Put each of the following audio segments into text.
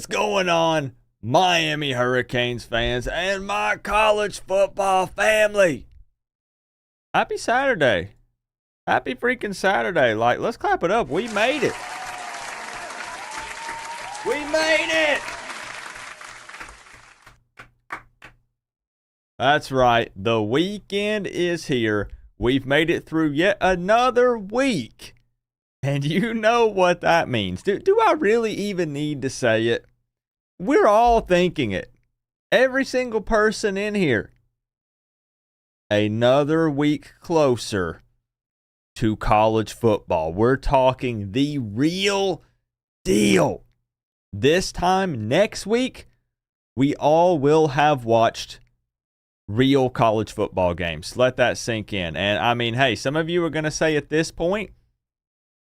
is going on, Miami Hurricanes fans and my college football family? Happy Saturday. Happy freaking Saturday. Like, let's clap it up. We made it. We made it. That's right. The weekend is here. We've made it through yet another week. And you know what that means. Do I really even need to say it? We're all thinking it. Every single person in here. Another week closer to college football. We're talking the real deal. This time next week, we all will have watched real college football games. Let that sink in. And I mean, hey, some of you are going to say at this point,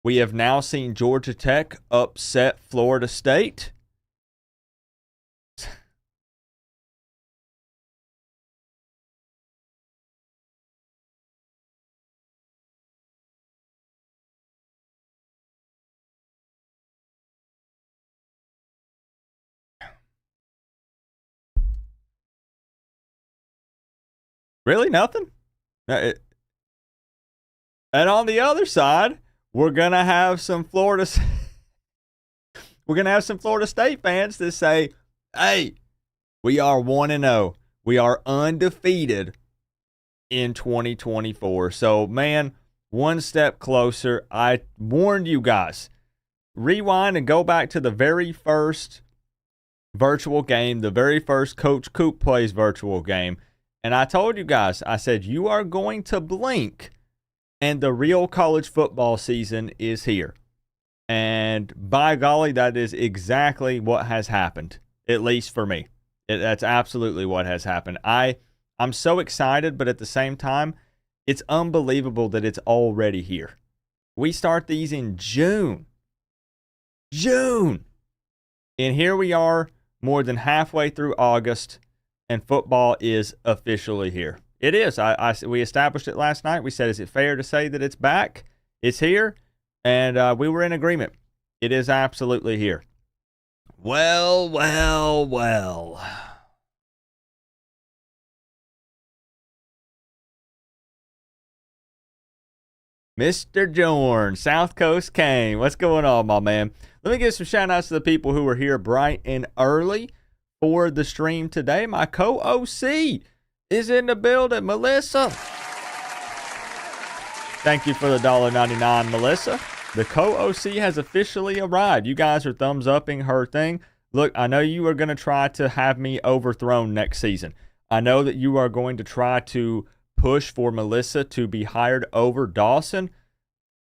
we have now seen Georgia Tech upset Florida State. Really? Nothing? And on the other side, we're going to have some Florida State fans that say, hey, we are 1-0. We are undefeated in 2024. So, man, one step closer. I warned you guys. Rewind and go back to the very first virtual game, the very first Coach Coop Plays virtual game. And I told you guys, I said, you are going to blink and the real college football season is here. And by golly, that is exactly what has happened, at least for me. That's absolutely what has happened. I'm so excited, but at the same time, it's unbelievable that it's already here. We start these in June. And here we are, more than halfway through August. And football is officially here. It is. We established it last night. We said, is it fair to say that it's back? It's here. And we were in agreement. It is absolutely here. Well. Mr. Jorn, South Coast Kane. What's going on, my man? Let me give some shout outs to the people who were here bright and early for the stream today. My co-OC is in the building, Melissa. Thank you for the $1.99, Melissa. The co-OC has officially arrived. You guys are thumbs upping her thing. Look, I know you are going to try to have me overthrown next season. I know that you are going to try to push for Melissa to be hired over Dawson.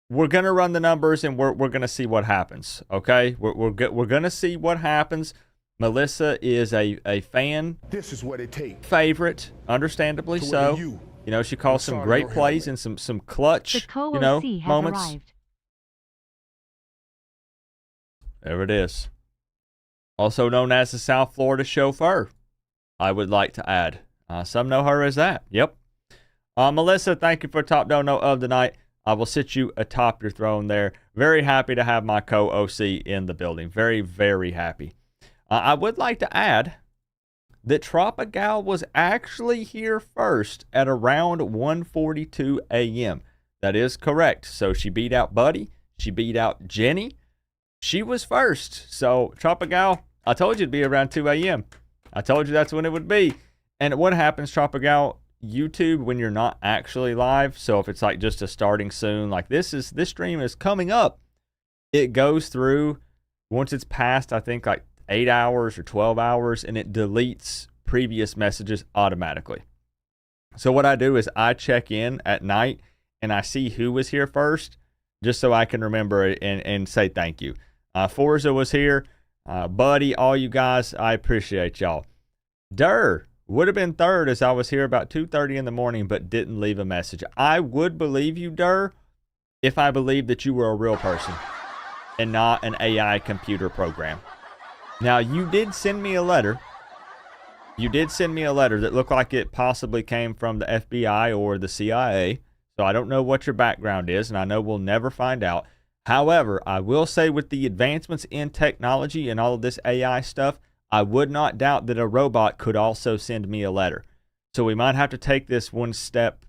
We're going to run the numbers and we're going to see what happens, okay? We're going to see what happens. Melissa is a fan. This is what it takes. Favorite, understandably so. You know, she calls some great plays and some clutch, moments. Arrived. There it is. Also known as the South Florida chauffeur, I would like to add. Some know her as that. Yep. Melissa, thank you for top dono of the night. I will sit you atop your throne there. Very happy to have my co-OC in the building. Very, very happy. I would like to add that Tropical was actually here first at around 1:42 a.m. That is correct. So she beat out Buddy. She beat out Jenny. She was first. So Tropical, I told you it'd be around 2 a.m. I told you that's when it would be. And what happens, Tropical, YouTube, when you're not actually live, so if it's like just a starting soon, like this stream is coming up, it goes through, once it's past, I think like 8 hours or 12 hours, and it deletes previous messages automatically. So what I do is I check in at night and I see who was here first, just so I can remember it and say thank you. Forza was here. Buddy, all you guys, I appreciate y'all. Durr would have been third, as I was here about 2:30 in the morning, but didn't leave a message. I would believe you, Durr, if I believed that you were a real person and not an AI computer program. Now, you did send me a letter. You did send me a letter that looked like it possibly came from the FBI or the CIA. So I don't know what your background is, and I know we'll never find out. However, I will say with the advancements in technology and all of this AI stuff, I would not doubt that a robot could also send me a letter. So we might have to take this one step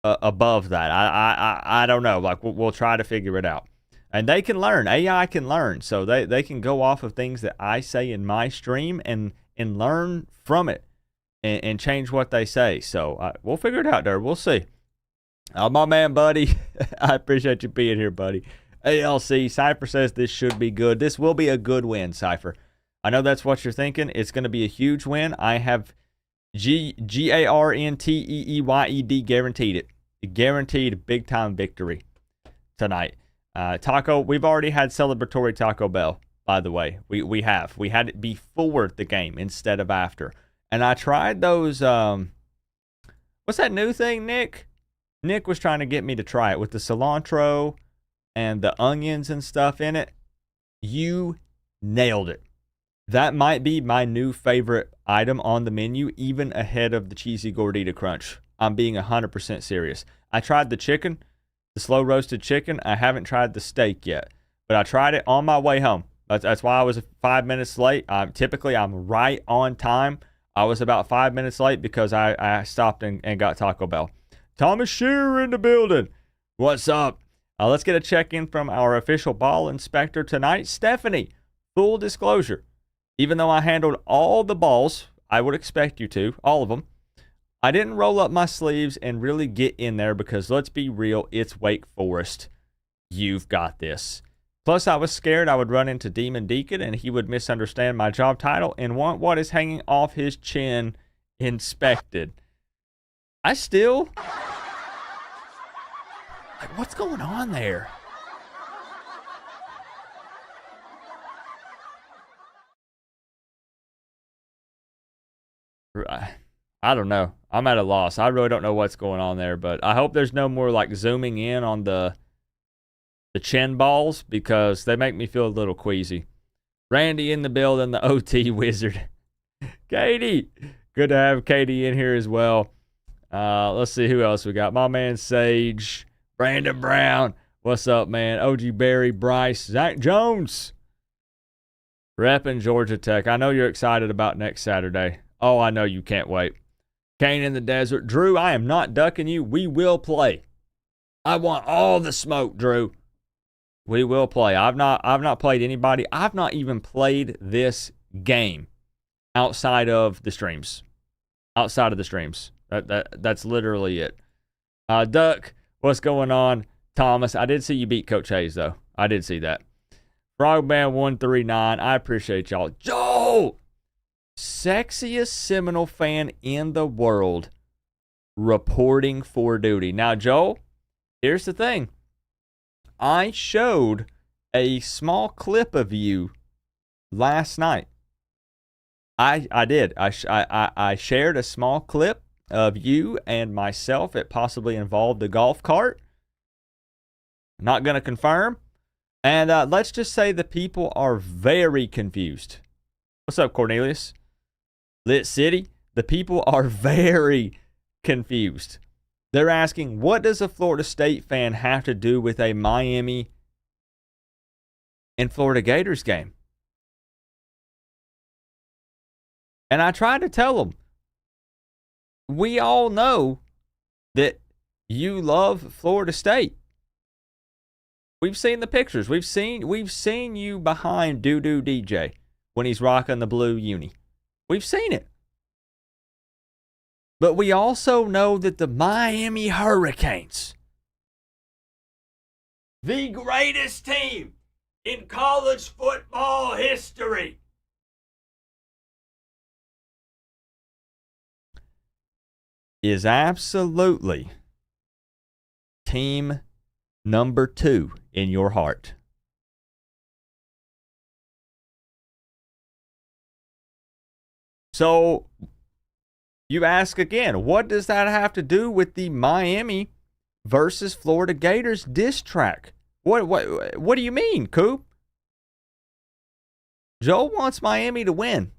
above that. I don't know. Like we'll try to figure it out. And they can learn. AI can learn. So they can go off of things that I say in my stream and learn from it and change what they say. So we'll figure it out there. We'll see. My man, buddy, I appreciate you being here, buddy. ALC, Cypher says this should be good. This will be a good win, Cypher. I know that's what you're thinking. It's going to be a huge win. I have GARNTEEYED guaranteed it. Guaranteed big-time victory tonight. Taco, we've already had celebratory Taco Bell, by the way. We have. We had it before the game instead of after. And I tried those, what's that new thing, Nick? Nick was trying to get me to try it with the cilantro and the onions and stuff in it. You nailed it. That might be my new favorite item on the menu, even ahead of the cheesy gordita crunch. I'm being 100% serious. I tried the chicken, the slow roasted chicken. I haven't tried the steak yet, but I tried it on my way home. That's why I was 5 minutes late. Typically, I'm right on time. I was about 5 minutes late because I stopped and got Taco Bell. Thomas Shearer in the building. What's up? Let's get a check-in from our official ball inspector tonight. Stephanie, full disclosure. Even though I handled all the balls, I would expect you to, all of them, I didn't roll up my sleeves and really get in there because, let's be real, it's Wake Forest. You've got this. Plus, I was scared I would run into Demon Deacon and he would misunderstand my job title and want what is hanging off his chin inspected. I still... Like, what's going on there? I don't know. I'm at a loss. I really don't know what's going on there, but I hope there's no more like zooming in on the chin balls because they make me feel a little queasy. Randy in the building, the OT wizard. Katie. Good to have Katie in here as well. Let's see who else we got. My man Sage. Brandon Brown. What's up, man? OG Barry, Bryce, Zach Jones. Reppin' Georgia Tech. I know you're excited about next Saturday. Oh, I know you can't wait. Kane in the desert. Drew, I am not ducking you. We will play. I want all the smoke, Drew. We will play. I've not played anybody. I've not even played this game outside of the streams. Outside of the streams. That's literally it. Duck, what's going on? Thomas, I did see you beat Coach Hayes, though. I did see that. Frogman139, I appreciate y'all. Joel! Sexiest Seminole fan in the world reporting for duty. Now, Joel, here's the thing. I showed a small clip of you last night. I did. I shared a small clip of you and myself. It possibly involved a golf cart. Not going to confirm. And let's just say the people are very confused. What's up, Cornelius? Lit City, the people are very confused. They're asking, what does a Florida State fan have to do with a Miami and Florida Gators game? And I tried to tell them, we all know that you love Florida State. We've seen the pictures. We've seen you behind Doo-Doo DJ when he's rocking the blue uni. We've seen it. But we also know that the Miami Hurricanes, the greatest team in college football history, is absolutely team number 2 in your heart. So you ask again, what does that have to do with the Miami versus Florida Gators diss track? What do you mean, Coop? Joe wants Miami to win.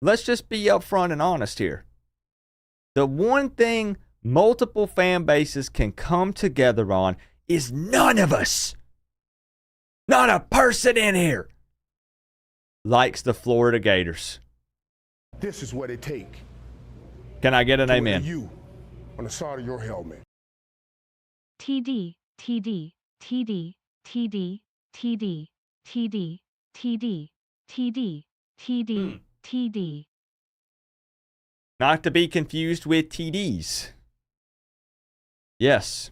Let's just be upfront and honest here. The one thing multiple fan bases can come together on is none of us not a person in here likes the Florida Gators. This is what it takes. Can I get an amen? You on the side of your helmet. TD, TD, TD, TD, TD, TD, TD, TD, TD, TD. Not to be confused with TDs. Yes.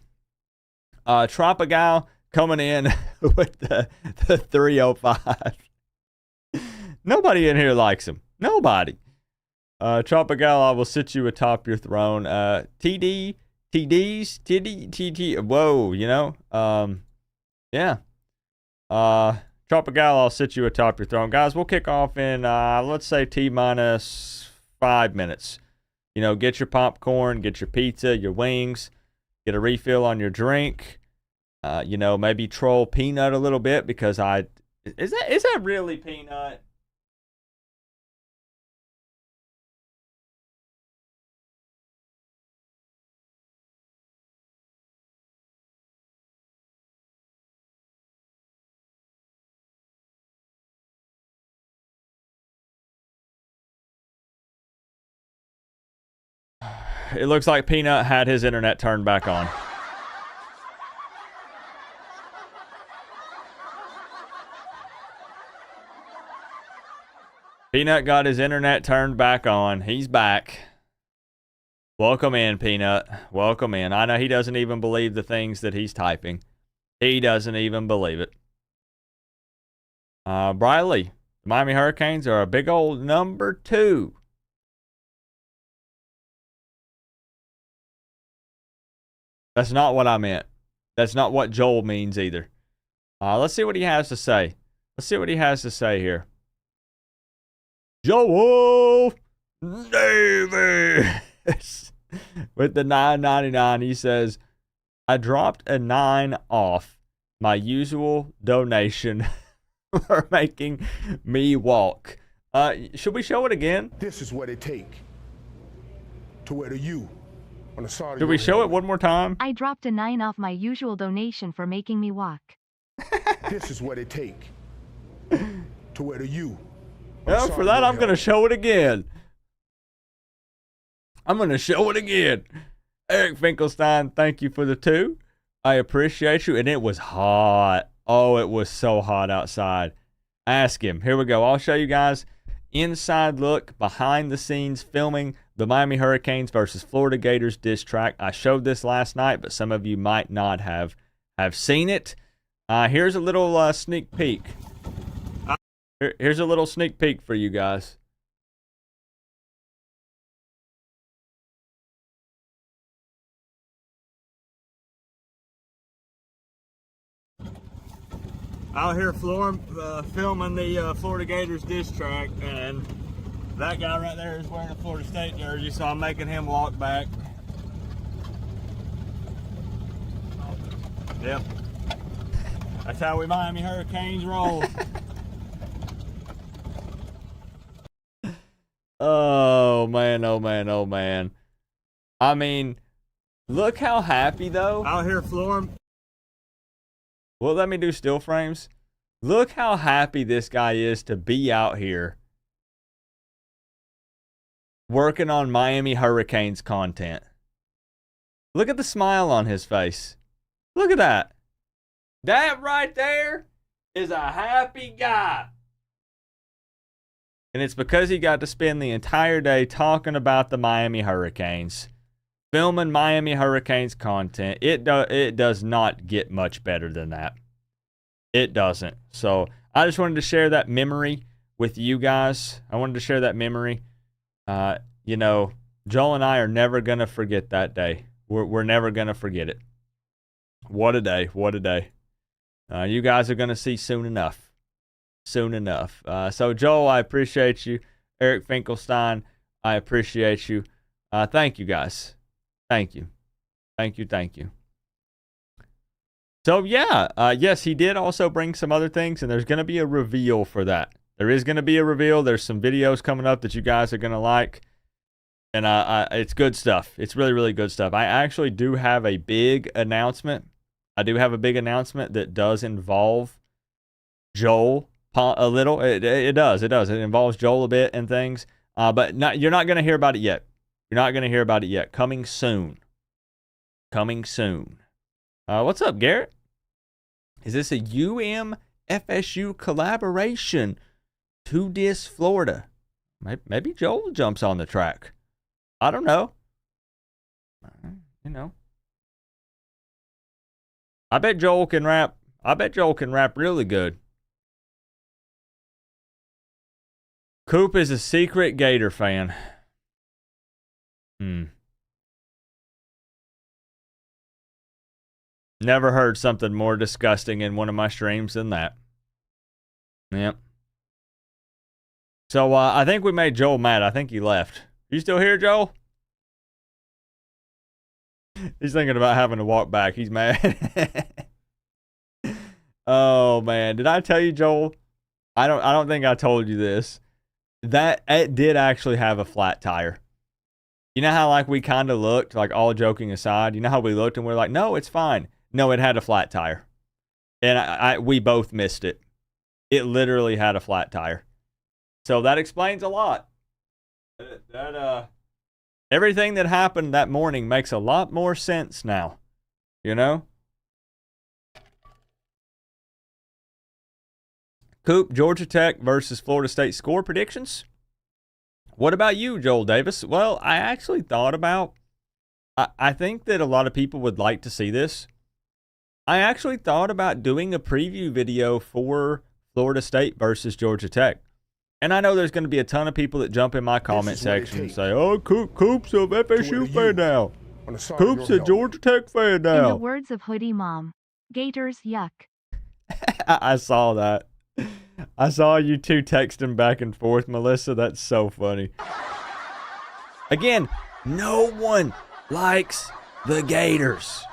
Tropical coming in with the 305. Nobody in here likes him. Nobody. Tropical, I will sit you atop your throne. TD, TDs, TD, TD. Whoa, you know? Yeah. Tropical, I'll sit you atop your throne. Guys, we'll kick off in, let's say, T-minus 5 minutes. You know, get your popcorn, get your pizza, your wings, get a refill on your drink. You know, maybe troll Peanut a little bit because is that really Peanut? It looks like Peanut had his internet turned back on. Peanut got his internet turned back on. He's back. Welcome in, Peanut. Welcome in. I know he doesn't even believe the things that he's typing. He doesn't even believe it. Briley, the Miami Hurricanes are a big old number 2. That's not what I meant. That's not what Joel means either. Let's see what he has to say. Let's see what he has to say here. Joel Davis with the $9.99. He says, I dropped a 9 off my usual donation for making me walk. Should we show it again? This is what it takes to wear the U on the side of Should we show it one more time? I dropped a 9 off my usual donation for making me walk. This is what it takes to wear the U. Well, for that, I'm going to show it again. I'm going to show it again. Eric Finkelstein, thank you for the 2. I appreciate you. And it was hot. Oh, it was so hot outside. Ask him. Here we go. I'll show you guys inside look, behind the scenes filming the Miami Hurricanes versus Florida Gators diss track. I showed this last night, but some of you might not have seen it. Here's a little sneak peek. Here's a little sneak peek for you guys. Out here filming the Florida Gators diss track, and that guy right there is wearing a Florida State jersey, so I'm making him walk back. Yep. That's how we Miami Hurricanes roll. Oh, man, oh, man, oh, man. I mean, look how happy, though. Out here flooring. Well, let me do still frames. Look how happy this guy is to be out here working on Miami Hurricanes content. Look at the smile on his face. Look at that. That right there is a happy guy. And it's because he got to spend the entire day talking about the Miami Hurricanes, filming Miami Hurricanes content. It does not get much better than that. It doesn't. So I just wanted to share that memory with you guys. I wanted to share that memory. You know, Joel and I are never going to forget that day. We're never going to forget it. What a day. What a day. You guys are going to see soon enough. Soon enough. So, Joel, I appreciate you. Eric Finkelstein, I appreciate you. Thank you, guys. Thank you. Thank you. Thank you. So, yeah. Yes, he did also bring some other things, and there's going to be a reveal for that. There is going to be a reveal. There's some videos coming up that you guys are going to like. And it's good stuff. It's really, really good stuff. I actually do have a big announcement. I do have a big announcement that does involve Joel a little. It does. It does. It involves Joel a bit and things. But you're not going to hear about it yet. You're not going to hear about it yet. Coming soon. Coming soon. What's up, Garrett? Is this a FSU collaboration to Dis Florida? Maybe Joel jumps on the track. I don't know. You know. I bet Joel can rap. I bet Joel can rap really good. Coop is a secret Gator fan. Never heard something more disgusting in one of my streams than that. Yep. So I think we made Joel mad. I think he left. You still here, Joel? He's thinking about having to walk back. He's mad. Oh man, did I tell you, Joel? I don't think I told you this. That it did actually have a flat tire. You know how like we kind of looked, like all joking aside, you know how we looked and we're like, no, it's fine. No, it had a flat tire. And we both missed it. It literally had a flat tire. So that explains a lot. Everything that happened that morning makes a lot more sense now. You know? Coop, Georgia Tech versus Florida State score predictions. What about you, Joel Davis? Well, I actually thought about, I think that a lot of people would like to see this. I actually thought about doing a preview video for Florida State versus Georgia Tech. And I know there's going to be a ton of people that jump in my comment section and say, oh, Coop's a FSU fan now. Coop's a Georgia Tech fan now. In the words of Hoodie Mom, Gators, yuck. I saw that. I saw you two texting back and forth, Melissa. That's so funny. Again, no one likes the Gators.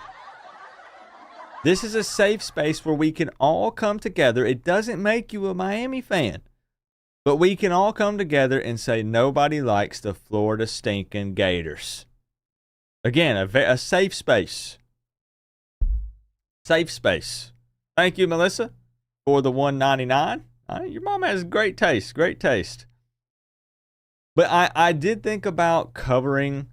This is a safe space where we can all come together. It doesn't make you a Miami fan. But we can all come together and say nobody likes the Florida stinking Gators. Again, a safe space. Safe space. Thank you, Melissa, for the $1.99. Your mom has great taste. Great taste. But I did think about covering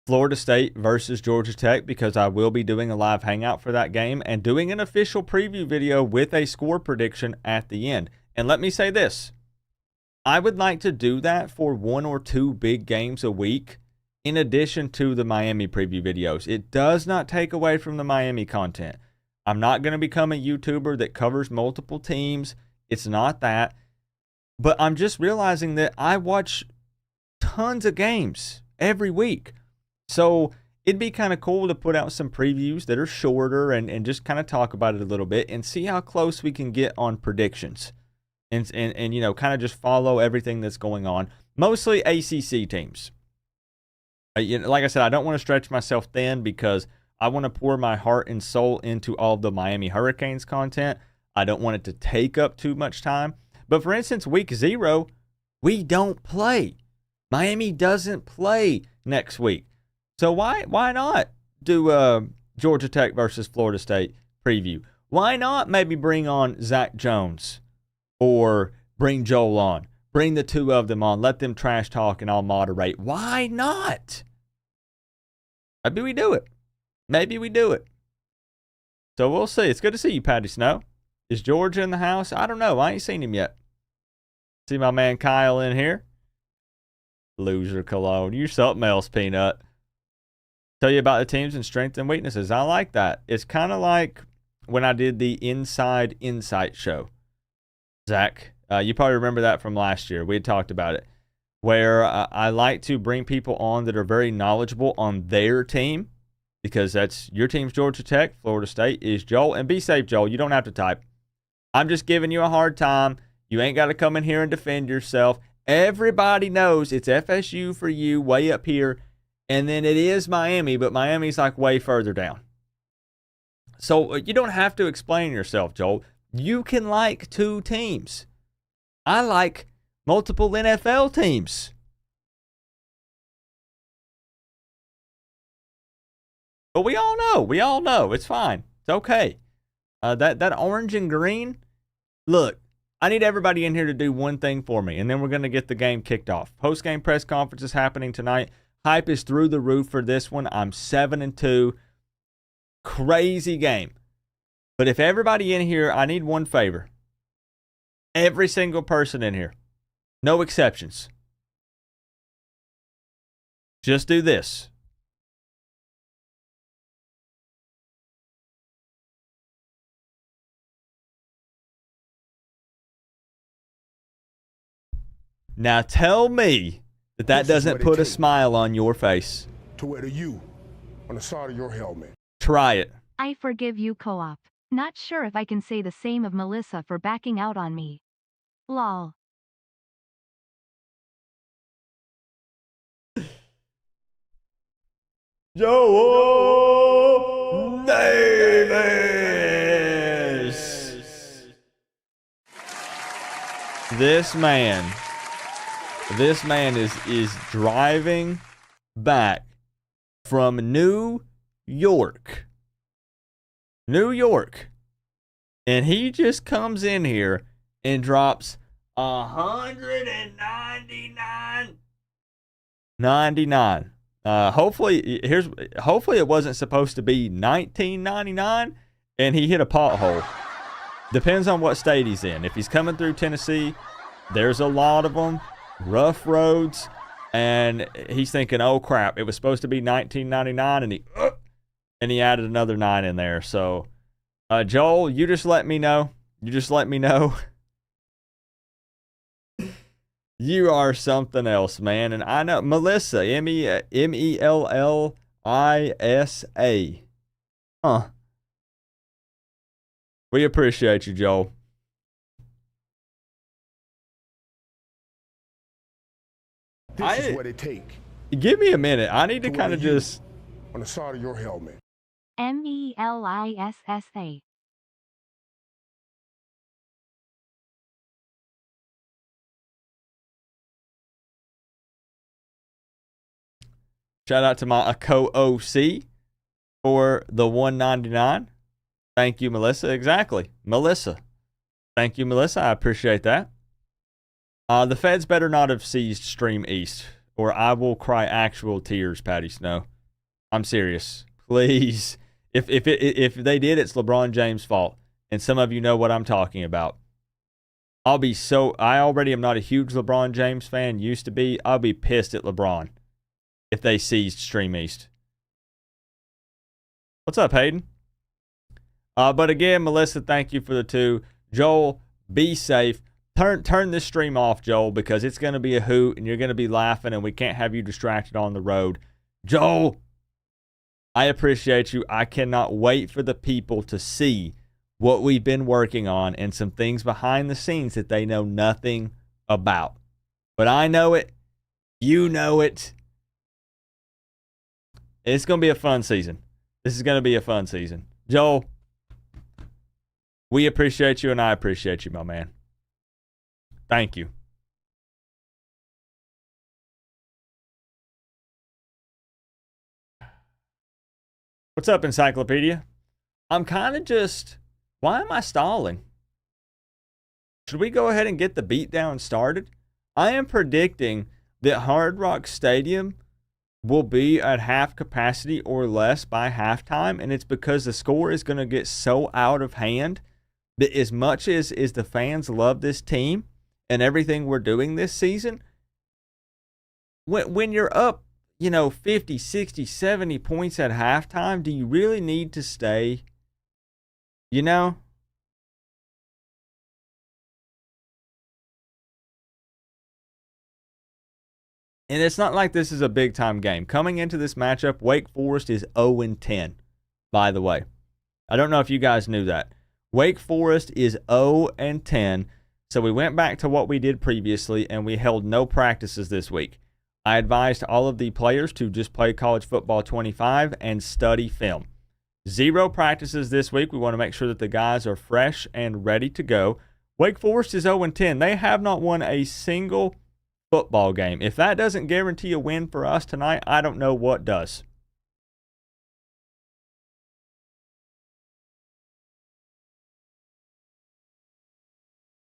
Florida State versus Georgia Tech because I will be doing a live hangout for that game and doing an official preview video with a score prediction at the end. And let me say this. I would like to do that for 1 or 2 big games a week in addition to the Miami preview videos. It does not take away from the Miami content. I'm not going to become a YouTuber that covers multiple teams. It's not that. But I'm just realizing that I watch tons of games every week. So it'd be kind of cool to put out some previews that are shorter and just kind of talk about it a little bit and see how close we can get on predictions. And you know, kind of just follow everything that's going on. Mostly ACC teams. Like I said, I don't want to stretch myself thin because I want to pour my heart and soul into all the Miami Hurricanes content. I don't want it to take up too much time. But for instance, week 0, we don't play. Miami doesn't play next week. So why not do Georgia Tech versus Florida State preview? Why not maybe bring on Zach Jones? Or bring Joel on. Bring the 2 of them on. Let them trash talk and I'll moderate. Why not? Maybe we do it. Maybe we do it. So we'll see. It's good to see you, Patty Snow. Is Georgia in the house? I don't know. I ain't seen him yet. See my man Kyle in here. Loser cologne. You're something else, Peanut. Tell you about the teams and strengths and weaknesses. I like that. It's kind of like when I did the Inside Insight show. Zach, you probably remember that from last year. We had talked about it. Where I like to bring people on that are very knowledgeable on their team. Because that's your team's Georgia Tech. Florida State is Joel. And be safe, Joel. You don't have to type. I'm just giving you a hard time. You ain't got to come in here and defend yourself. Everybody knows it's FSU for you way up here. And then it is Miami. But Miami's like way further down. So you don't have to explain yourself, Joel. You can like 2 teams. I like multiple NFL teams. But we all know. It's fine. It's okay. That orange and green, Look, I need everybody in here to do one thing for me, and then we're going to get the game kicked off. Post-game press conference is happening tonight. Hype is through the roof for this one. I'm 7-2. Crazy game. But if everybody in here, I need one favor. Every single person in here. No exceptions. Just do this. Now tell me that doesn't put a smile on your face. To wear the U on the side of your helmet. Try it. I forgive you, Co-op. Not sure if I can say the same of Melissa for backing out on me. Lol. Joe Davis. This man is driving back from New York. And he just comes in here and drops 199. Hopefully it wasn't supposed to be 1999 and he hit a pothole. Depends on what state he's in. If he's coming through Tennessee, there's a lot of them, rough roads, and he's thinking, oh crap, it was supposed to be 1999, and he added another 9 in there. So Joel, you just let me know. You are something else, man. And I know Melissa, Mellisa. Huh. We appreciate you, Joel. This is what it takes. Give me a minute. I need to kind of just on the side of your helmet. Melissa. shout out to my co-OC for the 199. Thank you, Melissa. Exactly. Melissa. Thank you, Melissa. I appreciate that. The feds better not have seized Stream East, or I will cry actual tears, Patty Snow. I'm serious. Please. If they did, it's LeBron James' fault. And some of you know what I'm talking about. I already am not a huge LeBron James fan, used to be. I'll be pissed at LeBron if they seized Stream East. What's up, Hayden? But again, Melissa, thank you for the 2. Joel, be safe. Turn this stream off, Joel, because it's going to be a hoot and you're going to be laughing and we can't have you distracted on the road. Joel, I appreciate you. I cannot wait for the people to see what we've been working on and some things behind the scenes that they know nothing about. But I know it. You know it. It's going to be a fun season. This is going to be a fun season. Joel, we appreciate you and I appreciate you, my man. Thank you. What's up, Encyclopedia? I'm kind of just... Why am I stalling? Should we go ahead and get the beatdown started? I am predicting that Hard Rock Stadium will be at half capacity or less by halftime, and it's because the score is going to get so out of hand that as much as the fans love this team and everything we're doing this season, when you're up, 50, 60, 70 points at halftime, do you really need to stay? And it's not like this is a big-time game. Coming into this matchup, Wake Forest is 0-10, by the way. I don't know if you guys knew that. Wake Forest is 0-10, so we went back to what we did previously, and we held no practices this week. I advised all of the players to just play College Football 25 and study film. 0 practices this week. We want to make sure that the guys are fresh and ready to go. Wake Forest is 0-10. They have not won a single football game. If that doesn't guarantee a win for us tonight, I don't know what does.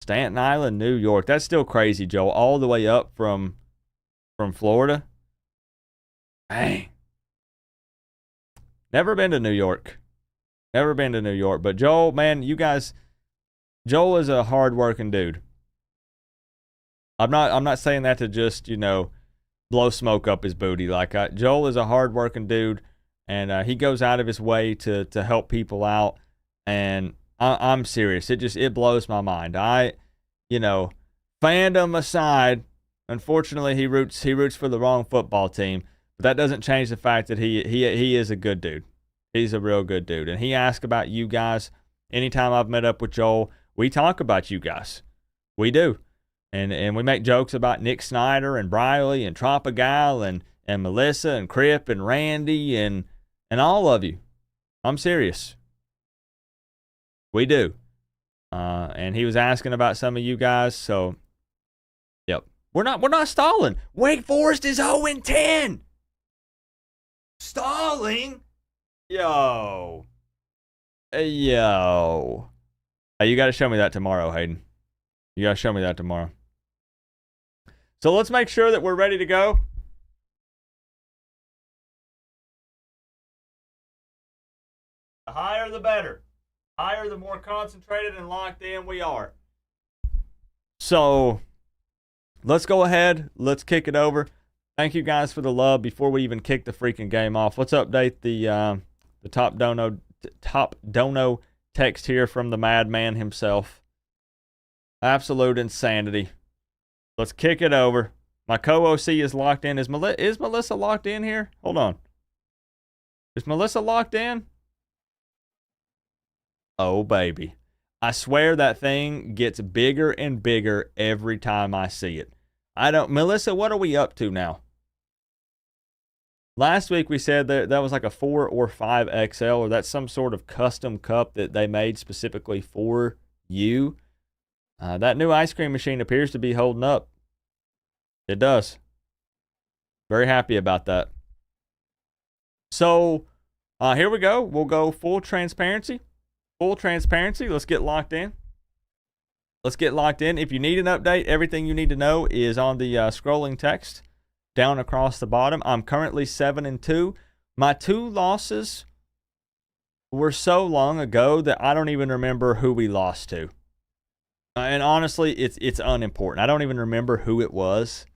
Staten Island, New York. That's still crazy, Joel. All the way up from Florida. Dang. Never been to New York. Never been to New York. But Joel, man, you guys, Joel is a hard-working dude. I'm not saying that to just, blow smoke up his booty. Joel is a hard-working dude, and he goes out of his way to help people out. And I'm serious. It blows my mind. Fandom aside, unfortunately, he roots for the wrong football team. But that doesn't change the fact that he is a good dude. He's a real good dude. And he asked about you guys. Anytime I've met up with Joel, we talk about you guys. We do. And we make jokes about Nick Snyder and Briley and Tropigal and Melissa and Crip and Randy and all of you. I'm serious. We do. And he was asking about some of you guys, so yep. We're not stalling. Wake Forest is 0-10. Stalling? Yo. Hey, you got to show me that tomorrow, Hayden. You got to show me that tomorrow. So let's make sure that we're ready to go. The higher, the better. Higher, the more concentrated and locked in we are. So let's go ahead. Let's kick it over. Thank you guys for the love. Before we even kick the freaking game off, let's update the top dono text here from the madman himself. Absolute insanity. Let's kick it over. My co-OC is locked in. Is Melissa locked in here? Hold on. Is Melissa locked in? Oh, baby. I swear that thing gets bigger and bigger every time I see it. Melissa, what are we up to now? Last week we said that was like a 4 or 5 XL, or that's some sort of custom cup that they made specifically for you. That new ice cream machine appears to be holding up. It does. Very happy about that. So, here we go. We'll go full transparency. Full transparency. Let's get locked in. Let's get locked in. If you need an update, everything you need to know is on the scrolling text down across the bottom. I'm currently 7-2. My 2 losses were so long ago that I don't even remember who we lost to. And honestly, it's unimportant. I don't even remember who it was.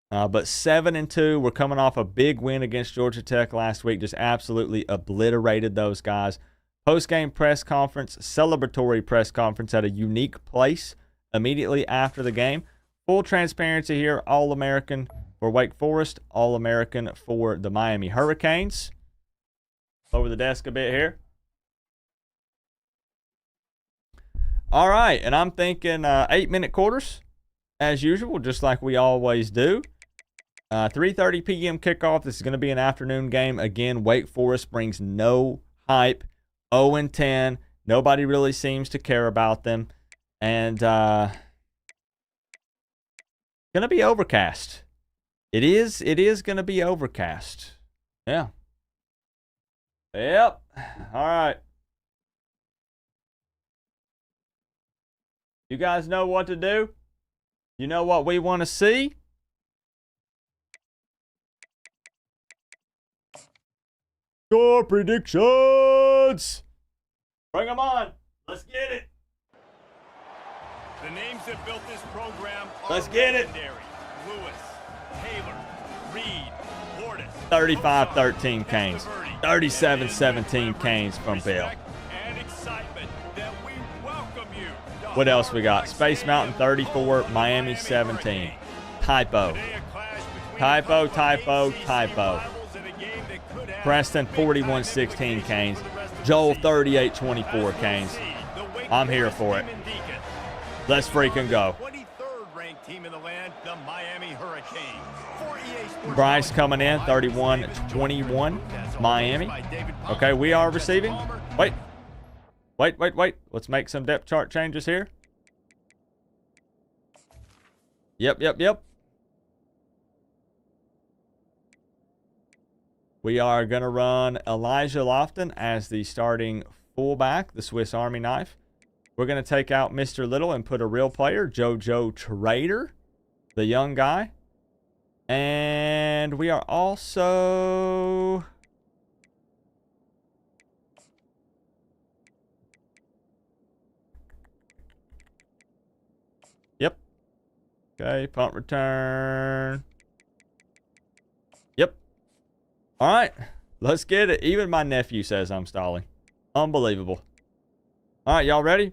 But 7-2, we're coming off a big win against Georgia Tech last week. Just absolutely obliterated those guys. Post-game press conference, celebratory press conference at a unique place immediately after the game. Full transparency here, All-American for Wake Forest, All-American for the Miami Hurricanes. Over the desk a bit here. All right, and I'm thinking 8-minute quarters, as usual, just like we always do. 3:30 p.m. kickoff. This is going to be an afternoon game. Again, Wake Forest brings no hype. 0-10. Nobody really seems to care about them. And going to be overcast. It is going to be overcast. Yeah. Yep. All right. You guys know what to do? You know what we want to see? Score predictions! Bring them on. Let's get it. The names that built this program are Let's get legendary. Lewis, Taylor, Reed, Portis. 35-13 Canes. 37-17 Canes from Bill. And excitement that we welcome you. What else we got? Space Mountain 34, Miami 17. Typo. Typo. Preston 41-16 Canes. Joel 38-24 Canes. I'm here for it. Let's freaking go. 23rd ranked team in the land, the Miami Hurricanes. Bryce coming in 31-21 Miami. Okay, we are receiving. Wait. Let's make some depth chart changes here. Yep. We are going to run Elijah Lofton as the starting fullback, the Swiss Army knife. We're going to take out Mr. Little and put a real player, JoJo Trader, the young guy. And we are also... Yep. Okay, punt return. Yep. All right, let's get it. Even my nephew says I'm stalling. Unbelievable. All right, y'all ready?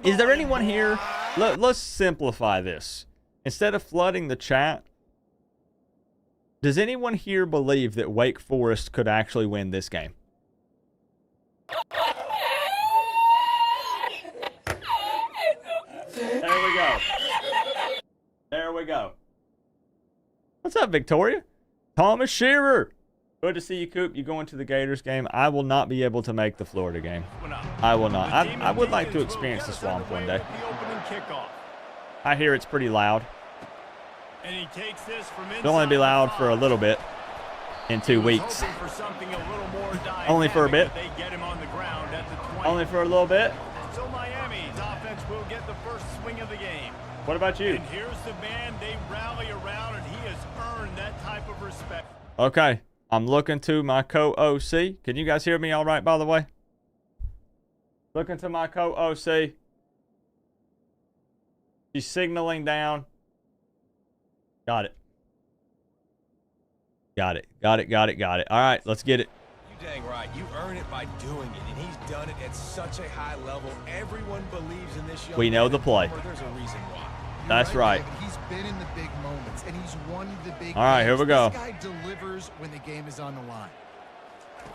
Is there anyone here? Let's simplify this. Instead of flooding the chat, does anyone here believe that Wake Forest could actually win this game? There we go. There we go. What's up, Victoria? Thomas Shearer. Good to see you, Coop. You going to the Gators game? I will not be able to make the Florida game. I will not. I would like to experience the Swamp one day. I hear it's pretty loud. And he takes this from It'll only be loud for a little bit in 2 weeks. Only for a bit. Only for a little bit. So Miami's offense will get the first swing of the game. What about you? And here's the man they rally around, and he has earned that type of respect. Okay. I'm looking to my co-OC. Can you guys hear me all right, by the way? Looking to my co-OC. She's signaling down. Got it. Got it. Got it. Got it. Got it. All right, let's get it. You dang right. You earn it by doing it, and he's done it at such a high level. Everyone believes in this young We know man, the play. There's a reason why. That's right. He's been in the big moments, and he's won the big All right, here we go. This guy delivers when the game is on the line.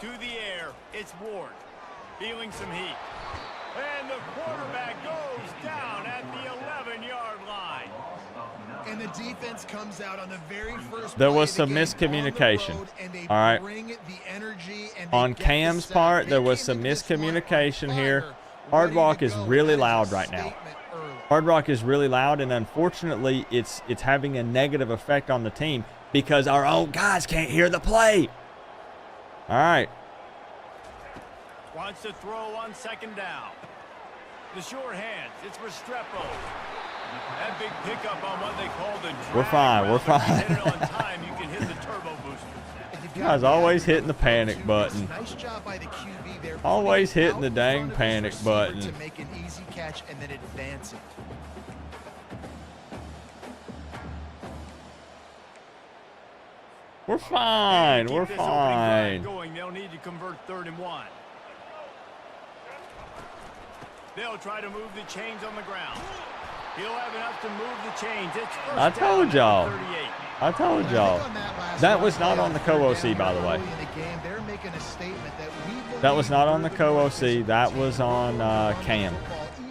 To the air, it's Ward. Feeling some heat. And the quarterback goes down at the 11-yard line. And the defense comes out on the very first There play was of some the game miscommunication. on the road, and they All right. bring the energy and they On get the Cam's sack. part, They there was came some into this one miscommunication on here. fire, Hard ready Rock to is go. really That is a loud right now. statement early. Hard Rock is really loud, and unfortunately, it's having a negative effect on the team because our own guys can't hear the play. All right. Wants to throw on second down. The short hands. It's Restrepo. That big pickup on what they call the drag We're fine. We're route. If you hit it fine. on time, you can hit the turbo boosters. You've You got guys the always athletes hitting the in front panic too. button. Nice job by the QB there. Always putting it hitting the out in dang front of his panic receiver button. to make an easy catch and then advance it. We're fine. Keep We're this opening drive fine. going. They'll need to convert 3rd and 1. They'll try to move the chains on the ground. He'll have enough to move the chains. It's first I down told at the y'all. 38. I told y'all. That was not on the co-OC, by the way. That was not on the co-OC. That was on Cam.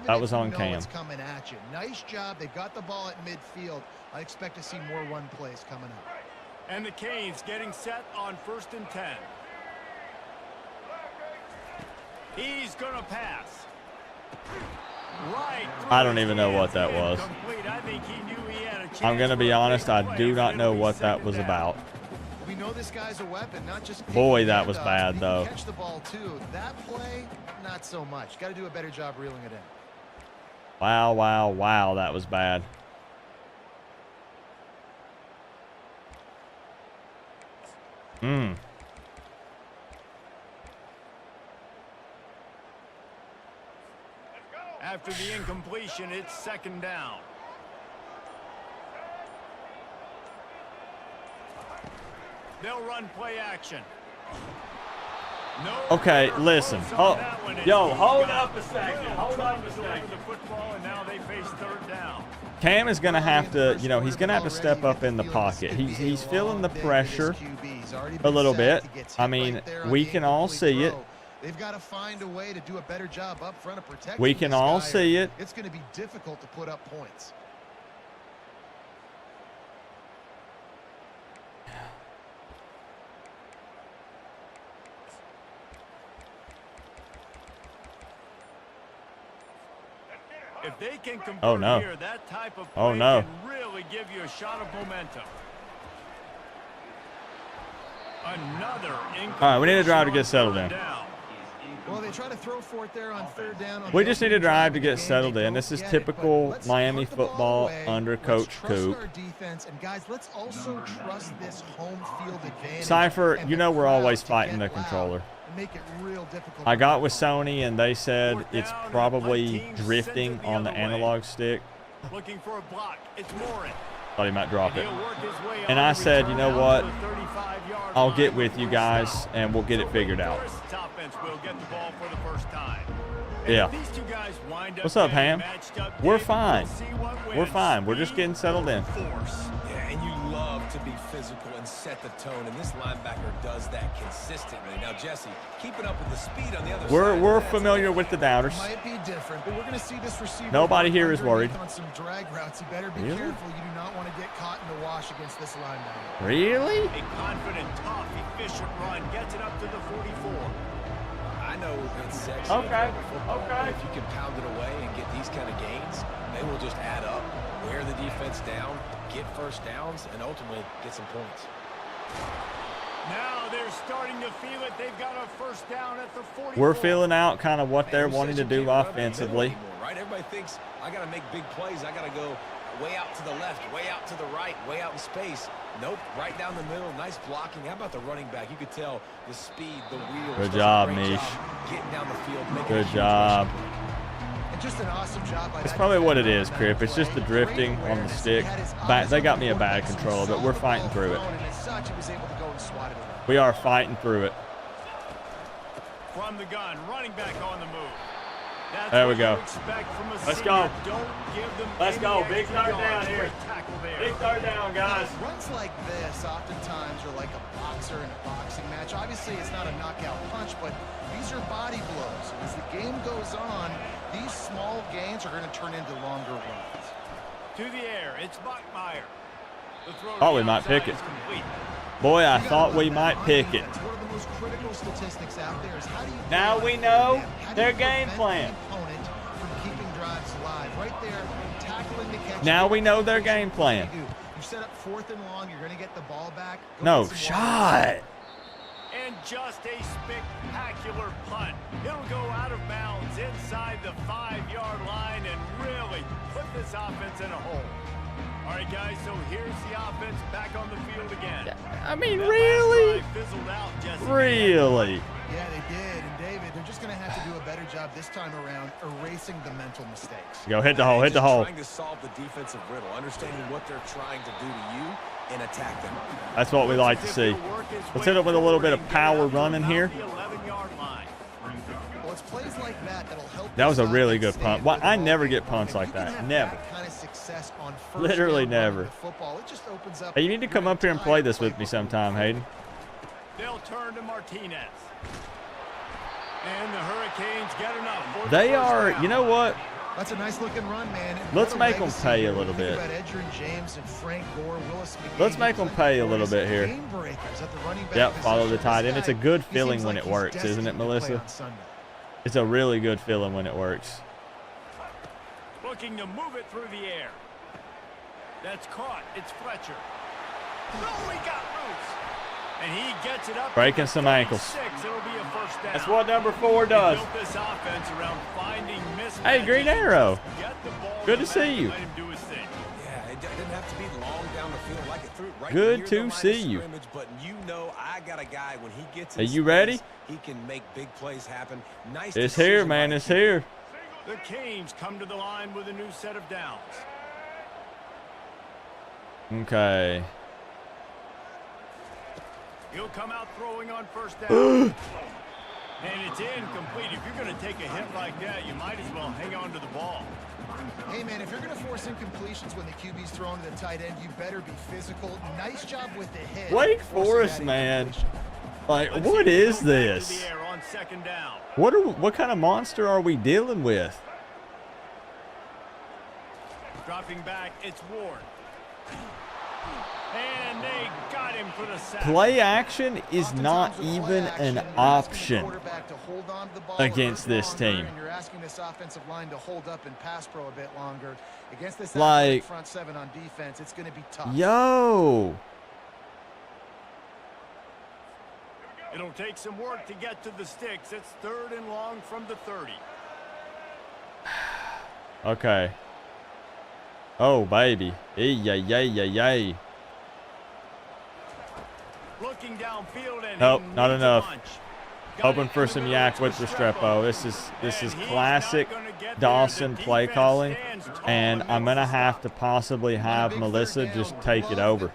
That was on Cam. Coming at you. Nice job. They got the ball at midfield. I expect to see more run plays coming up. And the Canes getting set on 1st and 10. He's going to pass. Right. I don't even know what that was. I think he knew he had a chance. I'm going to be for a honest. big I play, do but not know it'll be what that second was down. about. We know this guy's a weapon, not just Boy, picking that was handoffs, bad, but he though. can catch the ball too. That play, not so much. Got to do a better job reeling it in. Wow, wow, wow. That was bad. After the incompletion, it's 2nd down. They'll run play action. No Okay, listen. on that one, and Yo, he's hold got up a second. little Hold time up a to deliver second. the football, and now they face 3rd down. Cam is going to have to, you know, he's going to have to step up in the pocket. He's feeling the pressure a little bit. I mean, we can all see it. They've got to find a way to do a better job up front of protecting. We can this all guy, or see it. It's going to be difficult to put up points. If they can convert Oh, no. here, that type of Oh, play no. can really give you a shot of momentum. Another All right, we need a drive to get settled in. Well, they try to throw for it there on third down. We just need a drive to get settled in. This is typical Miami football under Coach Coop. And guys, let's also trust this home field advantage. Cypher, you know we're always fighting the controller. Make it real difficult. I got with Sony and they said it's probably drifting on the analog stick. Looking for a block. It's Warren. Thought he might drop it. And I said, you know what? I'll get with you guys and we'll get it figured out. Yeah. What's up, Ham? We're fine. We're fine. We're just getting settled in. Yeah, and you love to be physical and set the tone, and this linebacker does that consistently. Now, Jesse, keeping up with the speed on the other side. We're familiar with the doubters. Might be different, but we're going to see this receiver. Nobody here is worried. On some drag routes. You better be careful. You do not want to get caught in the wash against this linebacker. Really? A confident, tough, efficient run gets it up to the 44. I know it's sexy. Okay. Okay. If you can pound it away and get these kind of gains, they will just add up, wear the defense down, get first downs, and ultimately get some points. Now they're starting to feel it. They've got a first down at the 44. We're feeling out kind of what they're wanting to do offensively. Right? Everybody thinks I got to make big plays. I got to go way out to the left, way out to the right, way out in space. Nope, right down the middle. Nice blocking. How about the running back? You could tell the speed, the wheels. Good job, Mish. Getting down the field. Good job. And just an awesome job by It's probably what it is, Crip. It's just the drifting on the stick. They got me a bad control, but we're fighting through it. We are fighting through it. From the gun, running back on the move. That's there we go. Let's go. Let's go. Big third down here. Big third down, guys. Runs like this oftentimes are like a boxer in a boxing match. Obviously, it's not a knockout punch, but these are body blows. As the game goes on, these small gains are going to turn into longer runs. To the air, it's Bachmeyer. Oh, we might pick it. Boy, I thought we might pick it. One of the most critical statistics out there is how do you now we know their game plan. Now we know their game plan. You set up fourth and long, you're going to get the ball back. No shot. And just a spectacular punt. It'll go out of bounds inside the 5-yard line and really put this offense in a hole. All right, guys, so here's the offense back on the field again. I mean, really? Really? Yeah, they did. And David, they're just going to have to do a better job this time around erasing the mental mistakes. Go hit the hole, hit the hole. Trying to solve the defensive riddle, understanding what they're trying to do to you and attack them. That's what we like to see. Let's hit it with a little bit of power running here. Well, it's plays like that that'll help. That was a really good punt. Well, I never get punts like that. Never. Literally never. Hey, you need to come up here and play this with me sometime, Hayden. They'll turn to Martinez. And the Hurricanes get enough. They are, you know what? That's a nice looking run, man. Let's make them pay a little bit. Let's make them pay a little bit here. Yep, follow the tight end. It's a good feeling when it works, isn't it, Melissa? It's a really good feeling when it works. Looking to move it through the air. That's caught. It's Fletcher. No, he got loose. And he gets it up. Breaking some ankles. It'll be a first down. That's what number 4 does. Built this offense around finding hey, Green Arrow. Good to see you. Yeah, it didn't have to be long down the field like it threw right. Good to see you. But you know, I got a guy when he gets. Are you ready? He can make big plays happen. Nice. It's here, man. It's here. The Canes come to the line with a new set of downs. Okay. He'll come out throwing on first down. And it's incomplete. If you're going to take a hit like that, you might as well hang on to the ball. Hey, man, if you're going to force incompletions when the QB's thrown to the tight end, you better be physical. Nice job with the hit. Wake Forest, man. Like, what is this? What kind of monster are we dealing with? Dropping back, it's Ward. And they got him for the sack. Play action is not even an option against this team. You're asking this offensive line to hold up and pass pro a bit longer. Against this like front seven on defense, it's going to be tough. Yo. It'll take some work to get to the sticks. It's 3rd and long from the 30. Okay. Oh, baby. Yay. Looking downfield and Nope, he not needs a enough. bunch. Hoping for some yak with Restrepo. This is classic Dawson play calling, and I'm gonna have to possibly have Melissa just take it over.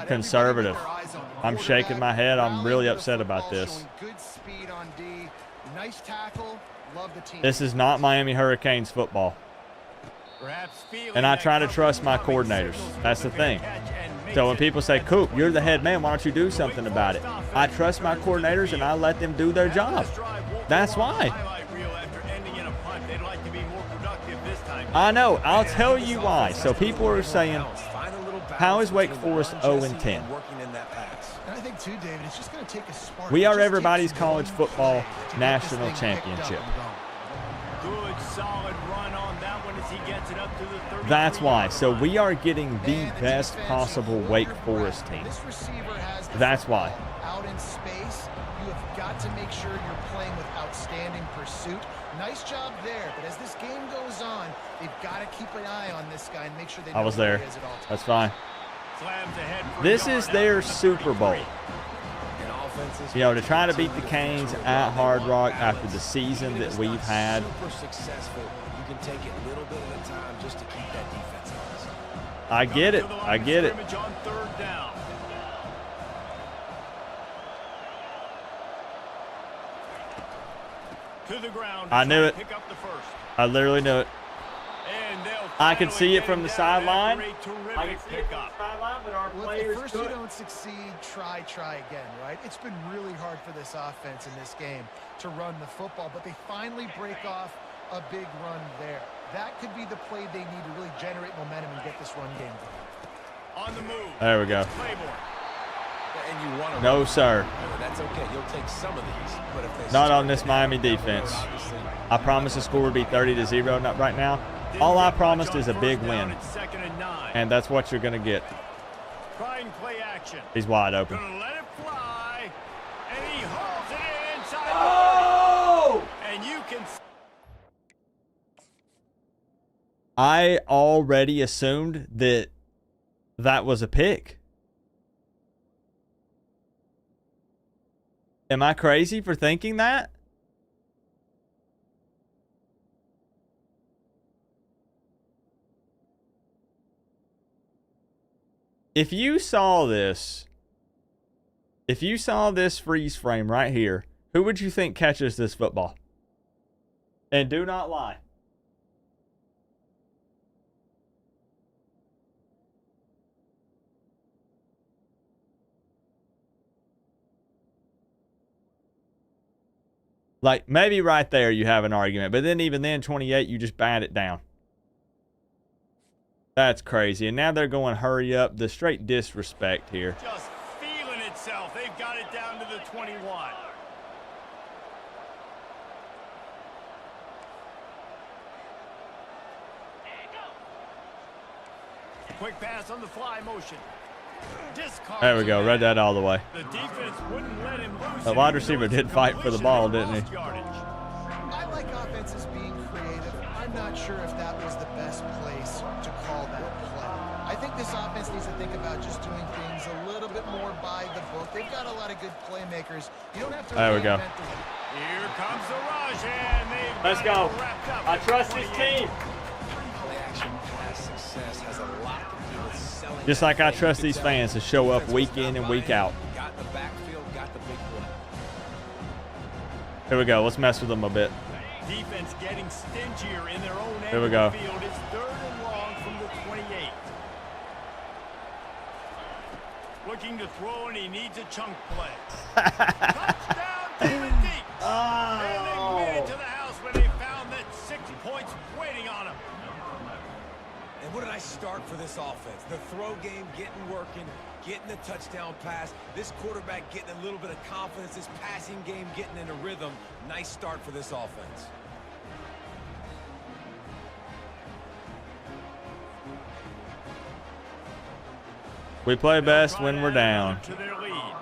Conservative. I'm shaking my head. I'm really upset about this. This is not Miami Hurricanes football. And I try to trust my coordinators. That's the thing. So when people say, Coop, you're the head man, why don't you do something about it? I trust my coordinators and I let them do their job. That's why. I know. I'll tell you why. So people are saying, how is Wake Forest 0-10? We are everybody's college football national championship. Good solid run on that one as he gets it up to the 30. That's why. So we are getting the best possible Wake Forest team. That's why. Out in space, you have got to make sure you're playing with outstanding pursuit. Nice job there, but as this game goes on, they've got to keep an eye on this guy and make sure they know I was there. where he is at all times. That's fine. Slams ahead for This a is yard. their Out to the Super Bowl. 33. You know, to try to beat the Canes at Hard Rock after the season that we've had. Super successful. You can take it a little bit at a time just to keep that defense honest. I get it. I get it. Scrimmage on 3rd down. To the ground. I knew it. Pick up the first. I literally knew it. And they'll I can finally see it get from him the down sideline. after a terrific pickup. Well, if at first you don't succeed, try again, right? It's been really hard for this offense in this game to run the football, but they finally break off a big run there. That could be the play they need to really generate momentum and get this run game going. On the move. There we go. Claiborne. And you want to No, sir. That's okay. You'll take some of these. But if they Not start on this to Miami down the road, defense. obviously, I promised the score would be 30-0 not right now. All I promised is a big win. It's 2nd and 9. And that's what you're going to get. Try and play action. He's wide open. Gonna let it fly. And he holds it in inside. Oh! And you can I already assumed that that was a pick. Am I crazy for thinking that? If you saw this freeze frame right here, who would you think catches this football? And do not lie. Like, maybe right there you have an argument, but then even then, 28, you just bat it down. That's crazy. And now they're going hurry up. The straight disrespect here. just feeling itself. They've got it down to the 21. Quick pass on the fly motion. Discards There we go. it. Read that all the way. The defense wouldn't let him loose. The wide receiver did fight for the ball, didn't he? I like offenses being creative. I'm not sure if that was the best place to call that play. I think this offense needs to think about just doing things a little bit more by the book. They've got a lot of good playmakers. You don't have to There we go. reinvent the wheel. Here comes the rush, and they've Let's got go. it wrapped up I at trust this 28. team. play action pass success has a lot to do with selling. Just like I trust these fans to show up week in and week out. Got the backfield, got the big play. Here we go. Let's mess with them a bit. Defense getting stingier in their own end Here we of go. the field. It's 3rd and long from the 28. Looking to throw, and he needs a chunk play. Touchdown, Timothy! And they made it to the house when they found that 6 points waiting on them. And what a nice start for this offense. The throw game getting working, getting the touchdown pass. This quarterback getting a little bit of confidence. This passing game getting in a rhythm. Nice start for this offense. We play best Try when to we're add down. another to their lead.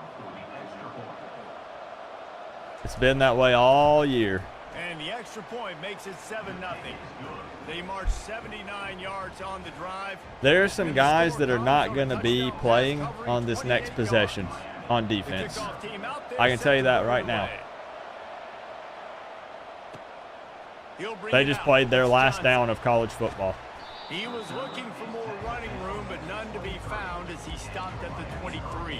It's been that way all year. And the extra point makes it 7-0. They march 79 yards on the drive. There are some guys that are not going to be playing on this next possession on defense. I can tell you that right now. They just played their last down of college football. He was looking for more running room, but none to be found as he stopped at the 23.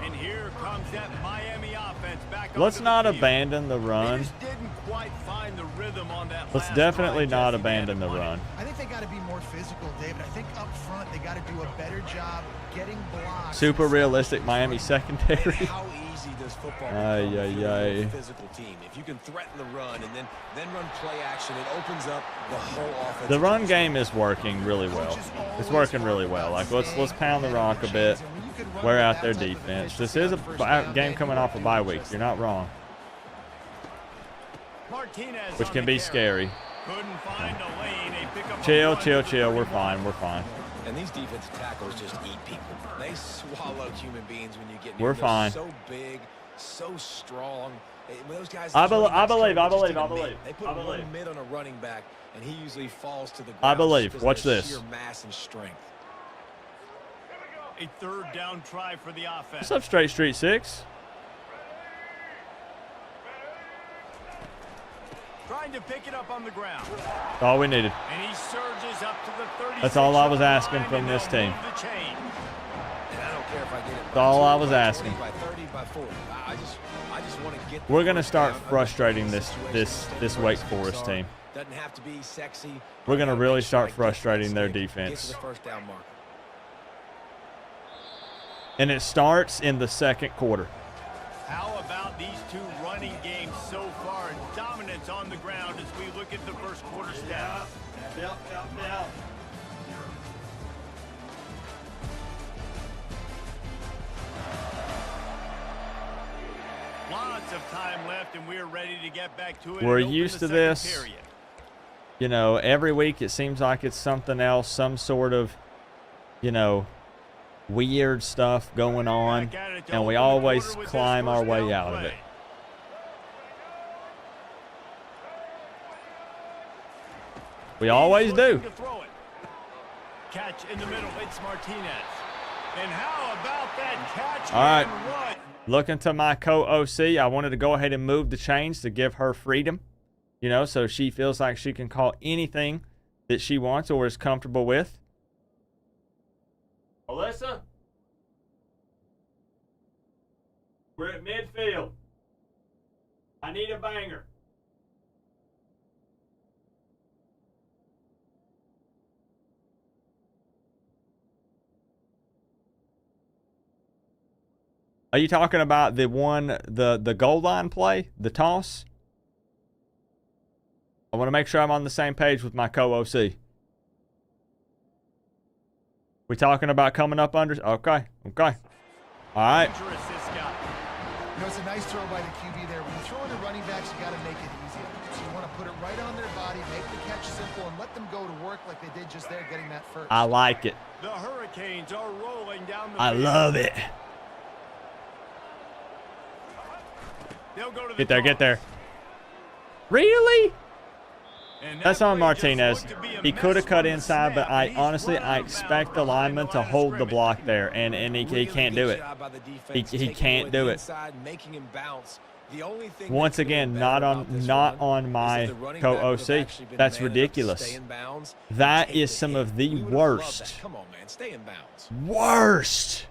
And here comes that Miami offense back. Let's not abandon the run. Didn't quite find the rhythm on that. Let's definitely not abandon the run. I think they got to be more physical, David. I think up front they got to do a better job getting blocks. Super realistic Miami secondary. How easy does football become if you're a physical team? If you can threaten the run and then run play action, it opens up the whole offense. The run game is working really well. It's working really well. Like let's pound the rock a bit. Wear out their defense. This is a game coming off a bye week. You're not wrong. Which can be scary. Chill. We're fine. And these defensive tackles just eat people. They swallow human beings when you get near. We're They're fine. So big, so strong. When those guys I believe. They put one mid on a running back, and he usually falls to the ground. I believe. Just Watch because of this. sheer mass and strength. A third down try for the offense. What's up, Straight Street 6? Trying to pick it up on the ground. That's all we needed. And he surges up to the 30. That's all I was asking from this team. And I don't care if I get it. That's all I was asking. By 30, by 40. I just want to get. We're gonna start frustrating this Wake Forest team. Doesn't have to be sexy. We're gonna really start frustrating their defense. Get to the first down marker. And it starts in the second quarter. How about these two running games so far? Dominance on the ground as we look at the first quarter stats. Yep. Lots of time left, and we're ready to get back to it. We're and open used the to second this. period. You know, every week it seems like it's something else, some sort of, weird stuff going on, and we always climb our way out of it. We always do. Catch in the middle, it's Martinez. And how about that catch? All right. Looking to my co-OC, I wanted to go ahead and move the chains to give her freedom, so she feels like she can call anything that she wants or is comfortable with. Alyssa, we're at midfield. I need a banger. Are you talking about the goal line play, the toss? I want to make sure I'm on the same page with my co-OC. We talking about coming up under? Okay. All right. It's a nice throw by the QB there. When you throw in the running backs, you got to make it easy. So you want to put it right on their body, make the catch simple, and let them go to work like they did just there, getting that first. I like it. The Hurricanes are rolling down the I field. love it. They'll go to the Get there. Really? And That's that on play just Martinez. looked to be a He could have mess cut from the inside, but snap. I He's honestly run expect out the behind lineman to line of hold the scrimmage. block there, and he can't do it. He can't do it. Once again, not on my co-OC. That's ridiculous. That is some of the worst. Come on, man, stay in bounds. Worst.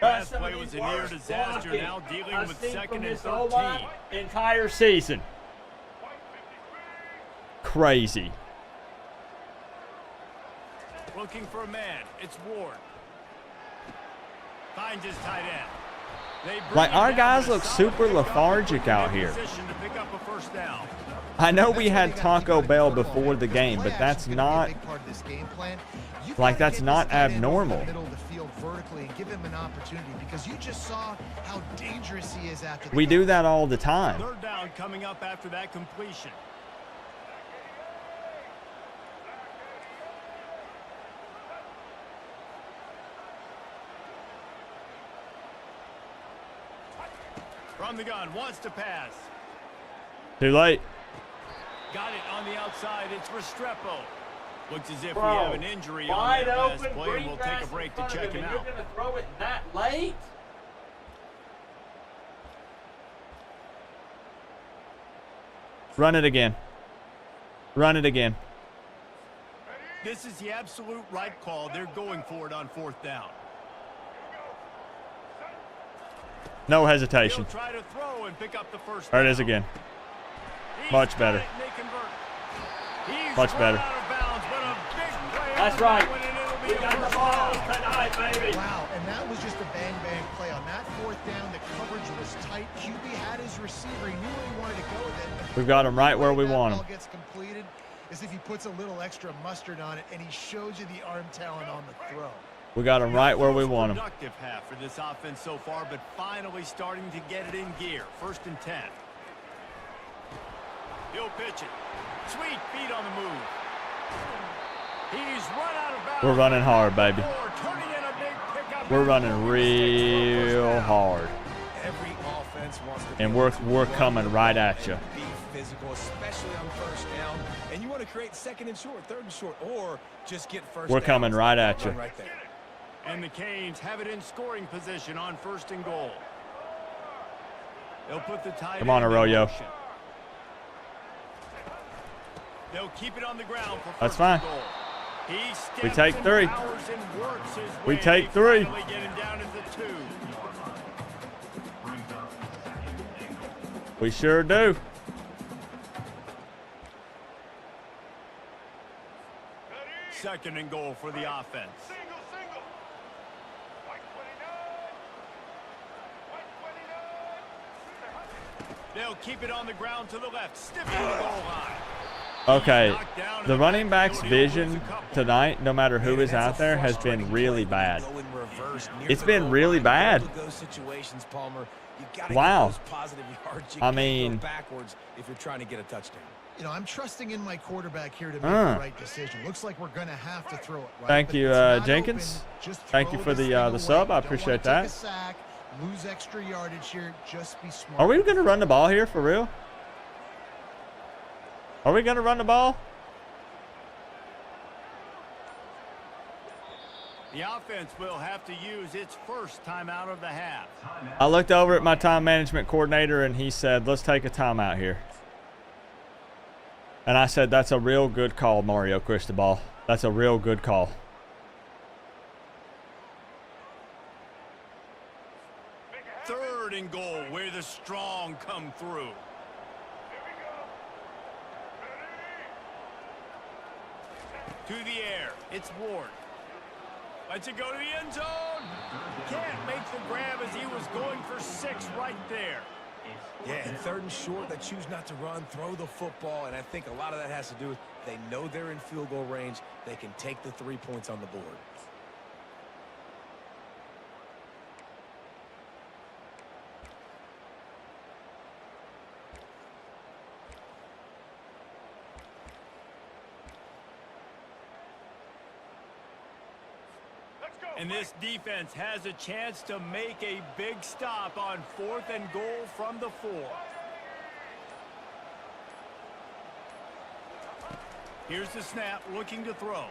Last play was a near disaster. Now dealing with second and 13. Entire season. Crazy. Looking for a man. It's Ward. Finds his tight end. They bring Like, him our down guys to look solid super pickup, lethargic putting out in here. position to pick up a first down. I know we had Taco Bell before the game, but that's not like that's not abnormal. We do that all the time. Third down coming up after that completion. From the gun, wants to pass. Too late. Got it on the outside. It's Restrepo. Looks as if Bro, we have an injury on wide that last open, play, and we'll take a break to check him out. You're gonna throw it that late? Run it again. Run it again. This is the absolute right call. They're going for it on 4th down. No hesitation. He'll try to throw and pick up the first There it down. is again. He's Much got better. it, and they convert. He's Much run better. out of bounds, but a big play That's on right. that one, and it'll be We a got the first ball down. tonight, baby. Wow, and that was just a bang-bang play. On that 4th down, the coverage was tight. QB had his receiver. He knew where he wanted to go with it. We've got him right where we want him. Ball gets completed as if he puts a little extra mustard on it, and he shows you the arm talent on the throw. We got him right where we want him. Productive half for this offense so far, but finally starting to get it in gear. 1st and 10. He'll pitch it. Sweet feet on the move. He's run out of bounds. We're running hard, baby. Turning in a big pickup. We're running real hard. Every offense wants to And we're coming right at you. be physical, especially on 1st down. And you want to create 2nd and short, 3rd and short, or just get 1st We're down. coming right at you. Right there. And the Canes have it in scoring position on 1st and goal. They'll put the tight Come on, end in Arroyo. motion. They'll keep it on the ground for That's 1st fine. and goal. He steps We take and 3. powers and works his We way. take They 3. finally get him down at the 2. We sure do. Second and goal for the offense. They'll keep it on the ground to the left. Stiff in the goal line. Okay, the running back's vision tonight, no matter who is out there, has been really bad. It's been really bad. Wow. I mean, backwards if you're trying to get a touchdown. You know, I'm trusting in my quarterback here to make the right decision. Looks like we're going to have to throw it right. Thank but you, if it's not Jenkins. open, just Thank you throw for this the thing sub. away. I Don't appreciate wanna take that. a sack, lose extra yardage here. Just be smart. Are we going to run the ball here for real? Are we going to run the ball? The offense will have to use its first timeout of the half. I looked over at my time management coordinator and he said, let's take a timeout here. And I said, that's a real good call, Mario Cristobal. That's a real good call. Third and goal, where the strong come through. To the air, it's Ward. Lets it go to the end zone. Can't make the grab as he was going for 6 right there. Yeah, and 3rd and short, they choose not to run, throw the football, and I think a lot of that has to do with they know they're in field goal range. They can take the 3 points on the board. And this defense has a chance to make a big stop on 4th and goal from the 4. Here's the snap, looking to throw.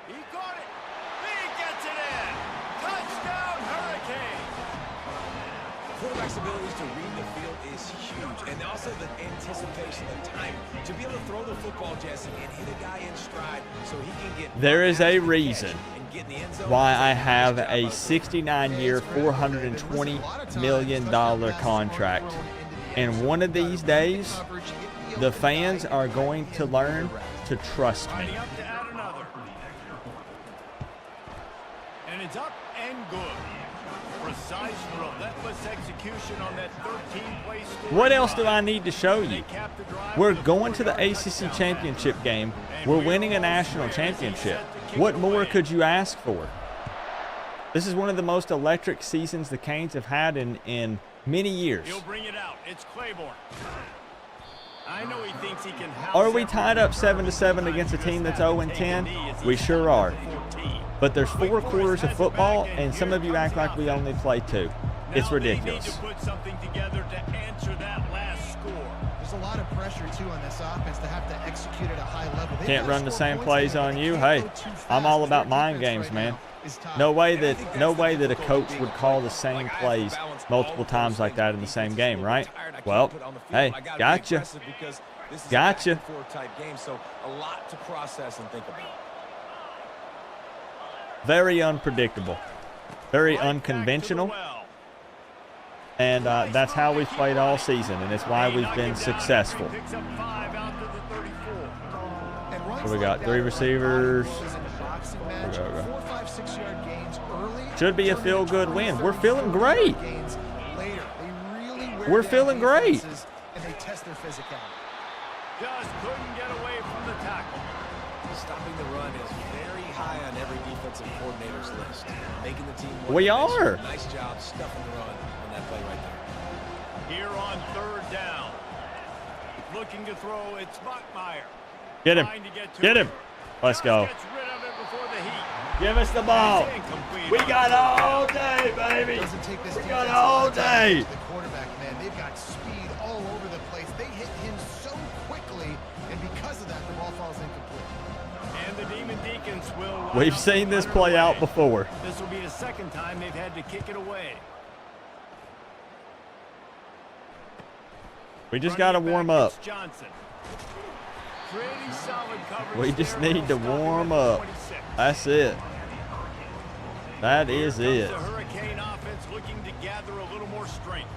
He got it. He gets it in. Touchdown, Hurricanes. Quarterback's abilities to read the field is huge, and also the anticipation, the time to be able to throw the football, Jesse, and hit a guy in stride so he can get. There is a reason why I have a 69-year, $420 million contract. And one of these days, the fans are going to learn to trust me. Lining up to add another. And it's up and good. Precise, relentless execution on that 13-play score. What else do I need to show you? We're going to the ACC championship game. We're winning a national championship. What more could you ask for? This is one of the most electric seasons the Canes have had in many years. He'll bring it out. It's Claiborne. I know he thinks he can house Are we tied up 7-7 against a team that's 0-10? We sure are. But there's 4 quarters of football, and some of you act like we only play 2. It's ridiculous. They need to put something together to answer that last score. There's a lot of pressure, too, on this offense to have to execute at a high level. Can't run the same plays on you. Hey, I'm all about mind games, man. No way that a coach would call the same plays multiple times like that in the same game, right? Well, hey, gotcha. Gotcha. So a lot to process and think about. Very unpredictable. Very unconventional. And that's how we've played all season, and it's why we've been successful. So we got 3 receivers. Should be a feel-good win. We're feeling great. We're feeling great. And they test their physicality. Just couldn't get away from the tackle. Stopping the run is very high on every defensive coordinator's list. Making the team we are. Nice job stuffing the run on that play right there. Here on 3rd down. Looking to throw, it's Buckmeyer. Get him. Get him. Let's go. Gets rid of it before the heat. Give us the ball. We got all day, baby. We got all day. The quarterback, man, they've got speed all over the place. They hit him so quickly, and because of that, the ball falls incomplete. And the Demon Deacons will. We've seen this play out before. This will be the 2nd time they've had to kick it away. We just got to warm up. Johnson. Pretty solid coverage. We just there need to warm up. 26. That's it. That is it. The Hurricane offense looking to gather a little more strength.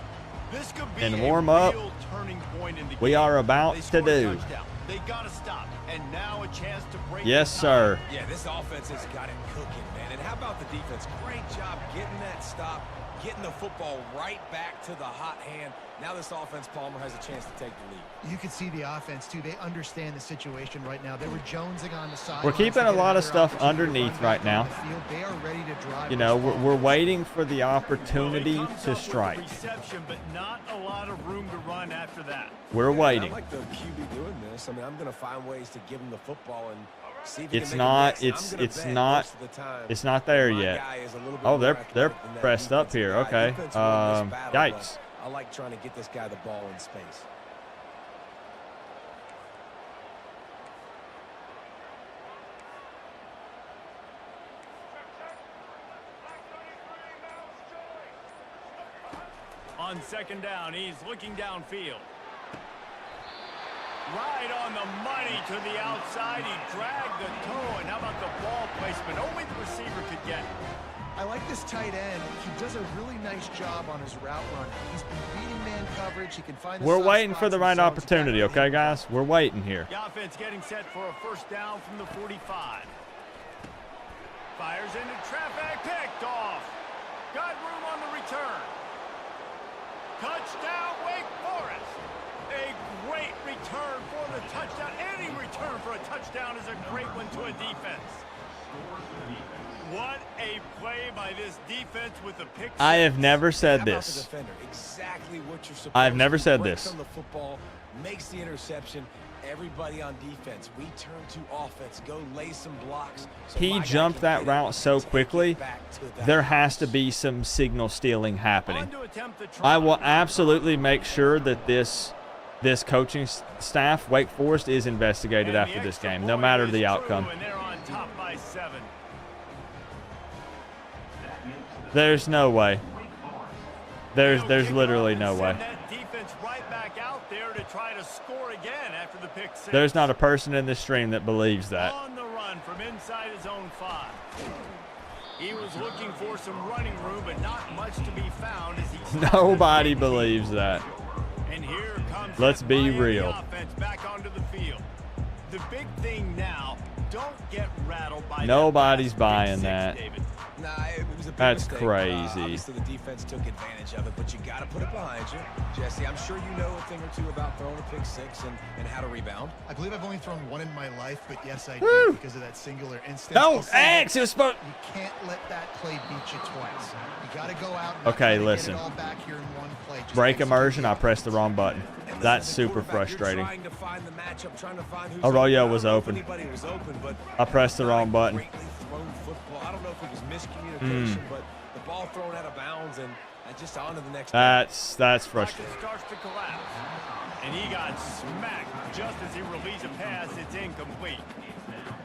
This could be And a warm up, real turning point in the we game. are about They to scored a do. touchdown. They got to stop. And now a chance to break. Yes, the tie. sir. Yeah, this offense has got it cooking, man. And how about the defense? Great job getting that stop, getting the football right back to the hot hand. Now this offense, Palmer, has a chance to take the lead. You could see the offense, too. They understand the situation right now. They were jonesing on the side. We're keeping a lot of stuff underneath right now. They are ready to drive. You know, we're waiting for the opportunity to strike. Reception, but not a lot of room to run after that. We're I waiting. like the QB doing this. I mean, I'm going to find ways to give him the football and see if he It's can not. make a miss. It's not there My yet. guy is a little bit Oh, more they're athletic than that pressed up defensive here. guy. Okay. Defense won this battle, but Yikes. I like trying to get this guy the ball in space. On 2nd down, he's looking downfield. Right on the money to the outside. He dragged the toe. And how about the ball placement? Only the receiver could get it. I like this tight end. He does a really nice job on his route running. He's been beating man coverage. He can find the We're soft waiting spots for the and right zones opportunity, back okay, in. guys? We're waiting here. The offense getting set for a 1st down from the 45. Fires into traffic. Picked off. Got room on the return. Touchdown, Wake Forest. A great return for the touchdown. Any return for a touchdown is a great one to a defense. What a play by this defense with the pick. I have never said How about the this. defender? Exactly what you're supposed I've never to. said Breaks this. on the football, makes the interception. Everybody on defense. We turn to offense. Go lay some blocks. So He my guy jumped can that get in route and so take it quickly, back to the there house. has to be some signal stealing happening. On to attempt the try. I will absolutely make sure that this coaching staff, Wake Forest, is investigated And after the this extra game, no point matter is the true, outcome. And they're on top by 7. There's no way. There's They'll kick it literally off no and way. send that defense right back out there to try to score again after the pick 6. There's not a person in this stream that believes that. On the run from inside his own 5. He was looking for some running room, but not much to be found as he Nobody believes that. And here comes Let's that be Miami real. offense back onto the field. The big thing now, don't get rattled by Nobody's that buying pick 6, that. David. Nah, it was a big That's mistake. crazy. Obviously, the defense took advantage of it, but you got to put it behind you. Jesse, I'm sure you know a thing or two about throwing a pick 6 and how to rebound. I believe I've only thrown one in my life, but yes, I Woo! did because of that singular instance. Don't I'll say X. It was supposed. You can't let that play beat you twice. You got to go out and Okay, try to listen. Get it all back here in one play. Just Break execute immersion. the I pressed the wrong button. And That's listen, as a super quarterback, you're frustrating. trying to find the matchup, trying to find who's Arroyo open. was I don't know if open. anybody was open, but I pressed the wrong button. greatly thrown football football. I don't know if it was miscommunication, but the ball thrown out of bounds and just on to the next. That's frustrating. Starts to collapse, and he got smacked just as he released a pass. It's incomplete.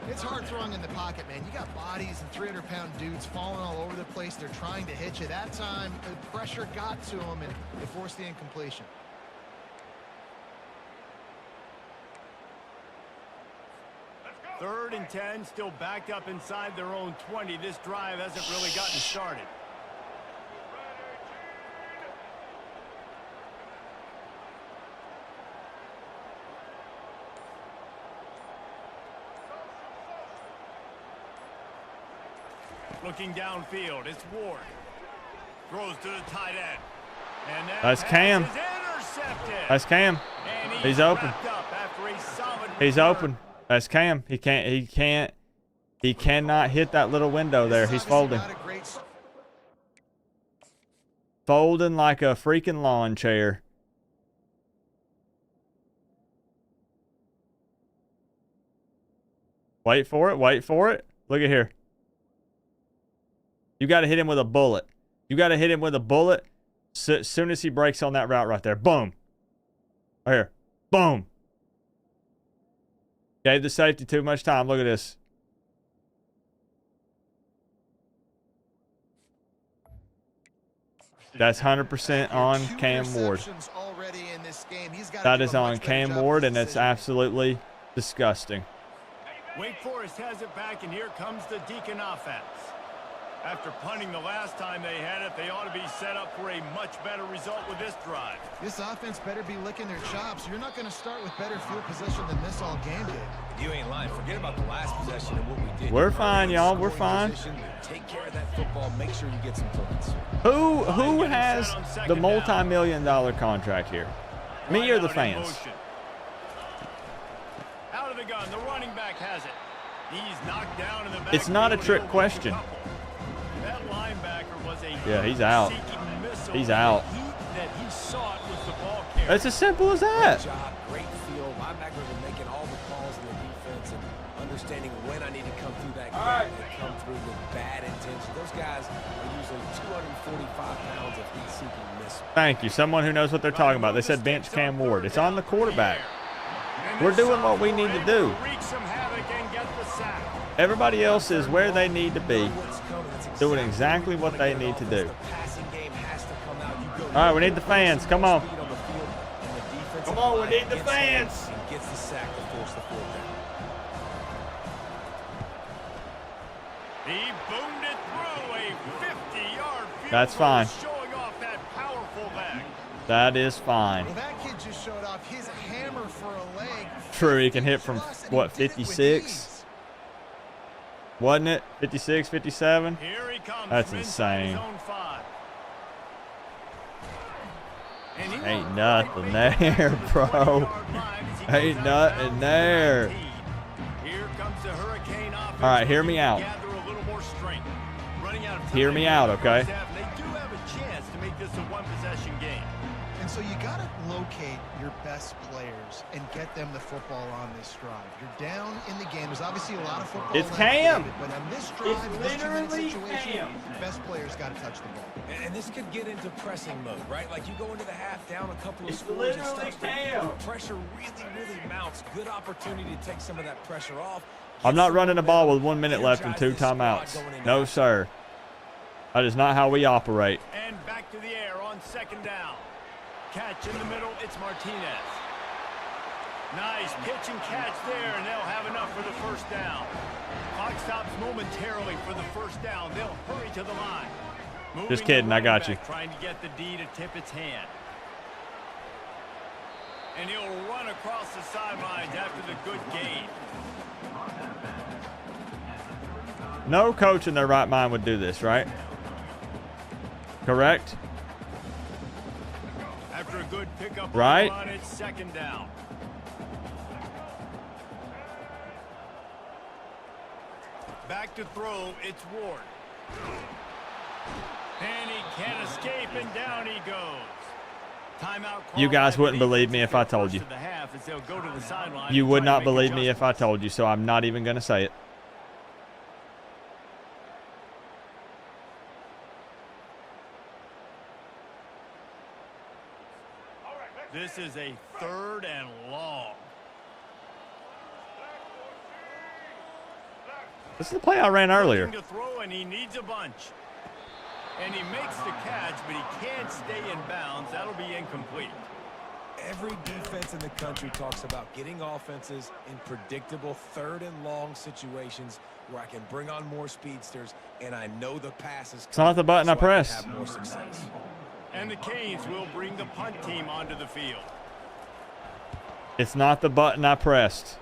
It's hard throwing in the pocket, man. You got bodies and 300-pound dudes falling all over the place. They're trying to hit you. That time, the pressure got to him, and it forced the incompletion. Third and 10, still backed up inside their own 20. This drive hasn't really gotten started. Looking downfield, it's Ward. Throws to the tight end. And that's Cam. That's Cam. He's open. He's open. That's Cam. He cannot hit that little window there. He's folding. Folding like a freaking lawn chair. Wait for it. Wait for it. Look at here. You got to hit him with a bullet. You got to hit him with a bullet as soon as he breaks on that route right there. Boom. Right here. Boom. Gave the safety too much time. Look at this. That's 100% on Cam Ward. That is on Cam Ward, and it's absolutely disgusting. Wake Forest has it back, and here comes the Deacon offense. After punting the last time they had it, they ought to be set up for a much better result with this drive. This offense better be licking their chops. You're not going to start with better field position than this all game did. You ain't lying. Forget about the last possession and what we did. We're fine, y'all. We're fine. Take care of that football. Make sure you get some points. Who has the multi-million-dollar contract here? Me or the fans? Out of the gun. The running back has it. He's knocked down in the back. It's not a trick question. That linebacker was a yeah, he's out. He's out. It's as simple as that. Great job, great field. Linebackers are making all the calls in the defense and understanding when I need to come through that gap and come through with bad intention. Those guys are usually 245 pounds of heat-seeking missiles. Thank you. Someone who knows what they're talking about. They said bench Cam Ward. It's on the quarterback. We're doing what we need to do. Everybody else is where they need to be, doing exactly what they need to do. All right, we need the fans. Come on. Come on, we need the fans. Gets the sack to force the fourth down. He boomed it through a 50-yard field. That's fine. Showing off that powerful leg. That is fine. Well, that kid just showed off his hammer for a leg. True, he can hit from, what, 56? Wasn't it? 56, 57? Here he comes. That's insane. Ain't nothing there, bro. Ain't nothing there. Here comes the Hurricane offense. All right, hear me out. Hear me out, okay? They do have a chance to make this a one-possession game. And so you got to locate your best players and get them the football on this drive. You're down in the game. There's obviously a lot of football. It's Cam. But on this drive, it's this literally situation, Cam. Best players got to touch the ball. And this could get into pressing mode, right? Like you go into the half down a couple of It's scores. literally Cam. Pressure really mounts. Good opportunity to take some of that pressure off. I'm not running the ball with 1 minute left and 2 timeouts. No, sir. That is not how we operate. And back to the air on second down. Catch in the middle, it's Martinez. Nice pitch and catch there, and they'll have enough for the first down. Clock stops momentarily for the first down. They'll hurry to the line. Just kidding, I got you. Trying to get the D to tip its hand. And he'll run across the sidelines after the good gain. No coach in their right mind would do this, right? Correct? After a good pickup right? on it's second down. Back to throw, it's Ward. And he can't escape, and down he goes. Timeout. You guys wouldn't believe me if I told you. You would not believe me if I told you, so I'm not even going to say it. This is a 3rd and long. This is the play I ran earlier. To throw, and he needs a bunch. And he makes the catch, but he can't stay in bounds. That'll be incomplete. Every defense in the country talks about getting offenses in predictable 3rd and long situations where I can bring on more speedsters, and I know the passes. It's not the button I pressed. Have more success. And the Canes will bring the punt team onto the field. It's not the button I pressed.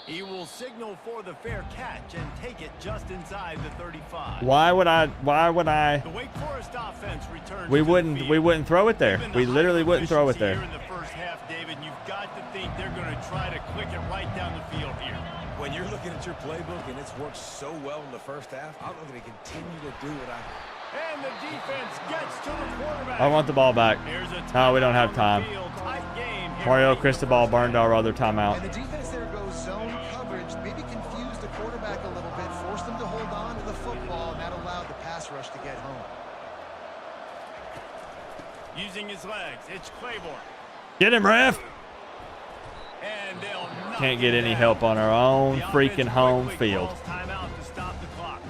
He will signal for the fair catch and take it just inside the 35. Why would I? The Wake Forest offense returns. We wouldn't throw it there. We literally wouldn't throw it there. Here in the first half, David, you've got to think they're going to try to click it right down the field here. When you're looking at your playbook and it's worked so well in the first half, I'm going to continue to do it. And the defense gets to the quarterback. I want the ball back. No, we don't have time. Mario Cristobal burned our other timeout. And the defense there goes zone coverage, maybe confused the quarterback a little bit, forced him to hold on to the football, and that allowed the pass rush to get home. Using his legs, it's Claiborne. Get him, ref. And they'll Can't get any help on our own freaking home field. Timeout to stop the clock.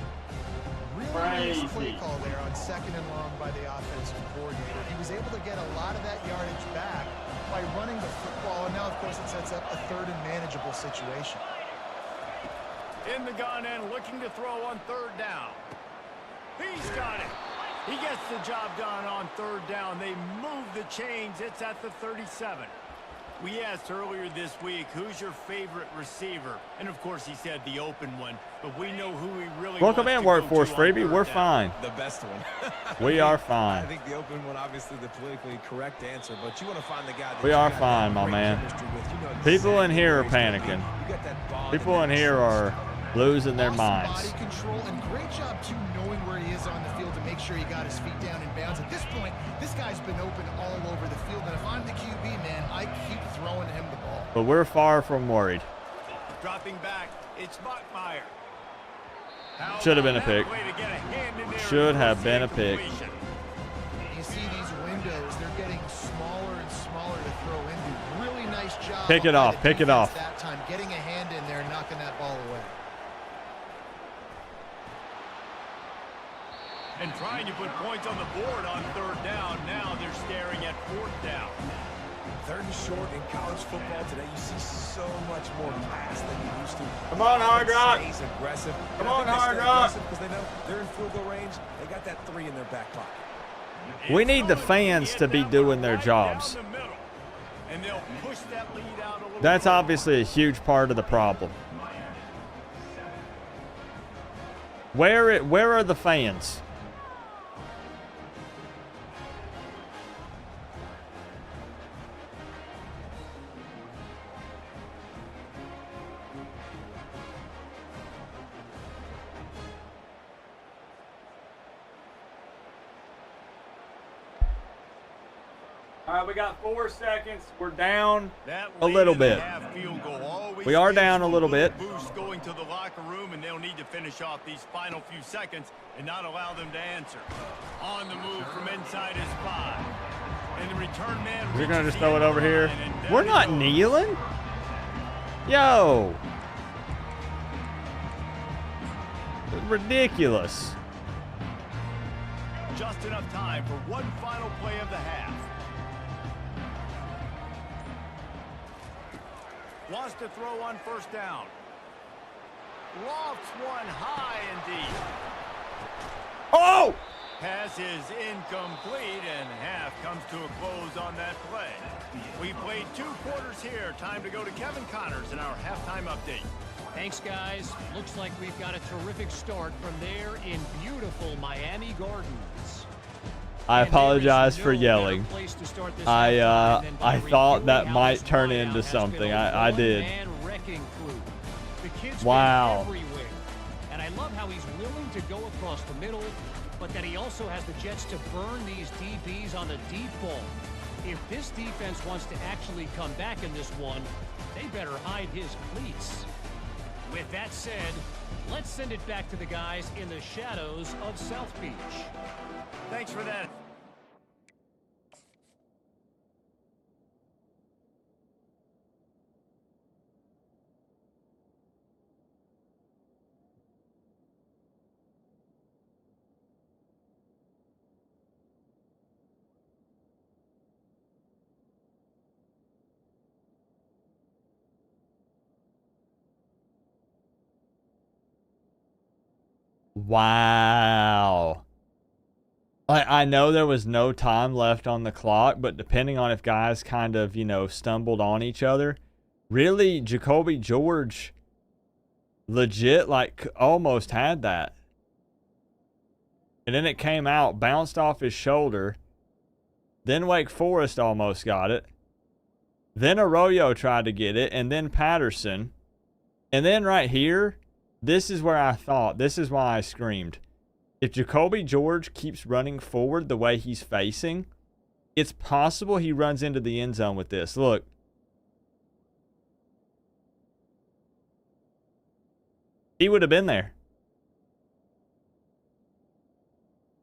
Really nice play call there on 2nd and long by the offensive coordinator. He was able to get a lot of that yardage back by running the football, and now, of course, it sets up a 3rd and manageable situation. In the gun and looking to throw on 3rd down. He's got it. He gets the job done on 3rd down. They move the chains. It's at the 37. We asked earlier this week, who's your favorite receiver? And, of course, he said the open one. But we know who he really Welcome wants in, to Workforce go to on Freebie. 3rd We're down. fine. The best one. We are fine. I think the open one, obviously, the politically correct answer, but you want to find the guy that We you are got fine, that my great man. chemistry with. You know People in exactly here are where he's gonna be. panicking. You got that bond People and in that here are trust. losing their Awesome minds. body control and great job, too, knowing where he is on the field to make sure he got his feet down in bounds. At this point, this guy's been open all over the field, and if I'm the QB, man, I keep throwing him the ball. But we're far from worried. Dropping back, it's Bachmeyer. Should have been a pick. Should have been a pick. You see these windows, they're getting smaller and smaller to throw into. Really nice job. Pick it by off, the pick it defense off. That time, getting a hand in there and knocking that ball away. And trying to put points on the board on 3rd down. Now they're staring at 4th down. 3rd and short in college football today, you see so much more pass than you used to. Come on, Hard Rock. Stays aggressive. Come on, Hard Rock. Because they know they're in field goal range. They got that 3 in their back pocket. We need the fans to be doing their jobs. And they'll push that lead out a little. That's obviously a huge part of the problem. Where are the fans? All right, we got 4 seconds. We're down a little bit. We are down a little bit. Boost going to the locker room, and they'll need to finish off these final few seconds and not allow them to answer. On the move from inside his 5. And the return man. You're gonna just throw it over here. We're not kneeling. Yo. Ridiculous. Just enough time for one final play of the half. Wants to throw on 1st down. Lofts one high and deep. Oh! Pass is incomplete, and half comes to a close on that play. We played 2 quarters here. Time to go to Kevin Connors in our halftime update. Thanks, guys. Looks like we've got a terrific start from there in beautiful Miami Gardens. I apologize for yelling. I thought that might turn into something. I did. Wow. And I love how he's willing to go across the middle, but that he also has the jets to burn these DBs on the deep ball. If this defense wants to actually come back in this one, they better hide his cleats. With that said, let's send it back to the guys in the shadows of South Beach. Thanks for that. Wow. I know there was no time left on the clock, but depending on if guys kind of, stumbled on each other, really, Jacoby George legit, almost had that. And then it came out, bounced off his shoulder. Then Wake Forest almost got it. Then Arroyo tried to get it, and then Patterson. And then right here, this is where this is why I screamed. If Jacoby George keeps running forward the way he's facing, it's possible he runs into the end zone with this. Look. He would have been there.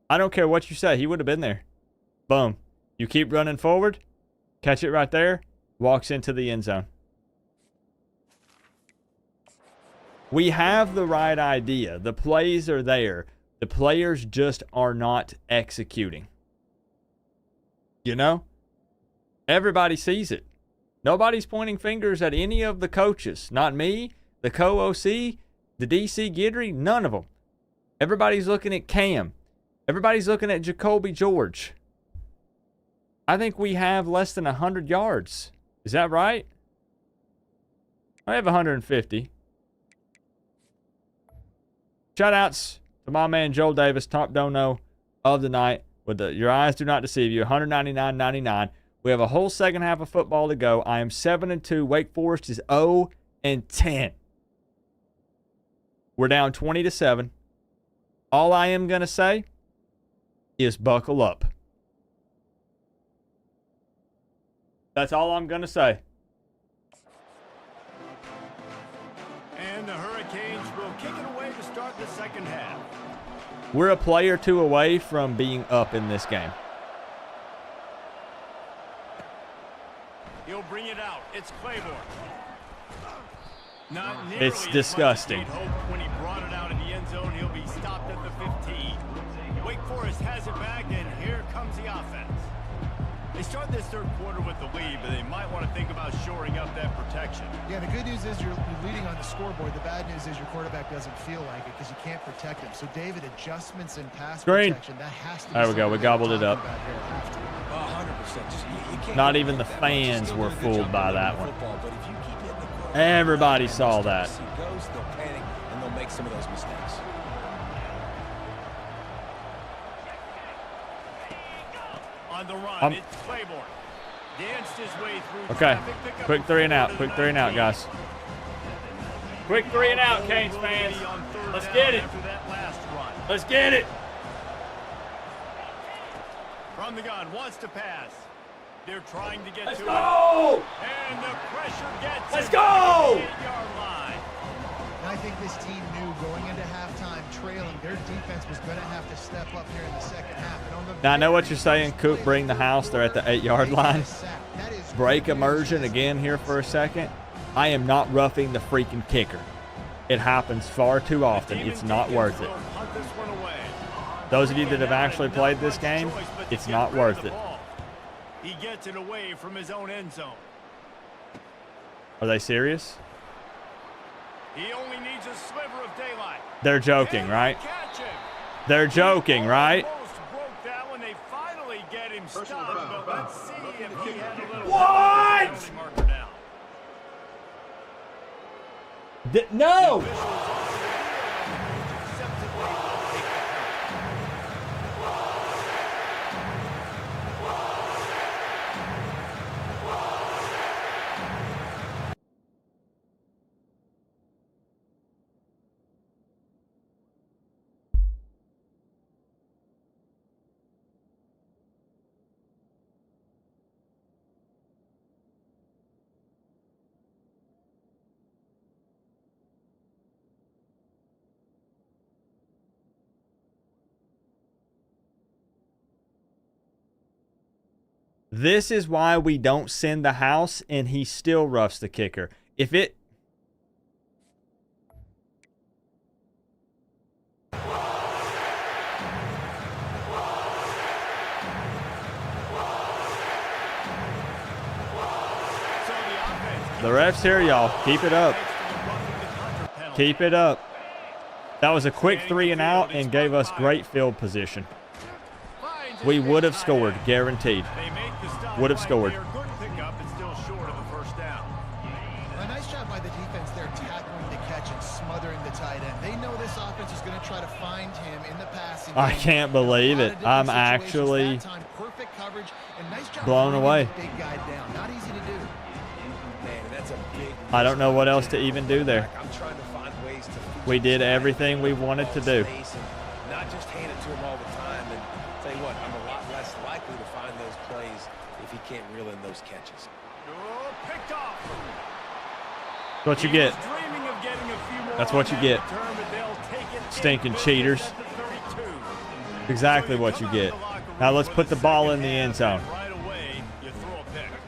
I don't care what you say. He would have been there. Boom. You keep running forward. Catch it right there. Walks into the end zone. We have the right idea. The plays are there. The players just are not executing. Everybody sees it. Nobody's pointing fingers at any of the coaches. Not me, the co-OC, the DC Guidry, none of them. Everybody's looking at Cam. Everybody's looking at Jacoby George. I think we have less than 100 yards. Is that right? I have 150. Shout-outs to my man Joel Davis, top dono of the night. With your eyes do not deceive you, 199.99. We have a whole second half of football to go. I am 7-2. Wake Forest is 0-10. We're down 20-7. All I am going to say is buckle up. That's all I'm going to say. And the Hurricanes will kick it away to start the second half. We're a play or two away from being up in this game. He'll bring it out. It's Claiborne. Not nearly It's disgusting. as much as he'd hoped when he brought it out in the end zone. He'll be stopped at the 15. Wake Forest has it back, and here comes the offense. They start this third quarter with the lead, but they might want to think about shoring up that protection. Yeah, the good news is you're leading on the scoreboard. The bad news is your quarterback doesn't feel like it because you can't protect him. So, David, adjustments in pass protection, that has to be There we go. We gobbled it up. 100%. Not even the fans were fooled by that one. Everybody saw that. They'll panic and they'll make some of those mistakes. On the run, it's Claiborne. Danced his way through. Okay. Traffic, Quick 3 and out. Quick 3 and out, guys. Quick 3 and out, Canes fans. Let's get it. After that last run. Let's get it. From the gun, wants to pass. They're trying to get Let's to go. it. And the pressure gets Let's it go. to the 8-yard line. And I think this team knew going into halftime trailing, their defense was going to have to step up here in the second half. And on the Now, I know what you're saying, Coop, bring the house. They're at the 8-yard line. Break immersion again here for a second. I am not roughing the freaking kicker. It happens far too often. It's not worth it. Hunt this one away. Those of you that have actually played this game, it's not worth it. He gets it away from his own end zone. Are they serious? He only needs a sliver of daylight. They're joking, right? Catch him. They're joking, right? Almost broke that one. They finally get him stopped, but let's see if he had a little What? penalty marker down. No! Officials acceptably will take the This is why we don't send the house, and he still roughs the kicker. If it... The ref's here, y'all. Keep it up. Keep it up. That was a quick 3 and out and gave us great field position. We would have scored, guaranteed. Would have scored. A nice job by the defense there, tackling the catch and smothering the tight end. They know this offense is going to try to find him in the passing game. I can't believe it. I'm actually perfect coverage and nice job blown away. Big guy down. Not easy to do. Man, that's a big. I don't know what else to even do there. I'm trying to find ways to. We did everything we wanted to do. Not just hand it to him all the time. And tell you what, I'm a lot less likely to find those plays if he can't reel in those catches. Oh, picked off. That's what you get. That's what you get. Stinking cheaters. Exactly what you get. Now let's put the ball in the end zone.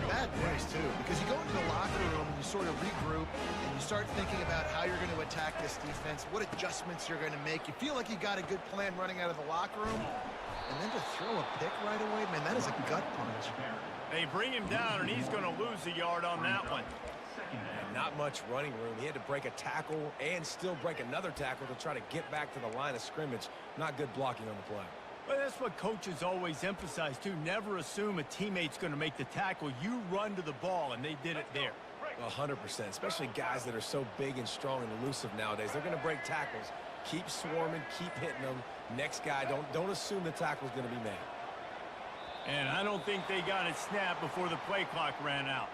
Bad place too, because you go into the locker room and you sort of regroup and you start thinking about how you're going to attack this defense, what adjustments you're going to make. You feel like you got a good plan running out of the locker room, and then to throw a pick right away, man, that is a gut punch. They bring him down, and he's going to lose a yard on that one. And not much running room. He had to break a tackle and still break another tackle to try to get back to the line of scrimmage. Not good blocking on the play. But that's what coaches always emphasize, too. Never assume a teammate's going to make the tackle. You run to the ball, and they did it there. 100%, especially guys that are so big and strong and elusive nowadays. They're going to break tackles. Keep swarming, keep hitting them. Next guy, don't assume the tackle's going to be made. And I don't think they got it snapped before the play clock ran out.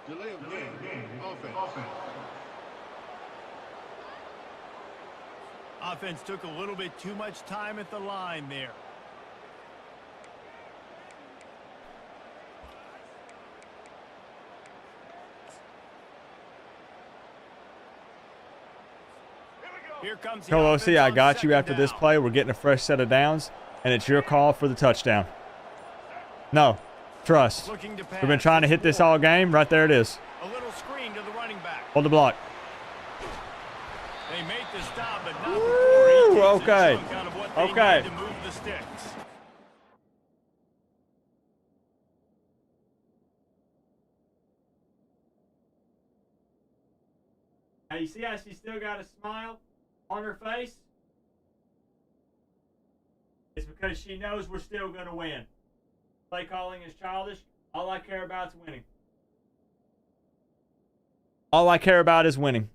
Delay of game. Offense. Offense took a little bit too much time at the line there. Here comes the Colosi, I offense on got you after second this down. play. We're getting a fresh set of downs, and it's your call for the touchdown. No, trust. Looking to pass. We've been trying to hit this all game. Right there it is. A little screen to the running back. Hold the block. They make the stop, but not Woo, before he takes okay. a chunk out of what they Okay. need to move the sticks. Hey, you see how she still got a smile on her face? It's because she knows we're still going to win. Play calling is childish. All I care about is winning. All I care about is winning.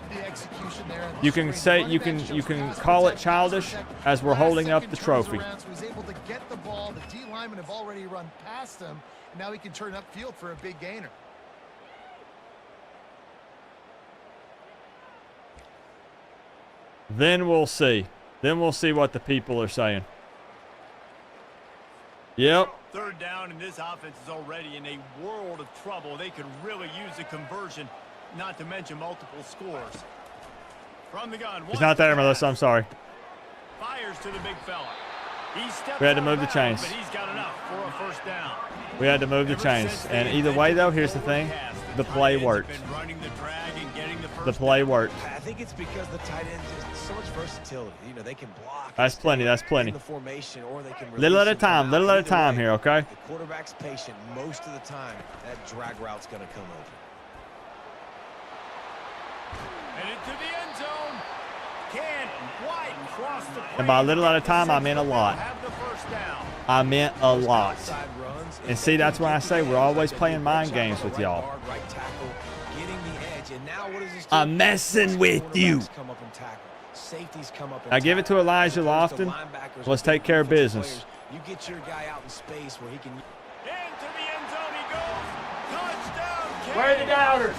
The execution there. You can say you can call it childish as we're holding up the trophy. So he's able to get the ball. The D linemen have already run past him. Now he can turn upfield for a big gainer. Then we'll see. Then we'll see what the people are saying. Yep. Third down, and this offense is already in a world of trouble. They could really use a conversion, not to mention multiple scores. From the gun. He's not there, Melissa. I'm sorry. Fires to the big fella. He steps We had to out move of the bounds, chains. but he's got enough for a first down. We had to move the chains. And either way, though, here's the thing. The play worked. The play worked. I think it's because the tight ends just so much versatility. You know, they can block. That's plenty. That's plenty. The formation, or they can Little at a release them time. out. Little at a Either time way, here, okay? The quarterback's patient most of the time. That drag route's going to come open. And into the end zone. Can White cross the plane. And by little at a time, I meant a lot. Have the first down. I meant a lot. Outside runs, And see, that's why I say we're always playing mind games with y'all. Right tackle, getting the edge, and now what does this do? I'm messing with you. Come up and tackle. Safeties come up and I give it to tackle. Elijah Lofton. Linebackers Let's are take care of defensive business. players. You get your guy out in space where he can. Into the end zone he goes. Touchdown. Where are the doubters?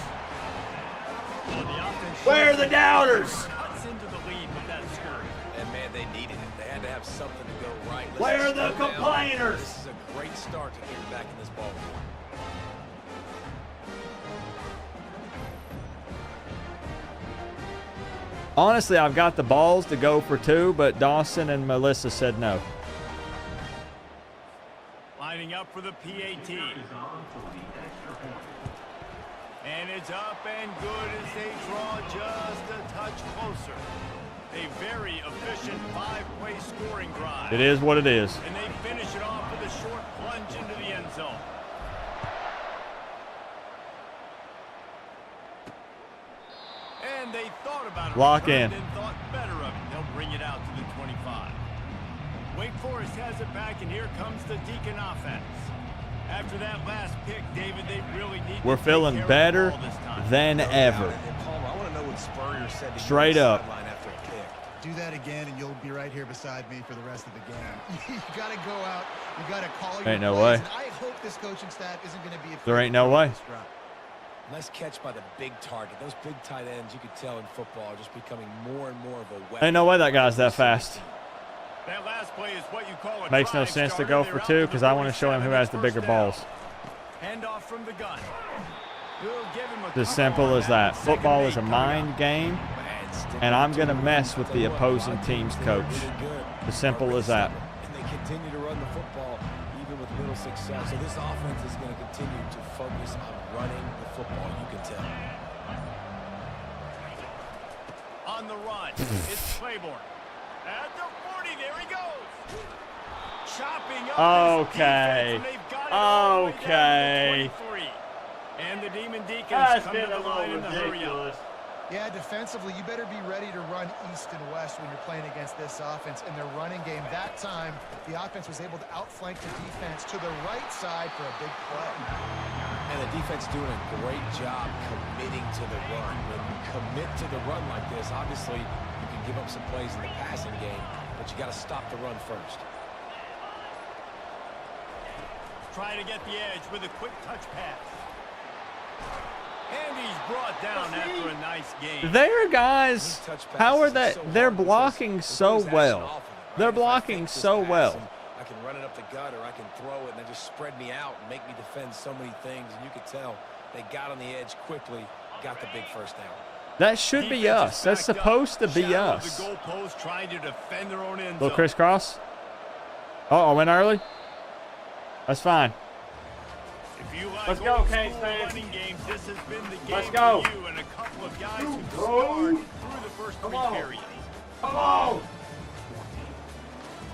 Well, the offense Where are the doubters? cuts into the lead with that scurry. And man, they needed it. They had to have something to go right. Let's Where are slow the down. complainers? This is a great start to getting back in this ball game. Honestly, I've got the balls to go for 2, but Dawson and Melissa said no. Lining up for the PAT. And it's up and good as they draw just a touch closer. A very efficient 5-play scoring drive. It is what it is. And they finish it off with a short plunge into the end zone. And And they thought about it. Lock in. And thought better of it. They'll bring it out to the 25. Wake Forest has it back, and here comes the Deacon offense. After that last pick, David, they really need. We're feeling better than ever. And Palmer, I want to know what Spurrier said to Straight you up. after a pick. Do that again, and you'll be right here beside me for the rest of the game. You got to go out. You got to call your Ain't no plays, way. and I hope this coaching staff isn't going to be. There ain't no way. Nice catch by the big target. Those big tight ends, you could tell in football, are just becoming more and more of a weapon. Ain't no way that guy's that fast. That last play is what you call a Makes no drive sense to starter. go They're for out two to because the I want to show him who has the 47, bigger first balls. down. Handoff from the gun. We'll give him a As couple simple on as that. Second Football and is a 8 coming mind up. game, Man, sticking and I'm to going to it. mess with Tell the you what, opposing a lot of team's teams coach. really good. As simple as that. And they continue to run the football even with little success. So this offense is going to continue to focus on running the football, you can tell. On the run, it's Claiborne. At the 40, there he goes. Chopping up Okay. this defense, and they've got it all the way down to the Okay. 23. And the Demon Deacons That's come to been a the line little in the hurry ridiculous. up. Yeah, defensively, you better be ready to run east and west when you're playing against this offense. In their running game, that time, the offense was able to outflank the defense to the right side for a big play. And the defense doing a great job committing to the run. When you commit to the run like this, obviously you can give up some plays in the passing game, but you got to stop the run first. Trying to get the edge with a quick touch pass. And he's brought down after a nice game. There, guys. Touch passes How are is they? so They're hard because blocking there's so always action well. off of it, right? They're If I blocking fake this so pass well. and I can run it up the gut, or I can throw it and they just spread me out and make me defend so many things. And you could tell they got on the edge quickly, got the big first down. That should be Defense us. is That's backed up. supposed to be Shadow of us. The goalpost trying to defend their own end Little zone. crisscross. Oh, I went early. That's fine. If you like Let's go, old Canes school fans. running games, this has been the game Let's go. for you and a couple of guys who scored through the first three on. periods. Come on.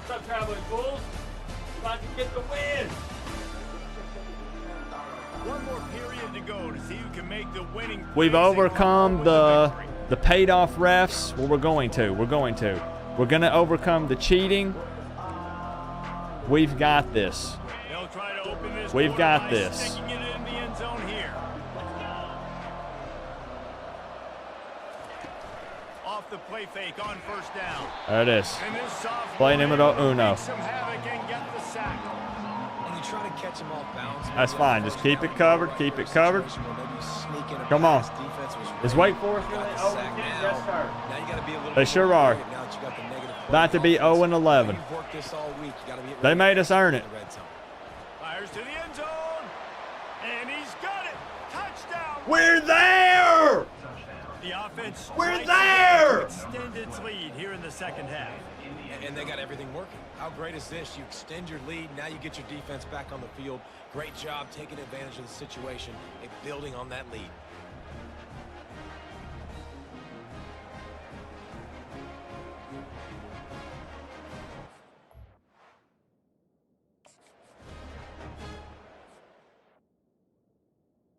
What's up, traveling fools? About to get the win. One more period to go to see who can make the winning. We've plays and overcome come home with the paid off refs. Well, we're going to. We're going to overcome the cheating. We've got this. They'll try to open this We've quarter got by this. sticking it in the end zone here. Off the play fake on first down. There it is. And this sophomore Play numero able to uno. make some havoc and get the sack. And you try to catch them off balance. That's fine. Just keep it covered. Keep it covered. Come on. Is Wake Forest really 0-10? Yes, sir. Now you got to be a little They sure are. now that you got the negative play About to be offense. 0-11. You've worked this all week. You got to be They ready made us earn it. in the red zone. Fires to the end zone. And he's got it. Touchdown. We're there. The offense We're strikes there! again to extend its lead here in the second half. And they got everything working. How great is this? You extend your lead. Now you get your defense back on the field. Great job taking advantage of the situation and building on that lead.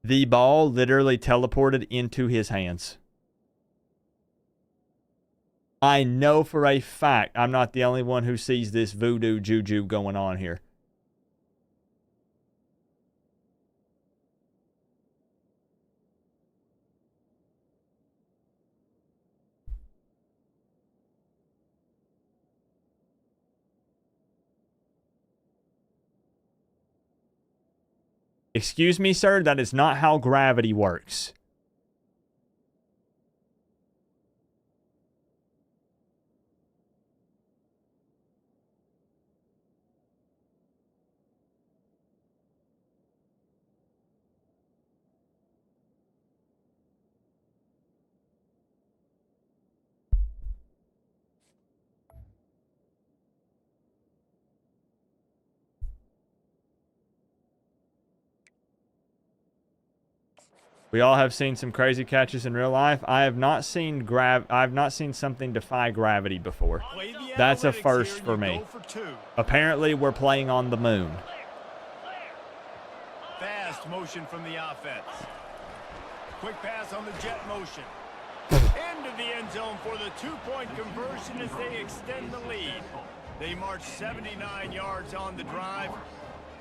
The ball literally teleported into his hands. I know for a fact I'm not the only one who sees this voodoo juju going on here. Excuse me, sir, that is not how gravity works. We all have seen some crazy catches in real life. I have not seen something defy gravity before. Play the That's a analytics first here, and for you me. go for two. Apparently, we're playing on the moon. Fast motion from the offense. Quick pass on the jet motion. Into the end zone for the two-point conversion as they extend the lead. They march 79 yards on the drive,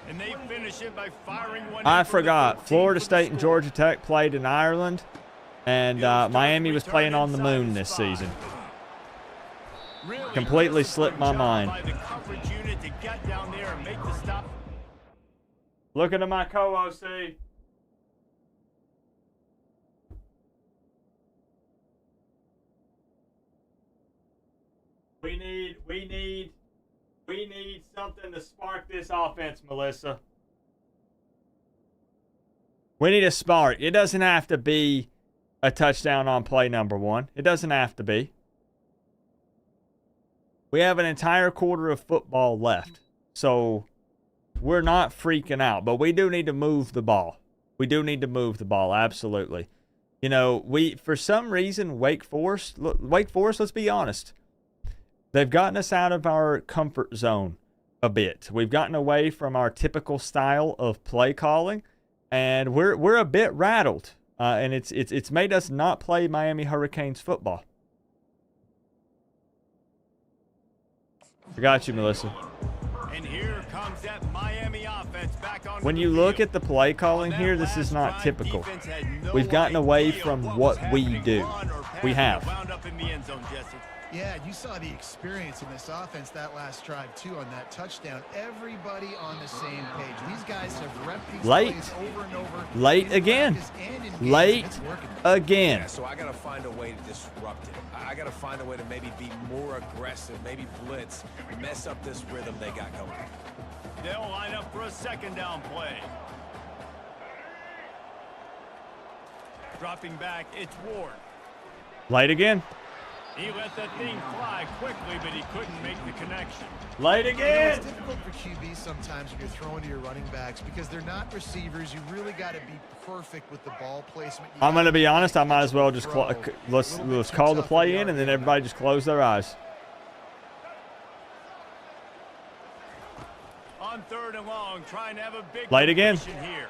and they finish it by firing one. I forgot. Florida State and Georgia Tech played in Ireland, and Miami was playing on the moon this season. Completely slipped my mind. Looking at my co-OC. We need something to spark this offense, Melissa. We need a spark. It doesn't have to be a touchdown on play number 1. It doesn't have to be. We have an entire quarter of football left. So we're not freaking out, but we do need to move the ball. We do need to move the ball, absolutely. You know, for some reason, Wake Forest, let's be honest, they've gotten us out of our comfort zone a bit. We've gotten away from our typical style of play calling, and we're a bit rattled, and it's made us not play Miami Hurricanes football. I got you, Melissa. And here comes that Miami offense back on. When you look at the play calling here, this is not typical. We've gotten away from what we do. We have. Yeah, you saw the experience in this offense that last drive, too, on that touchdown. Everybody on the same page. These guys have repped these plays over and over. Late again. Late again. Yeah, so I got to find a way to disrupt it. I got to find a way to maybe be more aggressive, maybe blitz, mess up this rhythm they got going. They'll line up for a second down play. Dropping back, it's Ward. Late again. He let that thing fly quickly, but he couldn't make the connection. Late again. It's difficult for QBs sometimes when you're throwing to your running backs because they're not receivers. You really got to be perfect with the ball placement. I'm going to be honest. I might as well just let's call the play in, and then everybody just close their eyes. On 3rd and long, trying to have a big late again. Here.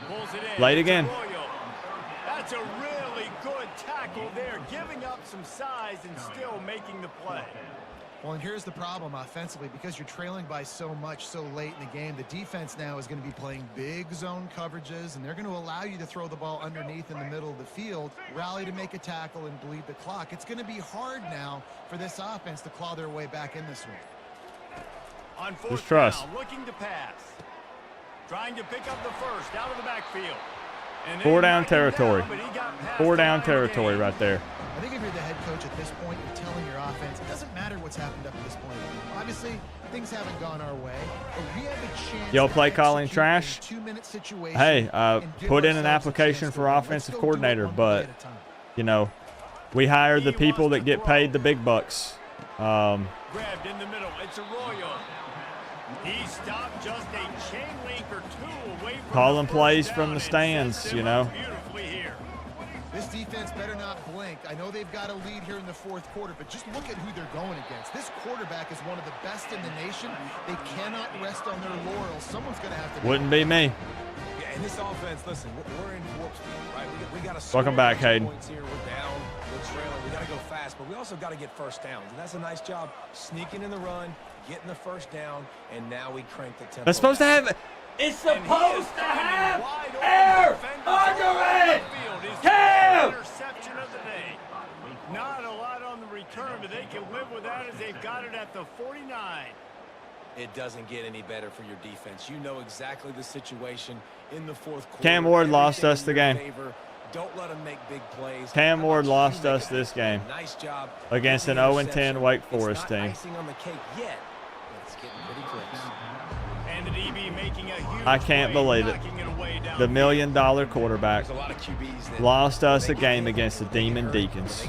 Pulls it in. Late again. That's a really good tackle there, giving up some size and still making the play. Well, and here's the problem offensively, because you're trailing by so much so late in the game, the defense now is going to be playing big zone coverages, and they're going to allow you to throw the ball underneath in the middle of the field, rally to make a tackle, and bleed the clock. It's going to be hard now for this offense to claw their way back in this one. On 4th down, looking to pass. Trying to pick up the first out of the backfield. 4 down territory. 4 down territory right there. I think if you're the head coach at this point, you're telling your offense, it doesn't matter what's happened up to this point. Obviously, things haven't gone our way, but we have a chance. Yo, play calling trash. Hey, put in an application for offensive coordinator, but, you know, we hire the people that get paid the big bucks. Grabbed in the middle. It's Arroyo. He stopped just a chain link or two away from calling plays from the stands, you know. This defense better not blink. I know they've got a lead here in the 4th quarter, but just look at who they're going against. This quarterback is one of the best in the nation. They cannot rest on their laurels. Someone's going to have to. Wouldn't be me. Yeah, in this offense, listen, we're in warp speed, right? We got to. Welcome back, Hayden. Here. We're down. We're trailing. We got to go fast, but we also got to get first downs, and that's a nice job sneaking in the run, getting the first down, and now we crank the tempo. That's supposed to have. It's supposed to have air under it. Cam! Interception of the day. Not a lot on the return, but they can live with that as they've got it at the 49. It doesn't get any better for your defense. You know exactly the situation in the 4th quarter. Cam Ward lost us the game. Don't let them make big plays. Cam Ward lost us this game. Nice job against an 0-10 Wake Forest team. Icing on the cake yet, but it's getting pretty close. And the DB making a huge I can't believe it. The $1 million quarterback lost us a game against the Demon Deacons.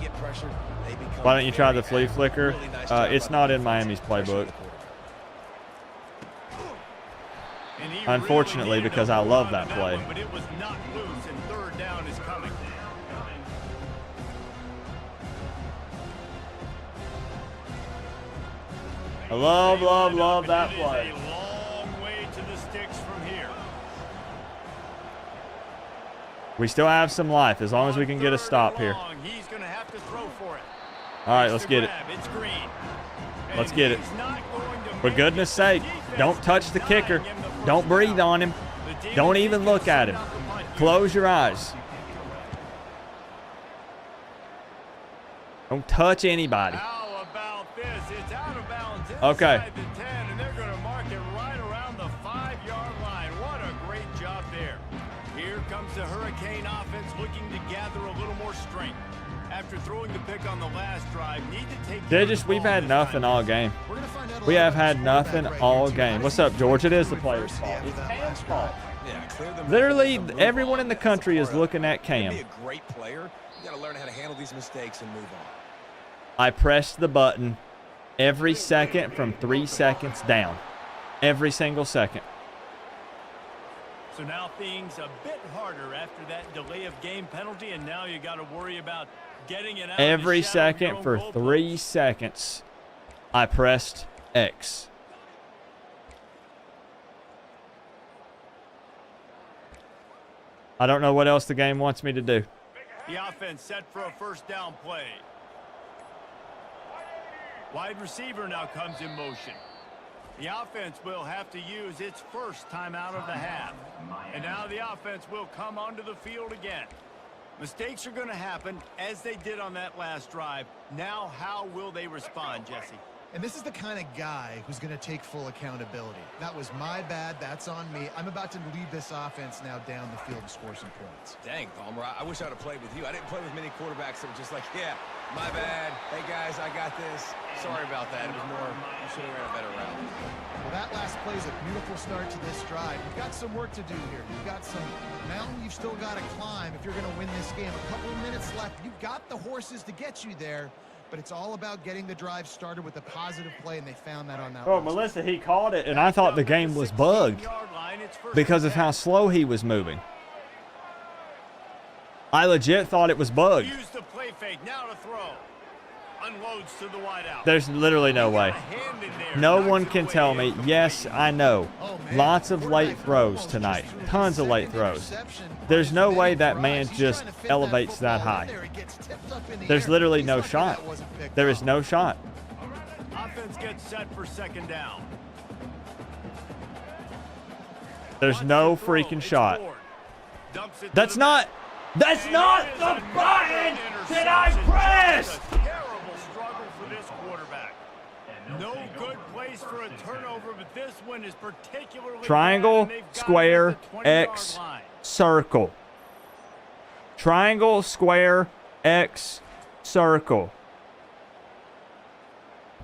Why don't you try the flea flicker? It's not in Miami's playbook. Unfortunately, because I love that play. But it was not loose, and 3rd down is coming. I love that play. A long way to the sticks from here. We still have some life as long as we can get a stop here. He's going to have to throw for it. All right, let's get it. It's green. Let's get it. For goodness sake, don't touch the kicker. Don't breathe on him. Don't even look at him. Close your eyes. Don't touch anybody. How about this? It's out of bounds Okay. inside the 10, and they're going to mark it right around the 5-yard line. What a great job there. Here comes the Hurricane offense looking to gather a little more strength. After throwing the pick on the last drive, need to take We've had nothing all game. We have had nothing all game. What's up, George? It is the player's fault. It's Cam's fault. Literally, everyone in the country is looking at Cam. Be a great player. You got to learn how to handle these mistakes and move on. I pressed the button every second from 3 seconds down. Every single second. So now things a bit harder after that delay of game penalty, and now you got to worry about getting it out Every of the shadow of your second own for goalpost. 3 seconds, I pressed X. I don't know what else the game wants me to do. The offense set for a first down play. Wide receiver now comes in motion. The offense will have to use its first time out of the half. And now the offense will come onto the field again. Mistakes are going to happen as they did on that last drive. Now how will they respond, Jesse? And this is the kind of guy who's going to take full accountability. That was my bad. That's on me. I'm about to lead this offense now down the field to score some points. Dang, Palmer, I wish I would have played with you. I didn't play with many quarterbacks that were just like, yeah, my bad. Hey, guys, I got this. Sorry about that. It was more, you should have ran a better route. Well, that last play is a beautiful start to this drive. You've got some work to do here. You've got some mountain you've still got to climb if you're going to win this game. A couple of minutes left. You've got the horses to get you there. But it's all about getting the drive started with a positive play, and they found that on that. Oh, Melissa, he called it, and I thought the game was bugged because of how slow he was moving. I legit thought it was bugged. Use the play fake now to throw. Unloads to the wide out. There's literally no way. No one can tell me. Yes, I know. Lots of late throws tonight. Tons of late throws. There's no way that man just elevates that high. There's literally no shot. There is no shot. Offense gets set for second down. There's no freaking shot. That's not the button that I pressed. Terrible struggle for this quarterback. No good place for a turnover, but this one is particularly Triangle, bad, and they've got square, him at the 20-yard X, line. circle. Triangle, square, X, circle.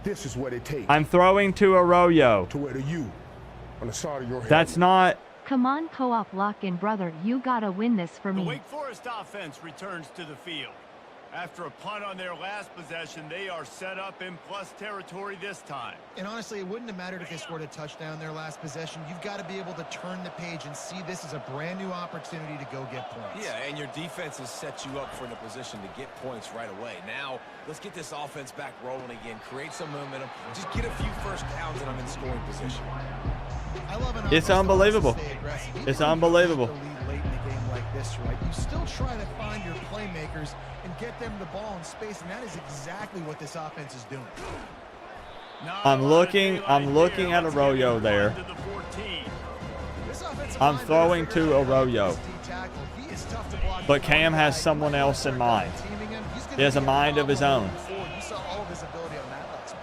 This is what it takes I'm throwing to Arroyo. to wear the U on the side of your head. That's not. Come on, co-op lock-in brother, you gotta win this for The me. Wake Forest offense returns to the field. After a punt on their last possession, they are set up in plus territory this time. And honestly, it wouldn't have mattered if they scored a touchdown their last possession. You've got to be able to turn the page and see this as a brand new opportunity to go get points. Yeah, and your defense has set you up for the position to get points right away. Now, let's get this offense back rolling again. Create some momentum. Just get a few first downs and I'm in scoring position. I love an It's offense that unbelievable. wants to stay aggressive. Even It's when you unbelievable. take the lead late in a game like this, right? You still try to find your playmakers and get them the ball in space, and that is exactly what this offense is doing. I'm looking at Arroyo there. This offensive I'm line throwing better figure to out how Arroyo. this D tackle. He is tough to block. But Cam has someone else in mind. Teaming him, he's gonna He has a be mind of his problem own. moving forward. You saw all of his ability on that last one.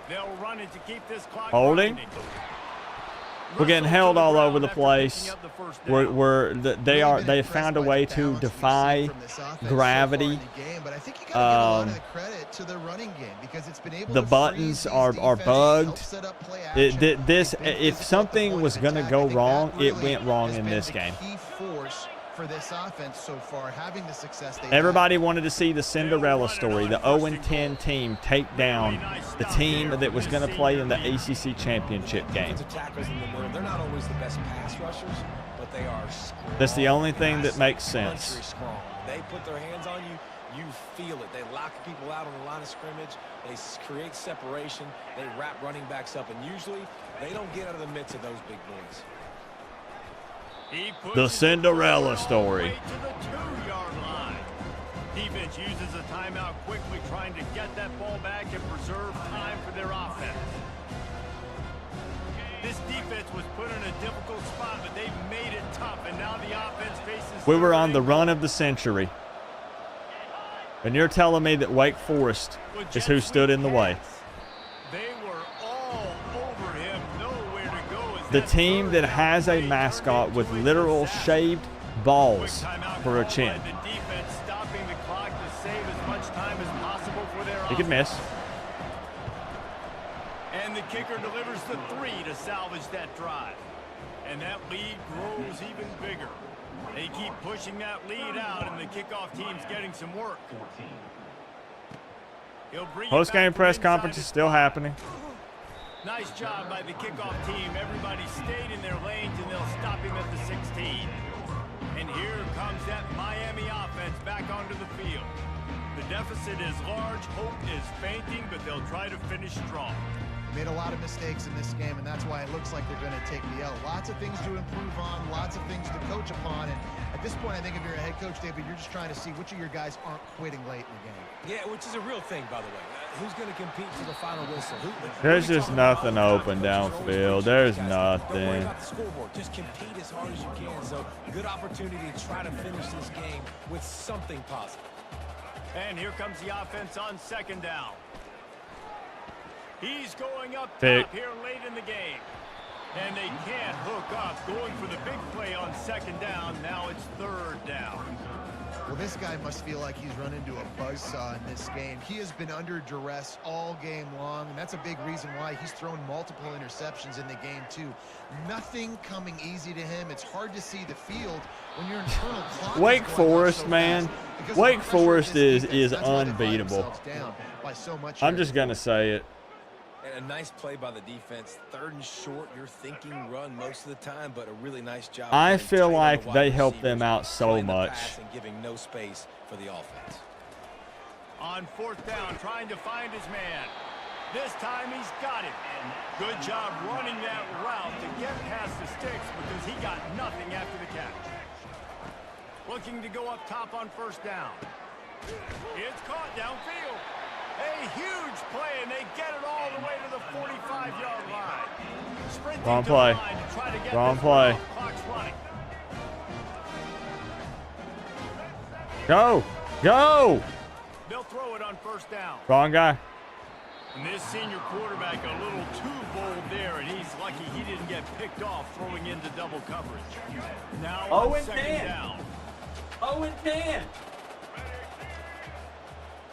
They'll run it to keep this clock Holding. running. We're getting Russell held to all ground over the after place. picking up the first down. They found a way to defy gravity. The buttons are bugged. If something was going to go wrong, it went wrong in this game. For this offense so far, having the success they Everybody wanted to see the Cinderella story, the 0-10 team take down the team that was going to play in the ACC championship game. Defensive tackles in the middle, they're not always the best pass rushers, but they are strong. That's the only thing that makes sense. Strong. They put their hands on you, You feel it. They lock people out on the line of scrimmage. They create separation. They wrap running backs up, and usually they don't get out of the midst of those big boys. The Cinderella story. To the 2-yard line. Defense uses a timeout quickly, trying to get that ball back and preserve time for their offense. This defense was put in a difficult spot, but they've made it tough, and now the offense faces... We were on the run of the century. And you're telling me that Wake Forest is who stood in the way. They were all over him, nowhere to go. The team that has a mascot with literal shaved balls for a chin. The defense stopping the clock to save as much time as possible for their He could miss. And the kicker delivers the 3 to salvage that drive. And that lead grows even bigger. They keep pushing that lead out, and the kickoff team's getting some work. Post-game press conference is still happening. Nice job by the kickoff team. Everybody stayed in their lanes, and they'll stop him at the 16. And here comes that Miami offense back onto the field. The deficit is large, hope is fainting, but they'll try to finish strong. Made a lot of mistakes in this game, and that's why it looks like they're going to take the L. Lots of things to improve on, lots of things to coach upon, and at this point, I think if you're a head coach, David, you're just trying to see which of your guys aren't quitting late in the game. Yeah, which is a real thing, by the way. Who's going to compete to the final whistle? There's just nothing open downfield. There's Don't worry nothing. about the scoreboard. Just compete as hard as you can. So, good opportunity to try to finish this game with something positive. And here comes the offense on 2nd down. He's going up Pick. top here late in the game. And they can't hook up. Going for the big play on 2nd down. Now it's 3rd down. Well, this guy must feel like he's run into a buzzsaw in this game. He has been under duress all game long, and that's a big reason why he's thrown multiple interceptions in the game, too. Nothing coming easy to him. It's hard to see the field when your internal clock Wake is going Forest, so man. fast because Wake of the pressure of Forest this is defense. That's why they find unbeatable. themselves down by so much I'm here. just going to say it. And a nice play by the defense. 3rd and short. You're thinking run most of the time, but a really nice job. I getting feel tight on like the wide they helped them receivers, out so throwing the much. pass and giving no space for the offense. On 4th down, trying to find his man. This time he's got him. Good job running that route to get past the sticks because he got nothing after the catch. Looking to go up top on 1st down. It's caught downfield. A huge play, and they get it all the way to the 45-yard line. Sprinting Wrong to the play. line to try to get Wrong this play. off. Clock's running. Go. Go. They'll throw it on 1st down. Wrong guy. And this senior quarterback a little too bold there, and he's lucky he didn't get picked off throwing into double coverage. Now on 2nd down. 0-10.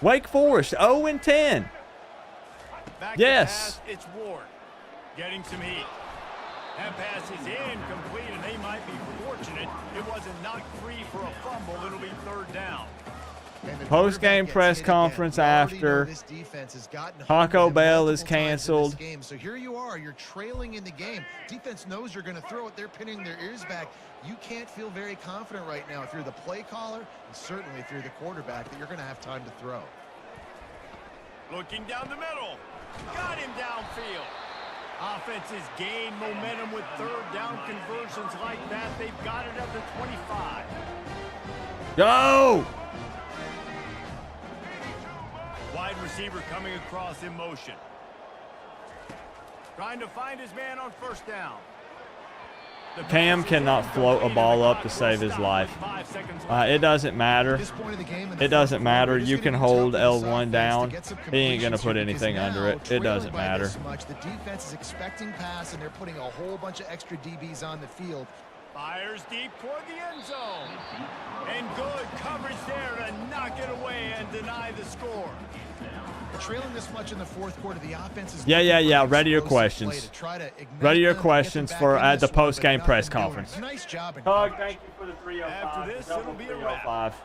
Wake Forest, 0-10. Back to Yes. pass, it's Ward. Getting some heat. That pass is incomplete, and they might be fortunate it wasn't knocked free for a fumble. It'll be 3rd down. And the Post-game quarterback press gets hit again. conference We already know after this defense has gotten Taco home Bell is multiple times in this canceled. game. So here you are, you're trailing in the game. Defense knows you're going to throw it. They're pinning their ears back. You can't feel very confident right now if you're the play caller, and certainly if you're the quarterback, that you're going to have time to throw. Looking down the middle. Got him downfield. Offenses gain momentum with 3rd down conversions like that. They've got it at the 25. Go. Wide receiver coming across in motion. Trying to find his man on 1st down. The Cam pass is cannot float a incomplete, ball and the up to clock save will his stop life. with 5 seconds left. It doesn't matter. At this point of the game in the It doesn't fourth matter. quarter, it's You gonna can be tough hold for this L1 offense to down. get some He ain't going to completions put here, anything because under now, it. It trailing doesn't by matter. this much, the defense is expecting pass, and they're putting a whole bunch of extra DBs on the field. Fires deep toward the end zone. And good coverage there to knock it away and deny the score. Trailing this much in the fourth quarter, the offense is Yeah. Ready your explosive questions. play to try to ignite Ready your them, get them questions back for in at the this one, but post-game nothing press doing. conference. Nice job in Tug, coverage. thank you for the 305. After this, it'll be a wrap. 305.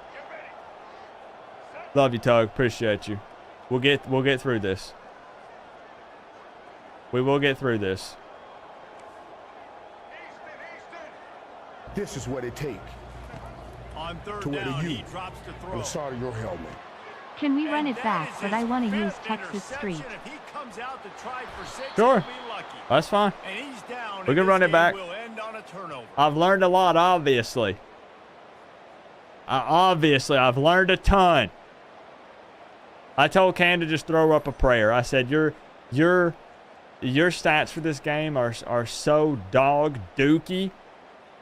Love you, Tug. Appreciate you. We'll get through this. We will get through this. This is what it takes. On On third to where down, to you he drops to on throw. the side of your helmet. Can we run And it that back, is but his I want to use fifth Texas Street. interception. If he comes out to try for 6, Sure. he'll be lucky. That's fine. And he's down. We and can this run it game back. will end on a turnover. I've learned a lot, obviously. I've learned a ton. I told Cam to just throw up a prayer. I said, your stats for this game are so dog dookie.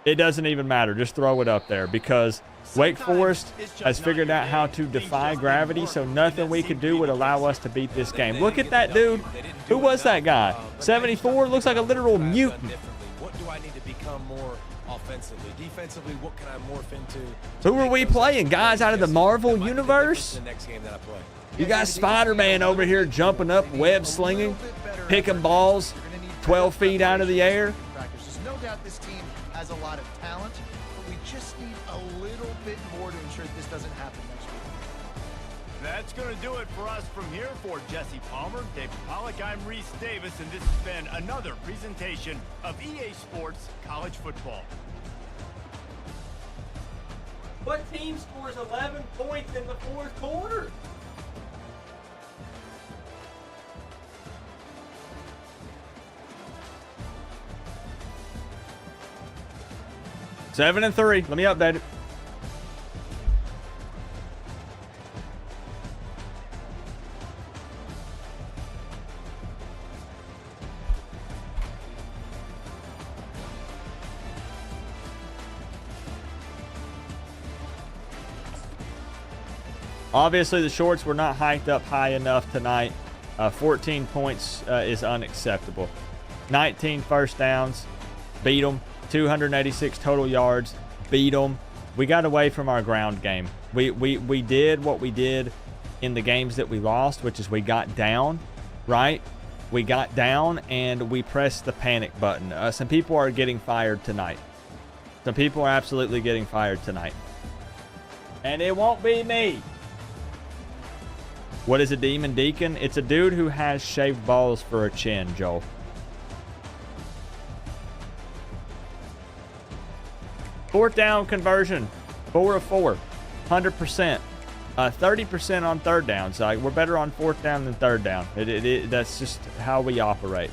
It doesn't even matter. Just throw it up there because Wake Forest has figured out how to defy gravity, so nothing we could do would allow us to beat this game. Look at that dude. Who was that guy? 74? Looks like a literal mutant. What do I need to become more offensively? Defensively, what can I morph into? Who are we playing? Guys out of the Marvel universe? The next game that I play. You got Spider-Man over here jumping up, web slinging, picking balls 12 feet out of the air. There's no doubt this team has a lot of talent, but we just need a little bit more to ensure this doesn't happen next week. That's going to do it for us from here. For Jesse Palmer, David Pollack, I'm Reese Davis, and this has been another presentation of EA Sports College Football. What team scores 11 points in the fourth quarter? Seven and 3. Let me update it. Obviously, the shorts were not hiked up high enough tonight. 14 points is unacceptable. 19 first downs. Beat them. 286 total yards. Beat them. We got away from our ground game. We did what we did in the games that we lost, which is we got down, right? We got down and we pressed the panic button. Some people are getting fired tonight. Some people are absolutely getting fired tonight. And it won't be me. What is a demon deacon? It's a dude who has shaved balls for a chin, Joel. Fourth down conversion, 4 of 4, 100%. 30% on third down. So we're better on fourth down than third down. That's just how we operate.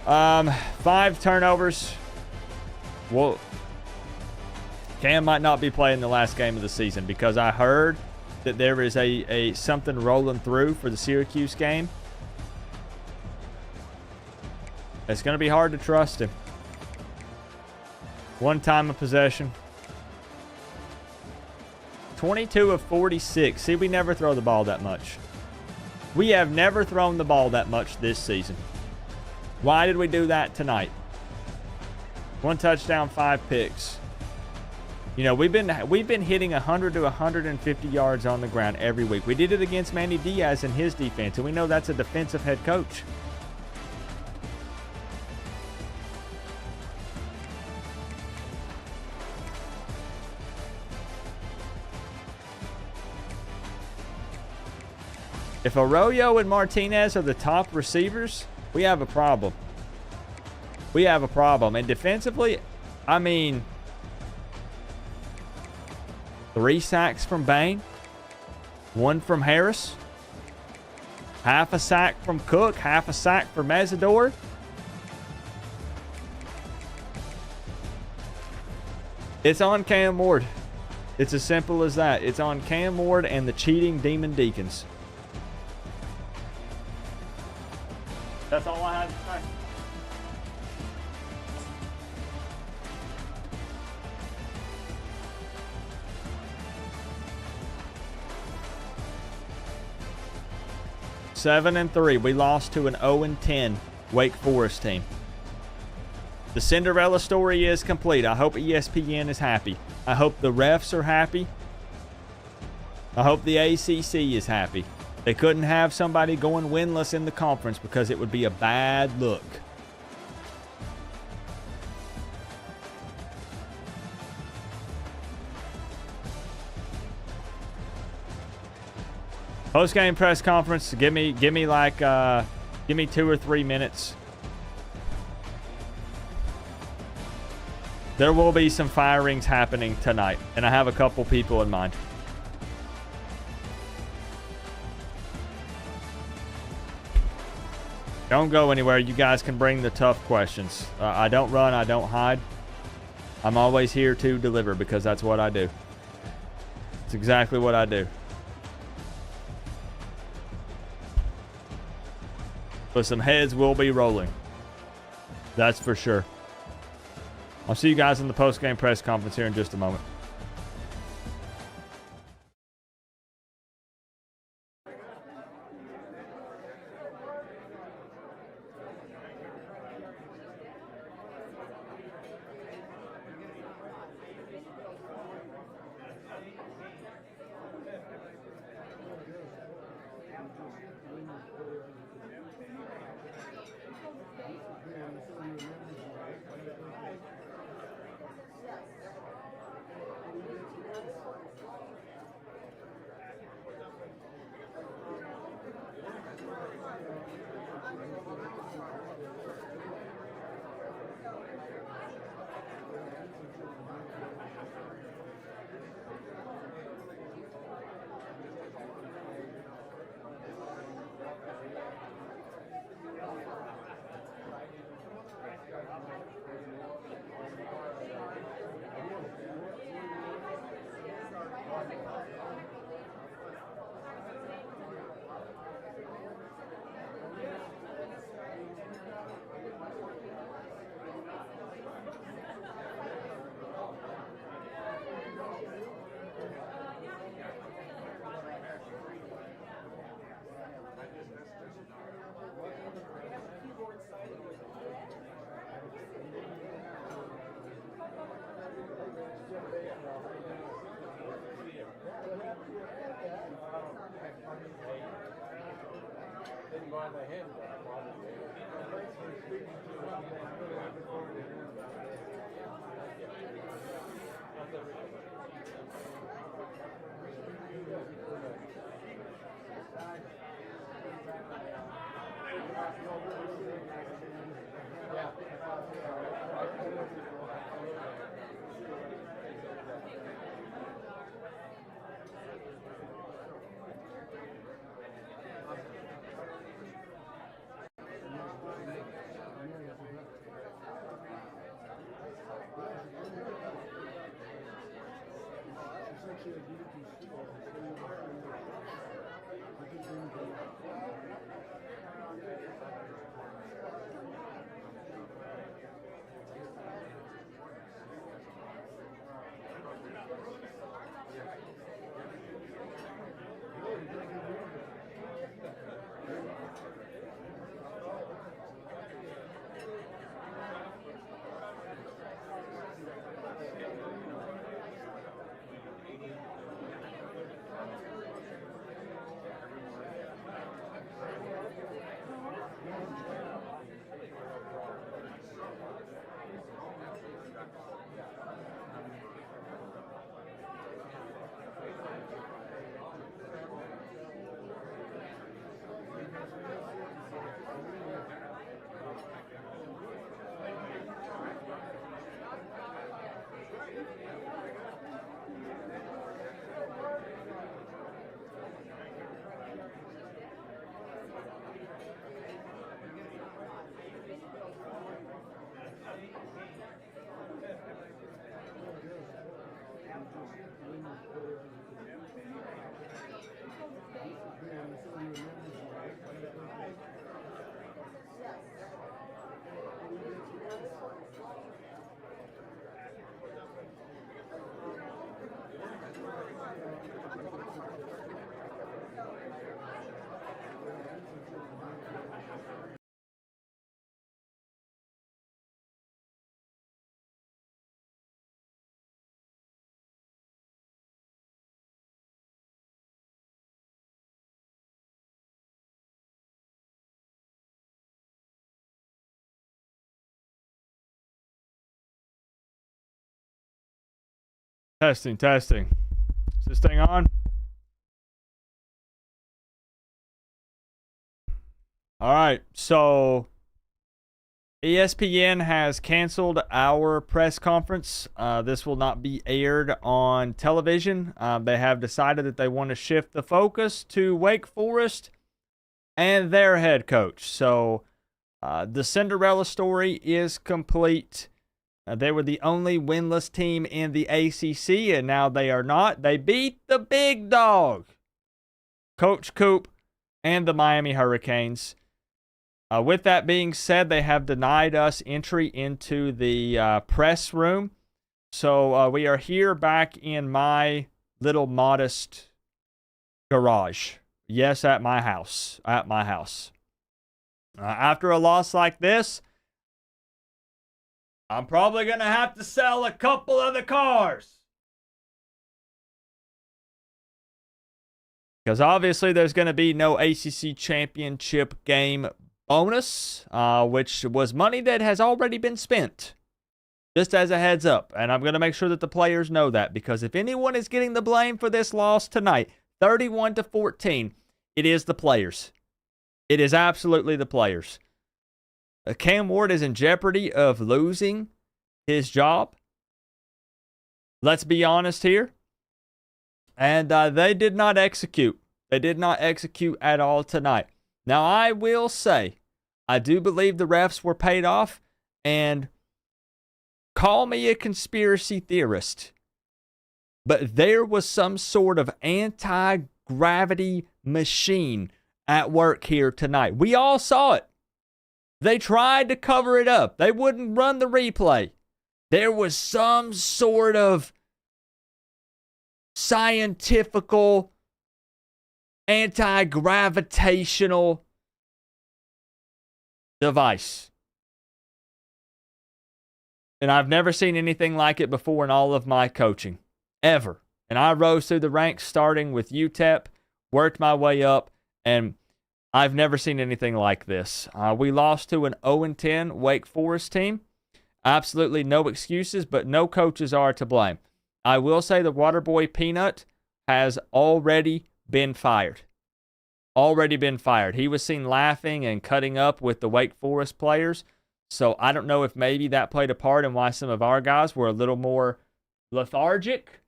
5 turnovers. Well, Cam might not be playing the last game of the season because I heard that there is a something rolling through for the Syracuse game. It's going to be hard to trust him. 1 time of possession. 22 of 46. See, we never throw the ball that much. We have never thrown the ball that much this season. Why did we do that tonight? 1 touchdown, 5 picks. You know, we've been hitting 100 to 150 yards on the ground every week. We did it against Manny Diaz and his defense, and we know that's a defensive head coach. If Arroyo and Martinez are the top receivers, we have a problem. We have a problem. And defensively, I mean, 3 sacks from Bain, 1 from Harris, half a sack from Cook, half a sack for Mazador. It's on Cam Ward. It's as simple as that. It's on Cam Ward and the cheating Demon Deacons. That's all I have to say. Seven and 3. We lost to an 0-10 Wake Forest team. The Cinderella story is complete. I hope ESPN is happy. I hope the refs are happy. I hope the ACC is happy. They couldn't have somebody going winless in the conference because it would be a bad look. Post-game press conference. Give me 2 or 3 minutes. There will be some firings happening tonight, and I have a couple people in mind. Don't go anywhere. You guys can bring the tough questions. I don't run. I don't hide. I'm always here to deliver because that's what I do. It's exactly what I do. But some heads will be rolling. That's for sure. I'll see you guys in the post-game press conference here in just a moment. Testing, testing. Is this thing on? All right, so ESPN has canceled our press conference. This will not be aired on television. They have decided that they want to shift the focus to Wake Forest and their head coach. So the Cinderella story is complete. They were the only winless team in the ACC, and now they are not. They beat the big dog, Coach Coop and the Miami Hurricanes. With that being said, they have denied us entry into the press room. So we are here back in my little modest garage. Yes, at my house. At my house. After a loss like this, I'm probably going to have to sell a couple of the cars. Because obviously there's going to be no ACC championship game bonus, which was money that has already been spent. Just as a heads up. And I'm going to make sure that the players know that. Because if anyone is getting the blame for this loss tonight, 31-14, it is the players. It is absolutely the players. Cam Ward is in jeopardy of losing his job. Let's be honest here. And they did not execute. They did not execute at all tonight. Now, I will say, I do believe the refs were paid off. And call me a conspiracy theorist, but there was some sort of anti-gravity machine at work here tonight. We all saw it. They tried to cover it up. They wouldn't run the replay. There was some sort of scientifical anti-gravitational device. And I've never seen anything like it before in all of my coaching. Ever. And I rose through the ranks starting with UTEP, worked my way up, and I've never seen anything like this. We lost to an 0-10 Wake Forest team. Absolutely no excuses, but no coaches are to blame. I will say the Waterboy Peanut has already been fired. Already been fired. He was seen laughing and cutting up with the Wake Forest players. So I don't know if maybe that played a part in why some of our guys were a little more lethargic.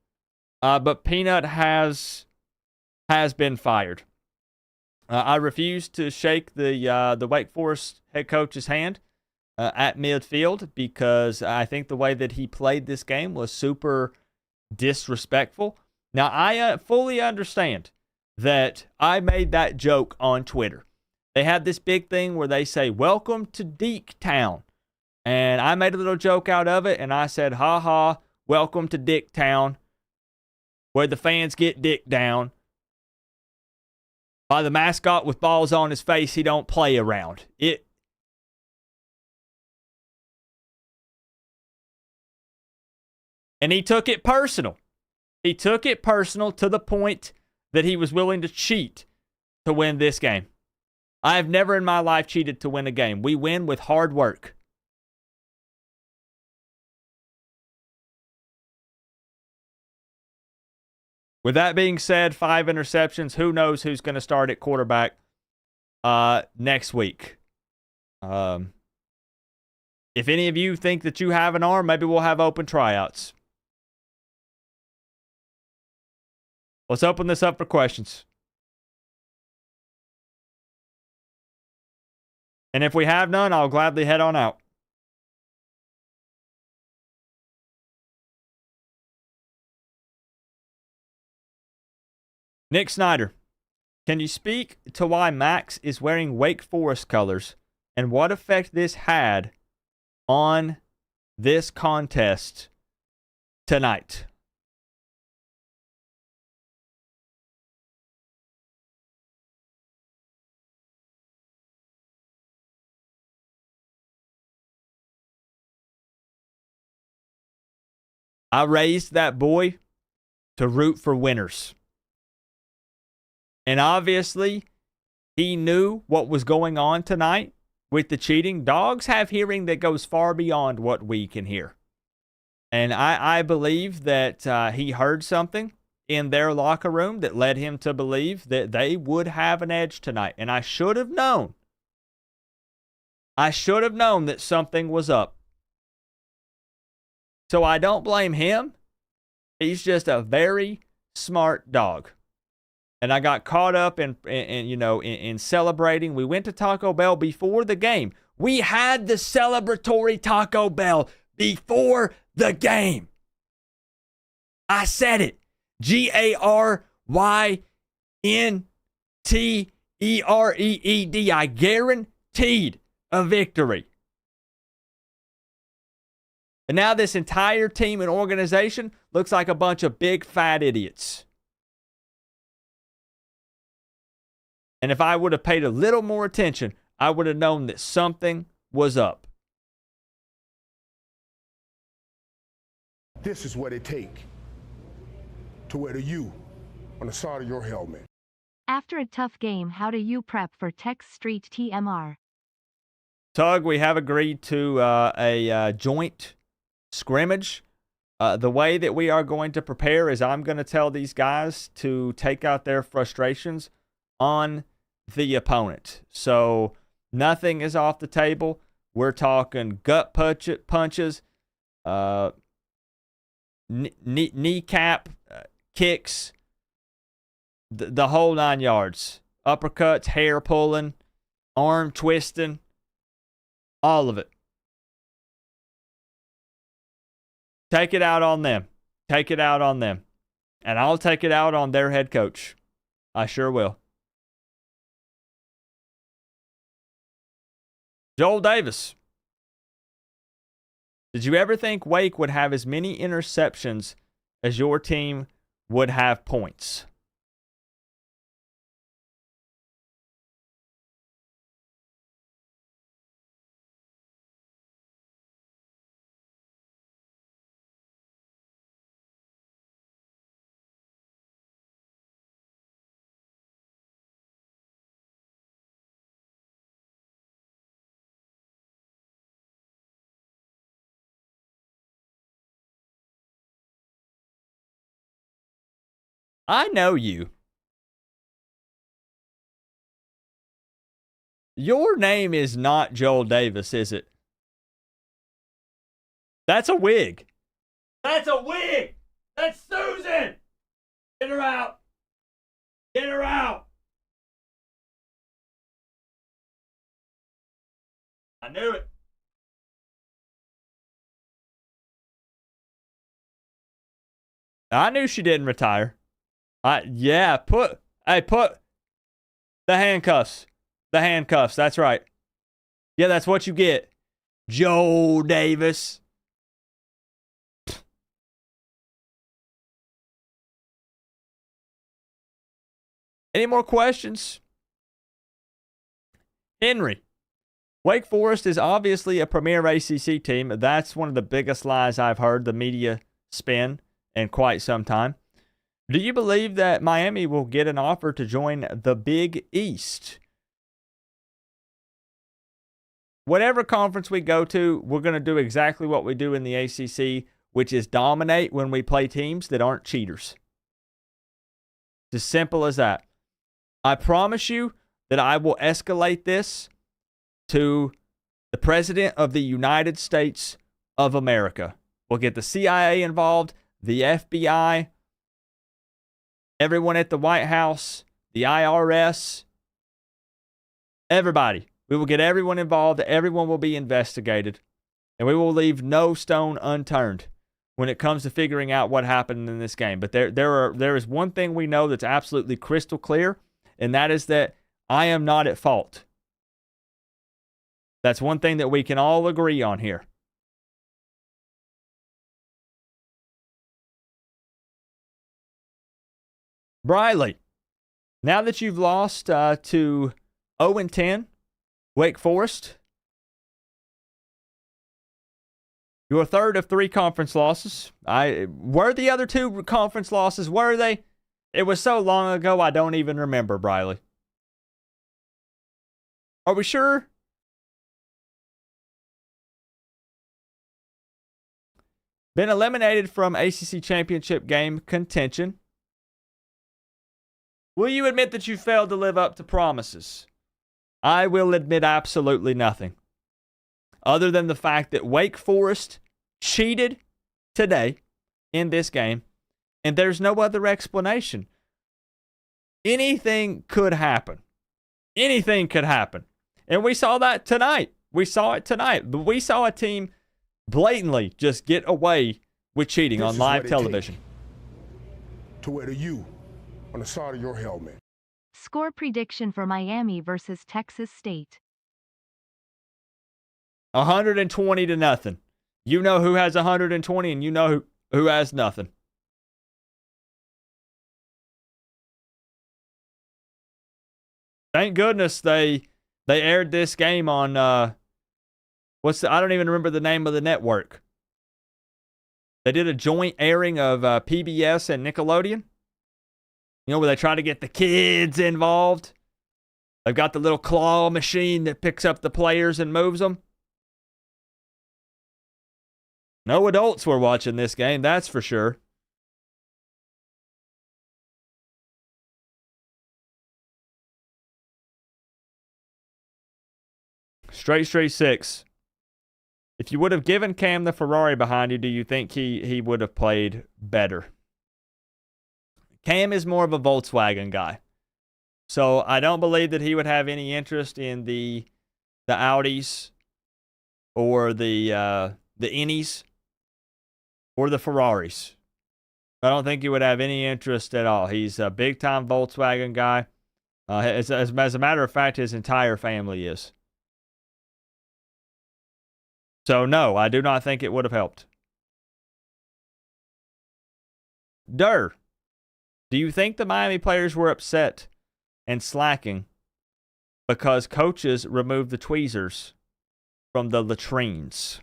But Peanut has been fired. I refuse to shake the Wake Forest head coach's hand at midfield because I think the way that he played this game was super disrespectful. Now, I fully understand that I made that joke on Twitter. They have this big thing where they say, "Welcome to Deke Town." And I made a little joke out of it, and I said, "Ha ha, welcome to Dick Town, where the fans get dick down. By the mascot with balls on his face, he don't play around." And he took it personal. He took it personal to the point that he was willing to cheat to win this game. I have never in my life cheated to win a game. We win with hard work. With that being said, 5 interceptions. Who knows who's going to start at quarterback next week. If any of you think that you have an arm, maybe we'll have open tryouts. Let's open this up for questions. And if we have none, I'll gladly head on out. Nick Snyder, can you speak to why Max is wearing Wake Forest colors and what effect this had on this contest tonight? I raised that boy to root for winners. And obviously, he knew what was going on tonight with the cheating. Dogs have hearing that goes far beyond what we can hear. And I believe that he heard something in their locker room that led him to believe that they would have an edge tonight. And I should have known I should have known that something was up. So I don't blame him. He's just a very smart dog. And I got caught up in celebrating. We went to Taco Bell before the game. We had the celebratory Taco Bell before the game. I said it. GARYNTEREED. I guaranteed a victory. And now this entire team and organization looks like a bunch of big fat idiots. And if I would have paid a little more attention, I would have known that something was up. This is what it takes to wear the U on the side of your helmet. After a tough game, how do you prep for Tex Street TMR? Tug, we have agreed to a joint scrimmage. The way that we are going to prepare is I'm going to tell these guys to take out their frustrations on the opponent. So nothing is off the table. We're talking gut punches, kneecap kicks, the whole 9 yards. Uppercuts, hair pulling, arm twisting, all of it. Take it out on them. Take it out on them. And I'll take it out on their head coach. I sure will. Joel Davis. Did you ever think Wake would have as many interceptions as your team would have points? I know you. Your name is not Joel Davis, is it? That's a wig. That's a wig. That's Susan. Get her out. Get her out. I knew it. I knew she didn't retire. Put the handcuffs. The handcuffs, that's right. Yeah, that's what you get. Joe Davis. Any more questions? Henry. Wake Forest is obviously a premier ACC team. That's one of the biggest lies I've heard the media spin in quite some time. Do you believe that Miami will get an offer to join the Big East? Whatever conference we go to, we're going to do exactly what we do in the ACC, which is dominate when we play teams that aren't cheaters. It's as simple as that. I promise you that I will escalate this to the President of the United States of America. We'll get the CIA involved, the FBI, everyone at the White House, the IRS, everybody. We will get everyone involved. Everyone will be investigated. And we will leave no stone unturned when it comes to figuring out what happened in this game. But there is one thing we know that's absolutely crystal clear, and that is that I am not at fault. That's one thing that we can all agree on here. Briley, now that you've lost to 0-10, Wake Forest, your third of 3 conference losses. Were the other 2 conference losses, were they? It was so long ago, I don't even remember, Briley. Are we sure? Been eliminated from ACC championship game contention. Will you admit that you failed to live up to promises? I will admit absolutely nothing. other than the fact that Wake Forest cheated today in this game, and there's no other explanation. Anything could happen. Anything could happen. And we saw that tonight. We saw it tonight. We saw a team blatantly just get away with cheating on live television. To wear the U on the side of your helmet. Score prediction for Miami versus Texas State. 120-0. You know who has 120 and you know who has nothing. Thank goodness they aired this game on I don't even remember the name of the network. They did a joint airing of PBS and Nickelodeon. You know, where they try to get the kids involved. They've got the little claw machine that picks up the players and moves them. No adults were watching this game, that's for sure. Straight 6. If you would have given Cam the Ferrari behind you, do you think he would have played better? Cam is more of a Volkswagen guy. So I don't believe that he would have any interest in the Audis or the Innies or the Ferraris. I don't think he would have any interest at all. He's a big-time Volkswagen guy. As a matter of fact, his entire family is. So, no, I do not think it would have helped. Do you think the Miami players were upset and slacking because coaches removed the tweezers from the latrines?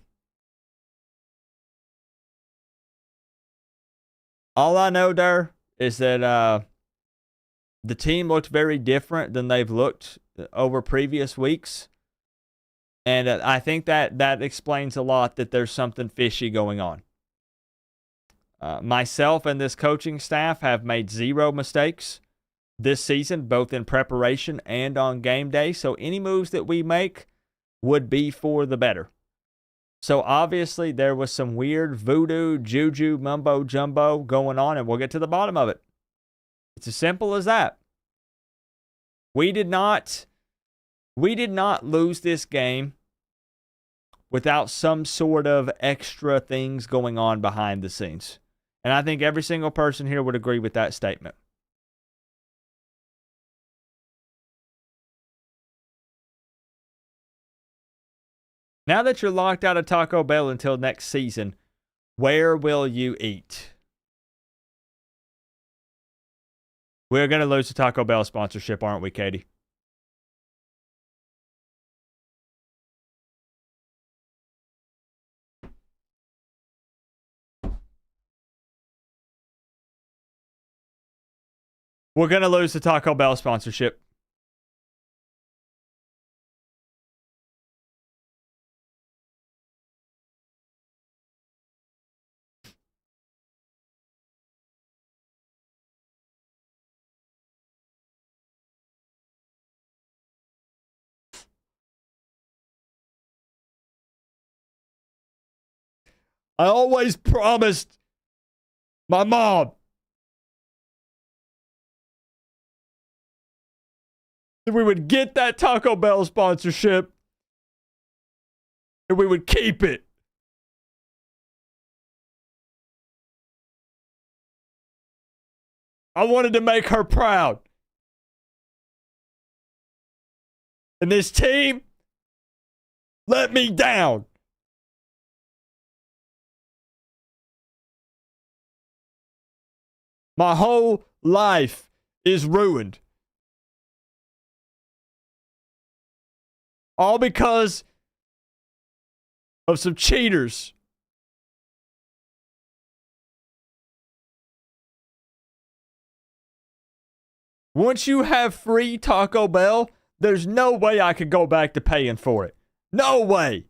All I know, is that the team looked very different than they've looked over previous weeks. And I think that explains a lot that there's something fishy going on. Myself and this coaching staff have made 0 mistakes this season, both in preparation and on game day. So any moves that we make would be for the better. So obviously there was some weird voodoo, juju, mumbo jumbo going on, and we'll get to the bottom of it. It's as simple as that. We did not lose this game without some sort of extra things going on behind the scenes. And I think every single person here would agree with that statement. Now that you're locked out of Taco Bell until next season, where will you eat? We're going to lose the Taco Bell sponsorship, aren't we, Katie? We're going to lose the Taco Bell sponsorship. I always promised my mom that we would get that Taco Bell sponsorship and we would keep it. I wanted to make her proud. And this team let me down. My whole life is ruined. All because of some cheaters. Once you have free Taco Bell, there's no way I could go back to paying for it. No way.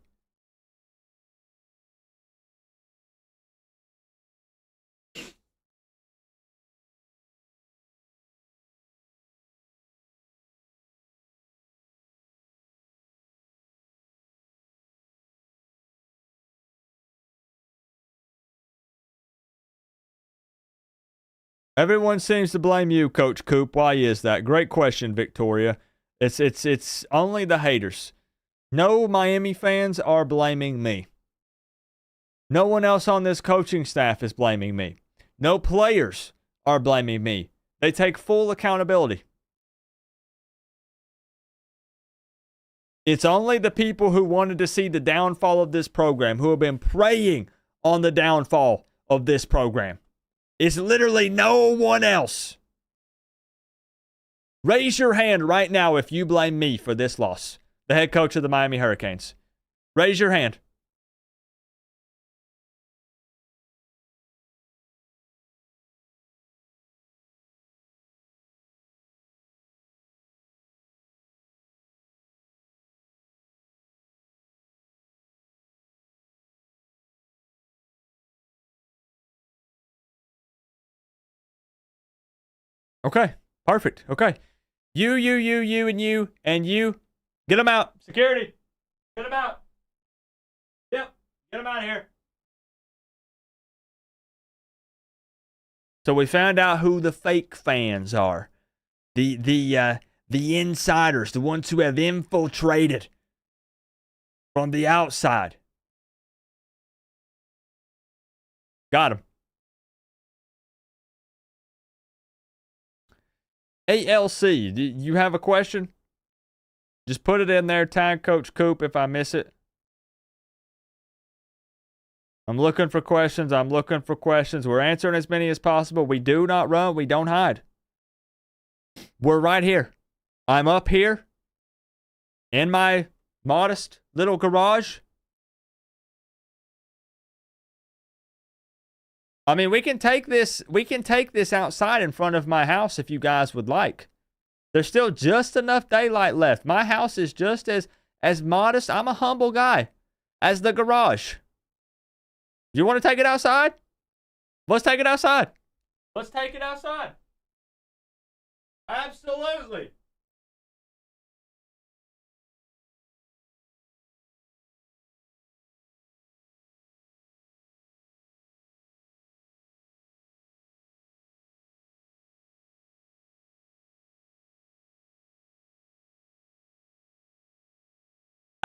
Everyone seems to blame you, Coach Coop. Why is that? Great question, Victoria. It's only the haters. No Miami fans are blaming me. No one else on this coaching staff is blaming me. No players are blaming me. They take full accountability. It's only the people who wanted to see the downfall of this program, who have been preying on the downfall of this program. It's literally no one else. Raise your hand right now if you blame me for this loss, the head coach of the Miami Hurricanes. Raise your hand. Okay, perfect. Okay. You, and you. Get them out. Security. Get them out. Yep. Get them out of here. So we found out who the fake fans are. The insiders, the ones who have infiltrated from the outside. Got him. ALC, do you have a question? Just put it in there. Tag Coach Coop if I miss it. I'm looking for questions. We're answering as many as possible. We do not run. We don't hide. We're right here. I'm up here in my modest little garage. I mean, we can take this outside in front of my house if you guys would like. There's still just enough daylight left. My house is just as modest. I'm a humble guy as the garage. You want to take it outside? Let's take it outside. Let's take it outside. Absolutely.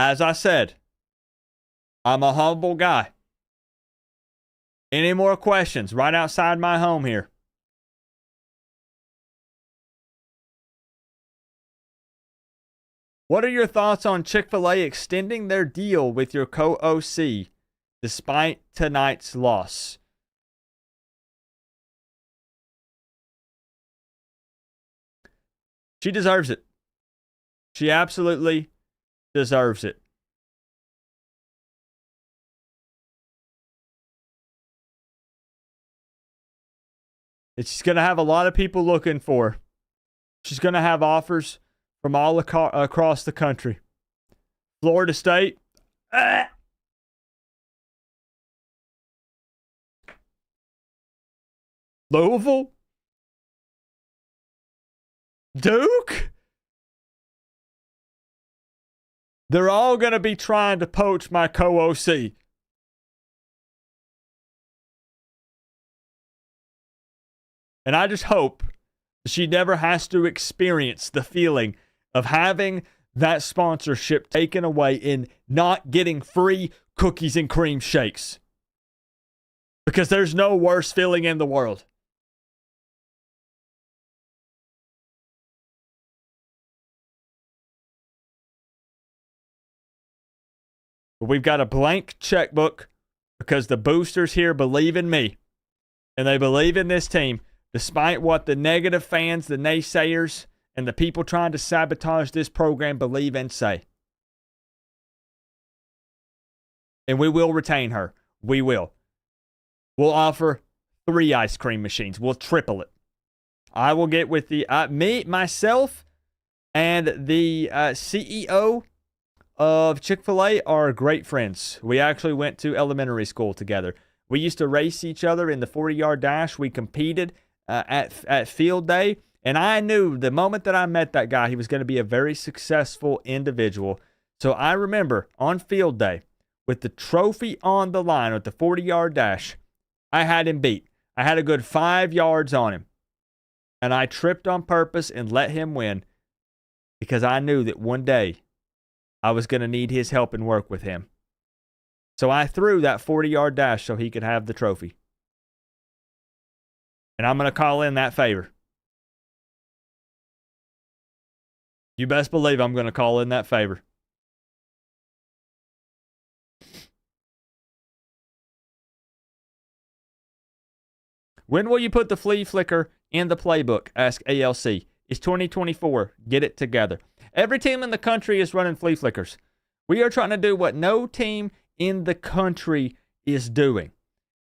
As I said, I'm a humble guy. Any more questions? Right outside my home here. What are your thoughts on Chick-fil-A extending their deal with your co-OC despite tonight's loss? She deserves it. She absolutely deserves it. She's going to have a lot of people looking for her. She's going to have offers from all across the country. Florida State. Louisville. Duke. They're all going to be trying to poach my co-OC. And I just hope she never has to experience the feeling of having that sponsorship taken away and not getting free cookies and cream shakes. Because there's no worse feeling in the world. We've got a blank checkbook because the boosters here believe in me. And they believe in this team, despite what the negative fans, the naysayers, and the people trying to sabotage this program believe and say. And we will retain her. We will. We'll offer 3 ice cream machines. We'll triple it. I will get with myself, and the CEO of Chick-fil-A are great friends. We actually went to elementary school together. We used to race each other in the 40-yard dash. We competed at field day. And I knew the moment that I met that guy, he was going to be a very successful individual. So I remember on field day, with the trophy on the line, with the 40-yard dash, I had him beat. I had a good 5 yards on him. And I tripped on purpose and let him win because I knew that one day I was going to need his help and work with him. So I threw that 40-yard dash so he could have the trophy. And I'm going to call in that favor. You best believe I'm going to call in that favor. When will you put the flea flicker in the playbook? Ask ALC. It's 2024. Get it together. Every team in the country is running flea flickers. We are trying to do what no team in the country is doing.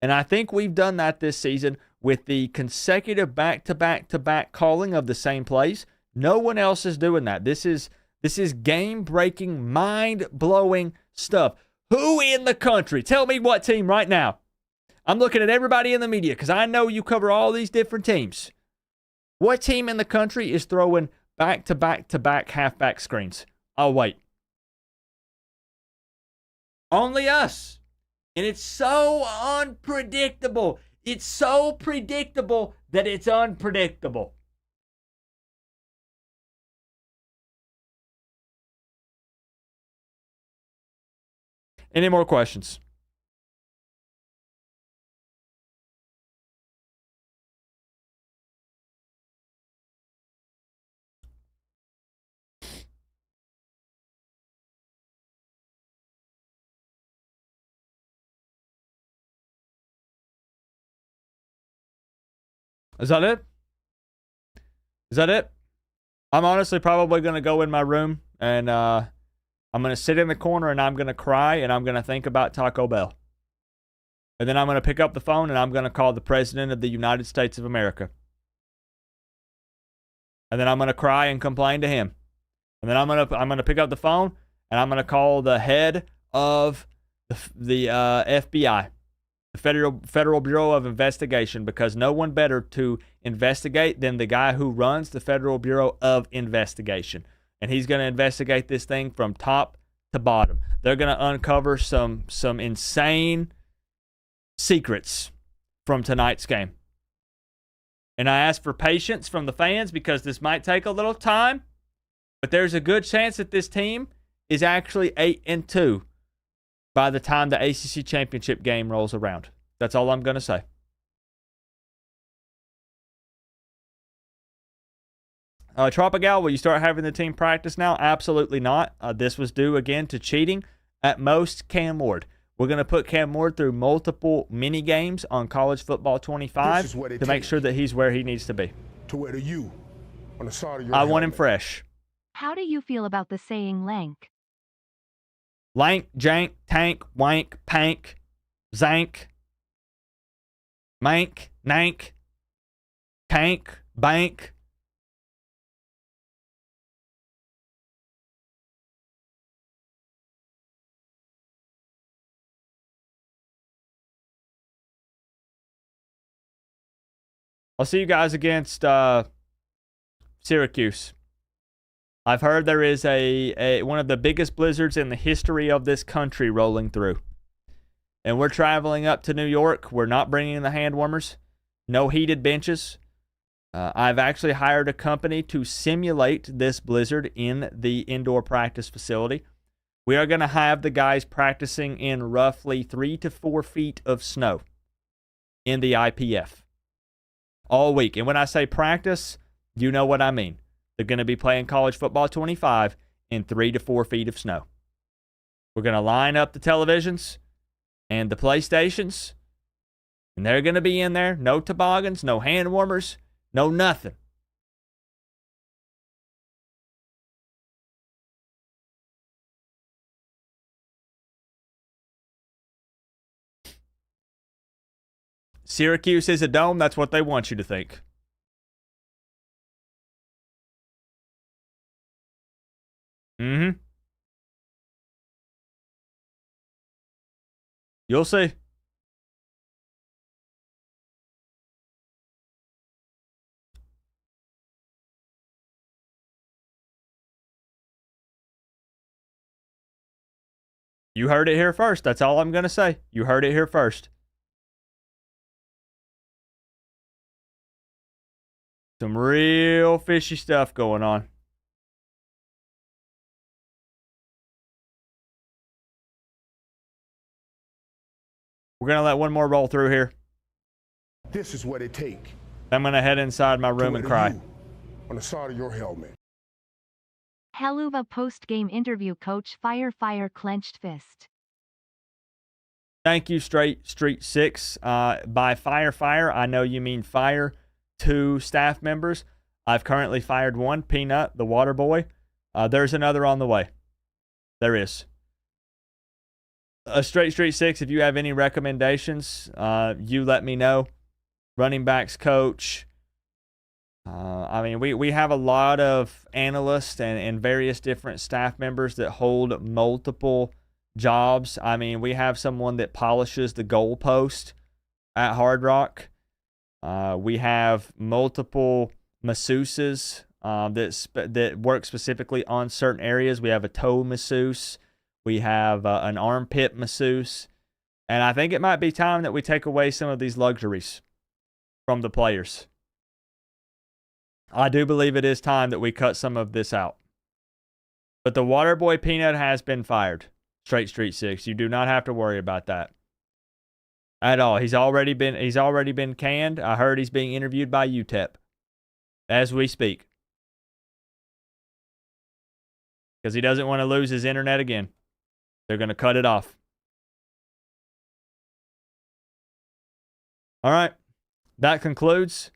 And I think we've done that this season with the consecutive back-to-back-to-back calling of the same plays. No one else is doing that. This is game-breaking, mind-blowing stuff. Who in the country? Tell me what team right now. I'm looking at everybody in the media because I know you cover all these different teams. What team in the country is throwing back-to-back-to-back halfback screens? I'll wait. Only us. And it's so unpredictable. It's so predictable that it's unpredictable. Any more questions? Is that it? Is that it? I'm honestly probably going to go in my room and I'm going to sit in the corner and I'm going to cry and I'm going to think about Taco Bell. And then I'm going to pick up the phone and I'm going to call the President of the United States of America. And then I'm going to cry and complain to him. And then I'm going to pick up the phone and I'm going to call the head of the FBI. The Federal Bureau of Investigation, because no one better to investigate than the guy who runs the Federal Bureau of Investigation. And he's going to investigate this thing from top to bottom. They're going to uncover some insane secrets from tonight's game. And I ask for patience from the fans because this might take a little time, but there's a good chance that this team is actually 8-2. By the time the ACC championship game rolls around. That's all I'm going to say. Tropical, will you start having the team practice now? Absolutely not. This was due again to cheating. At most, Cam Ward. We're going to put Cam Ward through multiple mini games on College Football 25 to make sure that he's where he needs to be. To where the U on the side of your I want him helmet. fresh. How do you feel about the saying lank? Lank, jank, tank, wank, pank, zank, mank, nank, tank, bank. I'll see you guys against Syracuse. I've heard there is a one of the biggest blizzards in the history of this country rolling through. And we're traveling up to New York. We're not bringing the hand warmers. No heated benches. I've actually hired a company to simulate this blizzard in the indoor practice facility. We are going to have the guys practicing in roughly 3 to 4 feet of snow in the IPF all week. And when I say practice, you know what I mean. They're going to be playing College Football 25 in 3 to 4 feet of snow. We're going to line up the televisions and the PlayStations, and they're going to be in there. No toboggans, no hand warmers, no nothing. Syracuse is a dome. That's what they want you to think. Mm-hmm. You'll see. You heard it here first. That's all I'm going to say. You heard it here first. Some real fishy stuff going on. We're going to let one more roll through here. This is what it take. I'm going to head inside my room and cry. On the side of your helmet. Helluva post-game interview. Coach fire clenched fist. Thank you, Straight Street 6. By fire, I know you mean fire 2 staff members. I've currently fired 1, Peanut, the water boy. There's another on the way. There is. Straight Street 6, if you have any recommendations, you let me know. Running backs coach. I mean, we have a lot of analysts and various different staff members that hold multiple jobs. I mean, we have someone that polishes the goalpost at Hard Rock. We have multiple masseuses that work specifically on certain areas. We have a toe masseuse. We have an armpit masseuse. And I think it might be time that we take away some of these luxuries from the players. I do believe it is time that we cut some of this out. But the water boy Peanut has been fired. Straight Street 6. You do not have to worry about that at all. He's already been canned. I heard he's being interviewed by UTEP as we speak. Because he doesn't want to lose his internet again. They're going to cut it off. All right. That concludes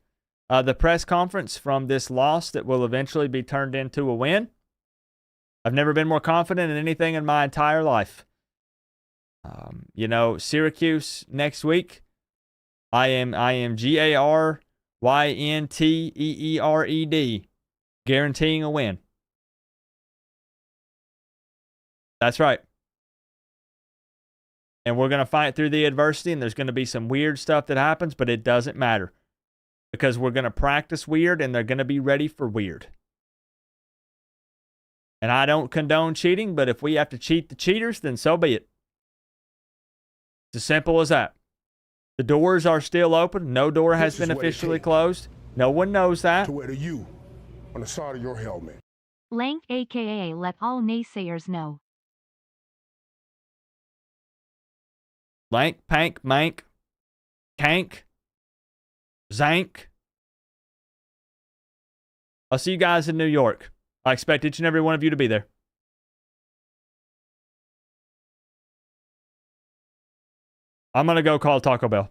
the press conference from this loss that will eventually be turned into a win. I've never been more confident in anything in my entire life. Syracuse next week. I am GARYNTEERED guaranteeing a win. That's right. And we're going to fight through the adversity, and there's going to be some weird stuff that happens, but it doesn't matter. Because we're going to practice weird, and they're going to be ready for weird. And I don't condone cheating, but if we have to cheat the cheaters, then so be it. It's as simple as that. The doors are still open. No door has been officially closed. No one knows that. To wear the U on the side of your helmet. Lank aka let all naysayers know. Lank, pank, mank, kank, zank. I'll see you guys in New York. I expect each and every one of you to be there. I'm going to go call Taco Bell.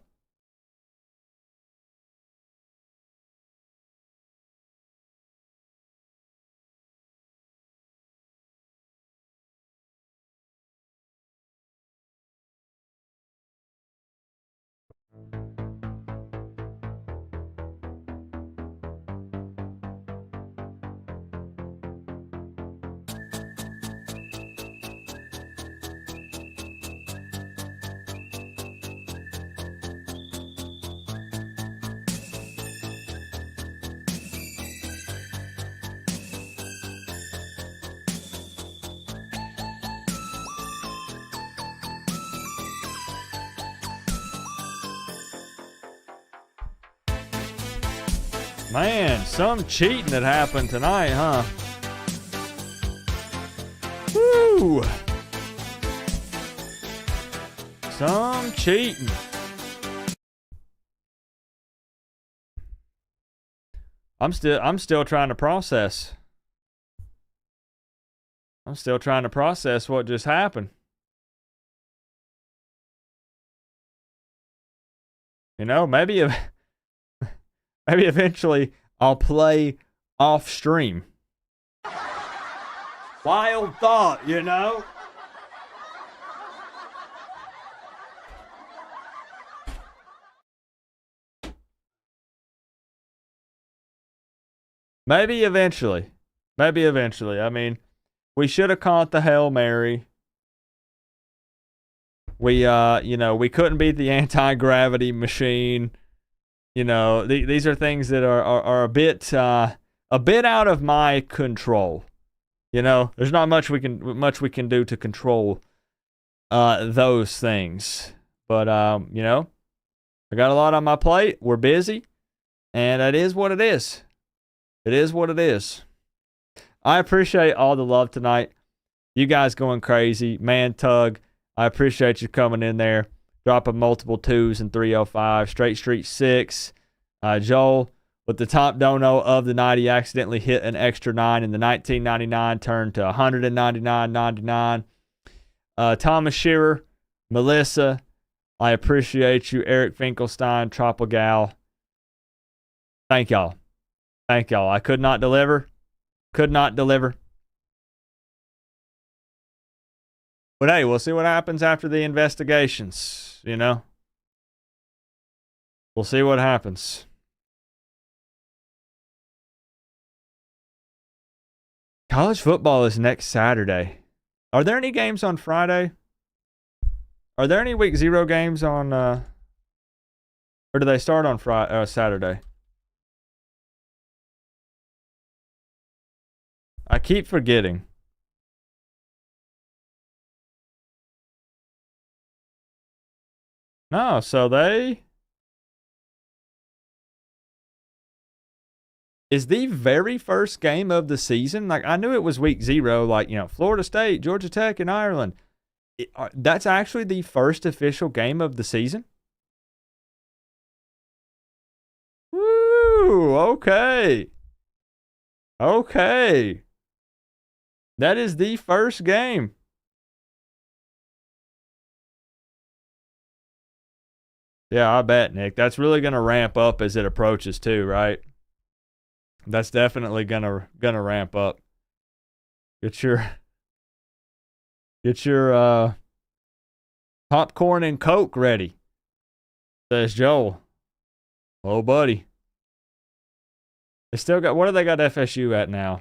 Man, some cheating that happened tonight, huh? Woo! Some cheating. I'm still trying to process. I'm still trying to process what just happened. Maybe eventually I'll play off stream. Wild thought, Maybe eventually. I mean, we should have caught the Hail Mary. We couldn't beat the anti-gravity machine. These are things that are a bit out of my control. There's not much we can do to control those things. But I got a lot on my plate. We're busy, and it is what it is. It is what it is. I appreciate all the love tonight. You guys going crazy. Man, Tug, I appreciate you coming in there, dropping multiple 2s and 305. Straight Street 6. Joel, with the top dono of the night, he accidentally hit an extra 9 in the 1999, turned to 199.99. Thomas Shearer, Melissa, I appreciate you. Eric Finkelstein, Tropigal. Thank y'all. Thank y'all. I could not deliver. Could not deliver. But hey, we'll see what happens after the investigations, you know? We'll see what happens. College football is next Saturday. Are there any games on Friday? Are there any week 0 games on, or do they start on Saturday? I keep forgetting. No, so is the very first game of the season. Like, I knew it was week 0, like, you know, Florida State, Georgia Tech, and Ireland. That's actually the first official game of the season? Woo, okay. Okay. That is the first game. Yeah, I bet, Nick. That's really going to ramp up as it approaches too, right? That's definitely gonna ramp up. Get your popcorn and Coke ready, says Joel. Oh, buddy. They still got, what do they got FSU at now?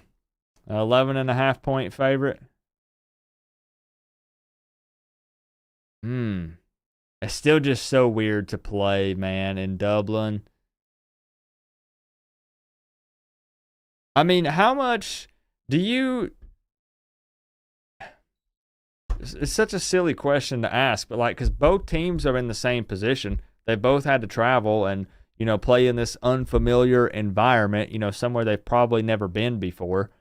11.5-point favorite. It's still just so weird to play, man, in Dublin. I mean, how much do you... It's such a silly question to ask, but like, because both teams are in the same position. They both had to travel and, you know, play in this unfamiliar environment, you know, somewhere they've probably never been before.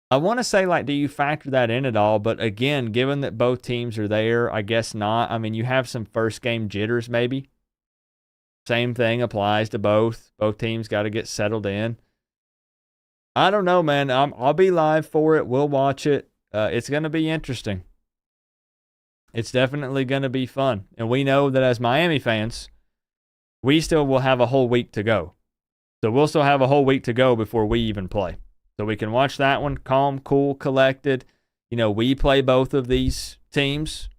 I want to say, like, do you factor that in at all? But again, given that both teams are there, I guess not. I mean, you have some first game jitters maybe. Same thing applies to both. Both teams got to get settled in. I don't know, man. I'll be live for it. We'll watch it. It's going to be interesting. It's definitely going to be fun. And we know that as Miami fans, we still will have a whole week to go. So we'll still have a whole week to go before we even play. So we can watch that one, calm, cool, collected. You know, we play both of these teams.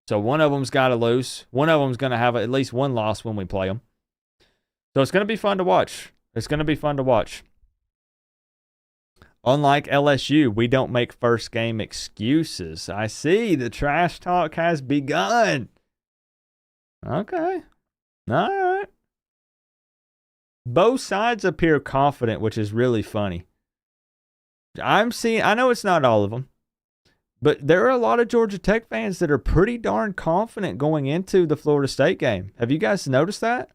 So one of them's got to lose. One of them's going to have at least one loss when we play them. So it's going to be fun to watch. It's going to be fun to watch. Unlike LSU, we don't make first game excuses. I see. The trash talk has begun. Okay. All right. Both sides appear confident, which is really funny. I know it's not all of them, but there are a lot of Georgia Tech fans that are pretty darn confident going into the Florida State game. Have you guys noticed that?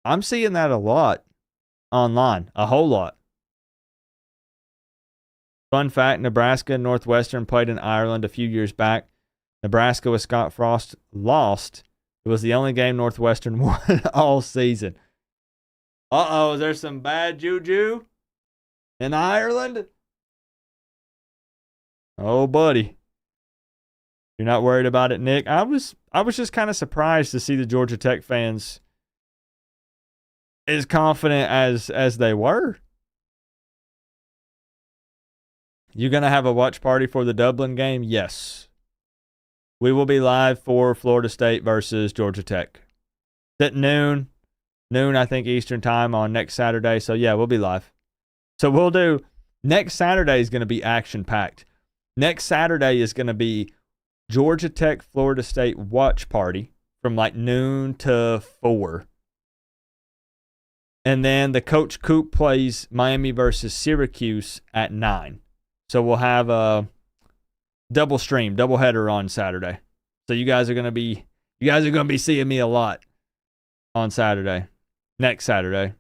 I'm seeing that a lot online, a whole lot. Fun fact, Nebraska and Northwestern played in Ireland a few years back. Nebraska with Scott Frost lost. It was the only game Northwestern won all season. Uh-oh, is there some bad juju in Ireland? Oh, buddy. You're not worried about it, Nick? I was just kind of surprised to see the Georgia Tech fans as confident as they were. You going to have a watch party for the Dublin game? Yes. We will be live for Florida State versus Georgia Tech. At noon, I think, Eastern time on next Saturday. So, yeah, we'll be live. So, we'll do, next Saturday is going to be action-packed. Next Saturday is going to be Georgia Tech, Florida State watch party from like noon to 4. And then the Coach Coop plays Miami versus Syracuse at 9. So we'll have a double header on Saturday. So you guys are going to be seeing me a lot on Saturday. Next Saturday.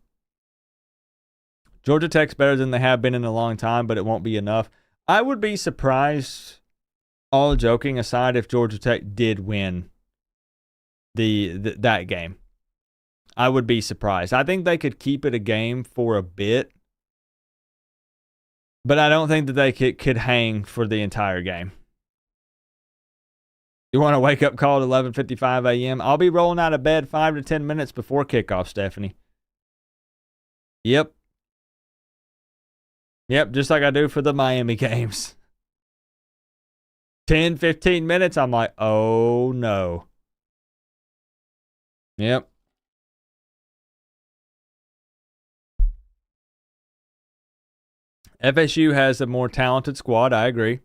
Georgia Tech's better than they have been in a long time, but it won't be enough. I would be surprised, all joking aside, if Georgia Tech did win that game. I would be surprised. I think they could keep it a game for a bit, but I don't think that they could hang for the entire game. You want a wake-up call at 11:55 a.m.? I'll be rolling out of bed 5 to 10 minutes before kickoff, Stephanie. Yep, just like I do for the Miami games. 10, 15 minutes, I'm like, oh no. Yep. FSU has a more talented squad, I agree.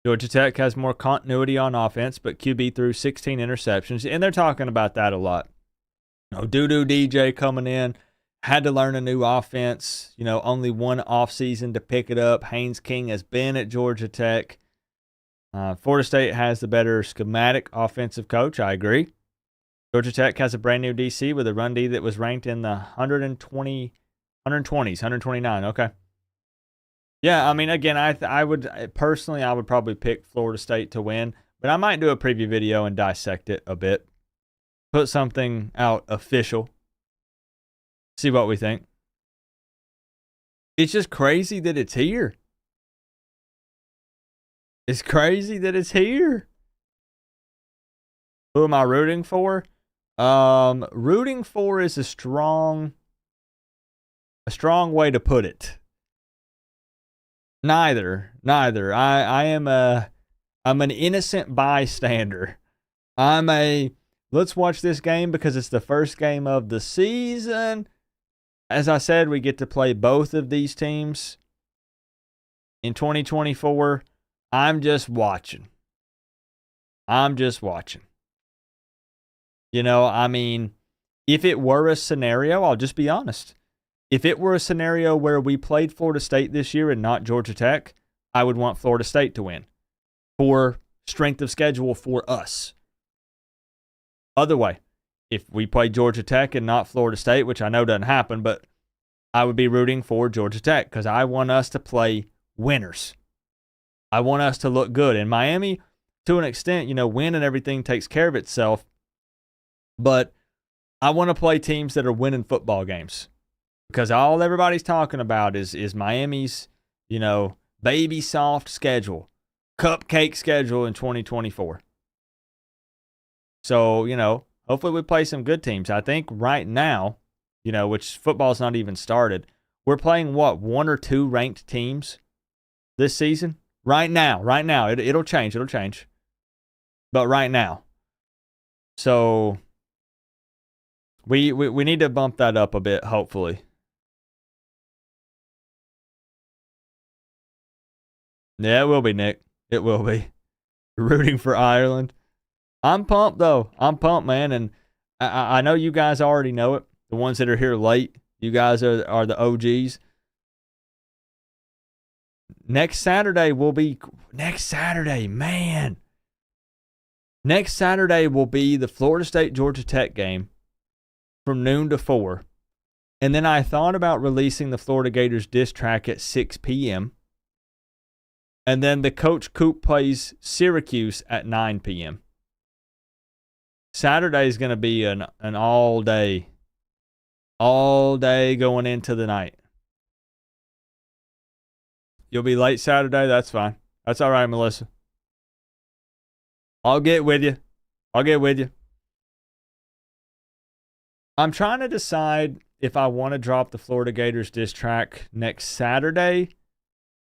Georgia Tech has more continuity on offense, but QB threw 16 interceptions, and they're talking about that a lot. Doo-doo DJ coming in, had to learn a new offense, only one offseason to pick it up. Haynes King has been at Georgia Tech. Florida State has the better schematic offensive coach, I agree. Georgia Tech has a brand new DC with a run D that was ranked in the 120s, 129, okay. Yeah, I mean, again, I would personally, I would probably pick Florida State to win, but I might do a preview video and dissect it a bit. Put something out official. See what we think. It's just crazy that it's here. It's crazy that it's here. Who am I rooting for? Rooting for is a strong way to put it. Neither. I'm an innocent bystander. Let's watch this game because it's the first game of the season. As I said, we get to play both of these teams in 2024. I'm just watching. If it were a scenario, I'll just be honest. If it were a scenario where we played Florida State this year and not Georgia Tech, I would want Florida State to win for strength of schedule for us. Other way, if we play Georgia Tech and not Florida State, which I know doesn't happen, but I would be rooting for Georgia Tech because I want us to play winners. I want us to look good. And Miami, to an extent, win and everything takes care of itself. But I want to play teams that are winning football games. Because all everybody's talking about is Miami's, baby soft schedule, cupcake schedule in 2024. So, hopefully we play some good teams. I think right now, which football's not even started, we're playing one or two ranked teams this season? Right now. It'll change. But right now. So we need to bump that up a bit, hopefully. Yeah, it will be, Nick. It will be. Rooting for Ireland. I'm pumped, though. I'm pumped, man. And I know you guys already know it. The ones that are here late, you guys are the OGs. Next Saturday, man. Next Saturday will be the Florida State-Georgia Tech game from noon to 4. And then I thought about releasing the Florida Gators diss track at 6 p.m. And then the Coach Coop plays Syracuse at 9 p.m. Saturday is going to be an all day going into the night. You'll be late Saturday? That's fine. That's all right, Melissa. I'll get with you. I'm trying to decide if I want to drop the Florida Gators diss track next Saturday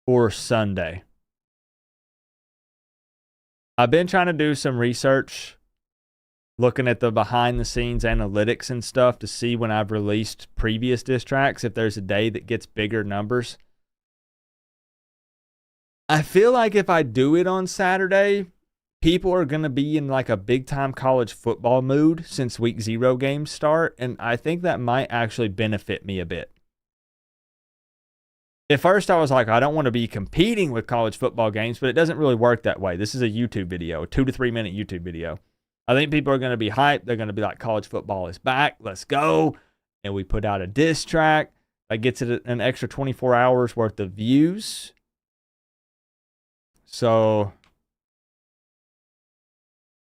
or Sunday. I've been trying to do some research, looking at the behind-the-scenes analytics and stuff to see when I've released previous diss tracks, if there's a day that gets bigger numbers. I feel like if I do it on Saturday, people are going to be in like a big-time college football mood since Week 0 games start, and I think that might actually benefit me a bit. At first, I was like, I don't want to be competing with college football games, but it doesn't really work that way. This is a YouTube video, a 2 to 3 minute YouTube video. I think people are going to be hyped. They're going to be like, college football is back. Let's go. And we put out a diss track that gets it an extra 24 hours worth of views. So,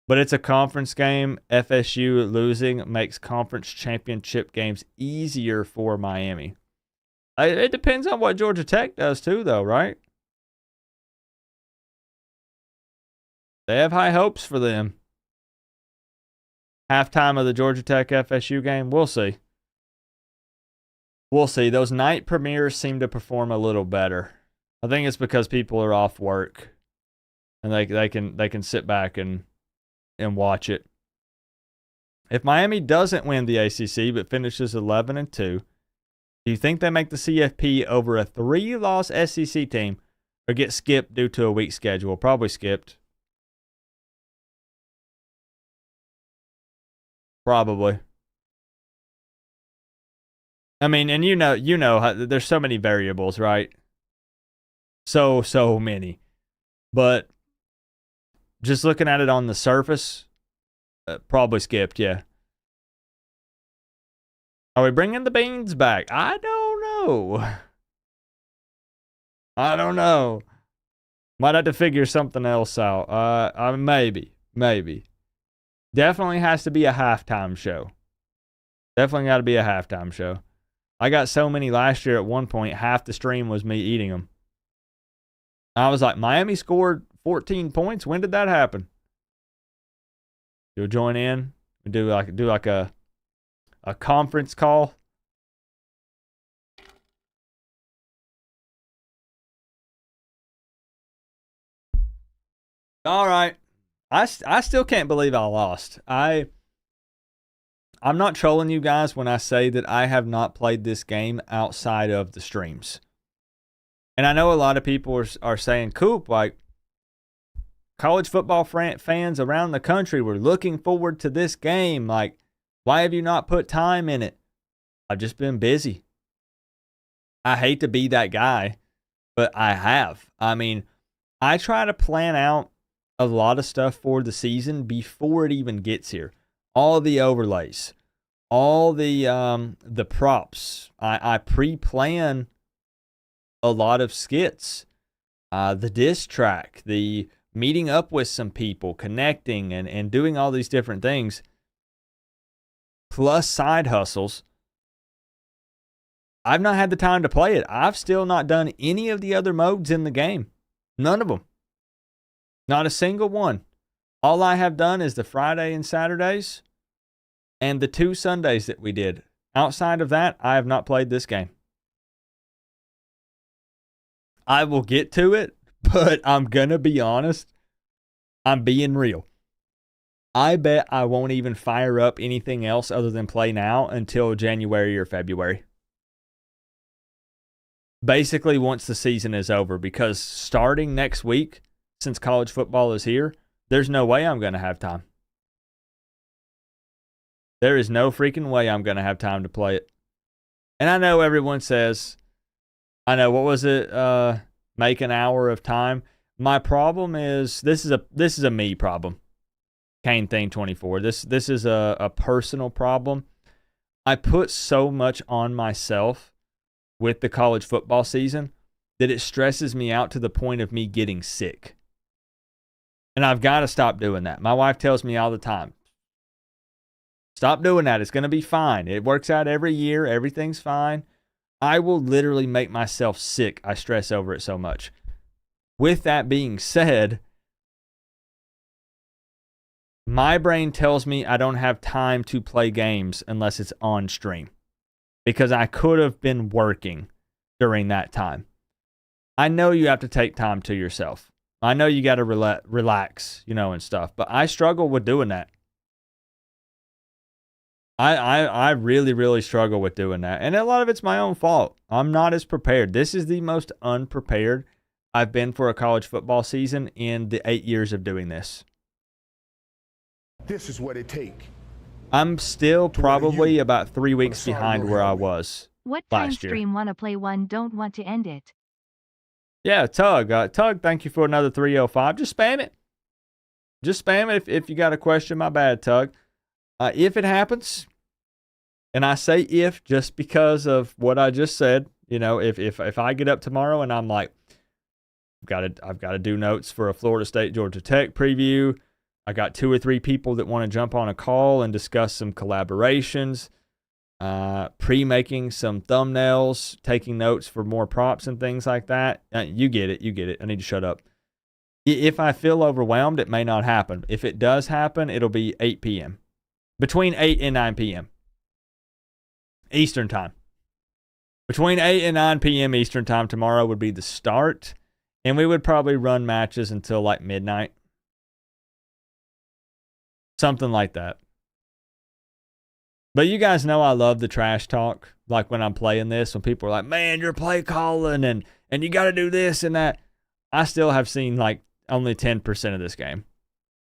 but it's a conference game. FSU losing makes conference championship games easier for Miami. It depends on what Georgia Tech does too, though, right? They have high hopes for them. Halftime of the Georgia Tech FSU game, we'll see. We'll see. Those night premieres seem to perform a little better. I think it's because people are off work and they can sit back and watch it. If Miami doesn't win the ACC but finishes 11-2, do you think they make the CFP over a 3-loss SEC team or get skipped due to a weak schedule? Probably skipped. Probably. I mean, and you know, there's so many variables, right? So many. But just looking at it on the surface, probably skipped, yeah. Are we bringing the beans back? I don't know. Might have to figure something else out. Maybe. Definitely has to be a halftime show. Definitely got to be a halftime show. I got so many last year at one point, half the stream was me eating them. I was like, Miami scored 14 points. When did that happen? You'll join in. We do like a conference call. All right. I still can't believe I lost. I'm not trolling you guys when I say that I have not played this game outside of the streams. And I know a lot of people are saying, Coop, like, college football fans around the country were looking forward to this game. Like, why have you not put time in it? I've just been busy. I hate to be that guy, but I have. I mean, I try to plan out a lot of stuff for the season before it even gets here. All the overlays, all the props. I pre-plan a lot of skits, the diss track, the meeting up with some people, connecting and doing all these different things, plus side hustles. I've not had the time to play it. I've still not done any of the other modes in the game. None of them. Not a single one. All I have done is the Friday and Saturdays and the 2 Sundays that we did. Outside of that, I have not played this game. I will get to it, but I'm going to be honest. I'm being real. I bet I won't even fire up anything else other than Play Now until January or February. Basically, once the season is over, because starting next week, since college football is here, there's no way I'm going to have time. There is no freaking way I'm going to have time to play it. And I know everyone says, I know, what was it? Make an hour of time. My problem is, this is a me problem. Kane Thing 24. This is a personal problem. I put so much on myself with the college football season that it stresses me out to the point of me getting sick. And I've got to stop doing that. My wife tells me all the time, stop doing that. It's going to be fine. It works out every year. Everything's fine. I will literally make myself sick. I stress over it so much. With that being said, my brain tells me I don't have time to play games unless it's on stream, because I could have been working during that time. I know you have to take time to yourself. I know you got to relax, and stuff, but I struggle with doing that. I really, really struggle with doing that. And a lot of it's my own fault. I'm not as prepared. This is the most unprepared I've been for a college football season in the 8 years of doing this. This is what it takes. I'm still probably about 3 weeks behind where I was What time last year. stream wanna play one, don't want to end it? Yeah, Tug. Tug, thank you for another 305. Just spam it. Just spam it if you got a question. My bad, Tug. If it happens, and I say if just because of what I just said, you know, if I get up tomorrow and I'm like, I've got to do notes for a Florida State Georgia Tech preview. I got 2 or 3 people that want to jump on a call and discuss some collaborations, pre-making some thumbnails, taking notes for more props and things like that. You get it. I need to shut up. If I feel overwhelmed, it may not happen. If it does happen, it'll be 8 p.m. Between 8 and 9 p.m. Eastern time. Between 8 and 9 p.m. Eastern time tomorrow would be the start. And we would probably run matches until like midnight. Something like that. But you guys know I love the trash talk. Like when I'm playing this, when people are like, man, you're play calling and you got to do this and that. I still have seen like only 10% of this game.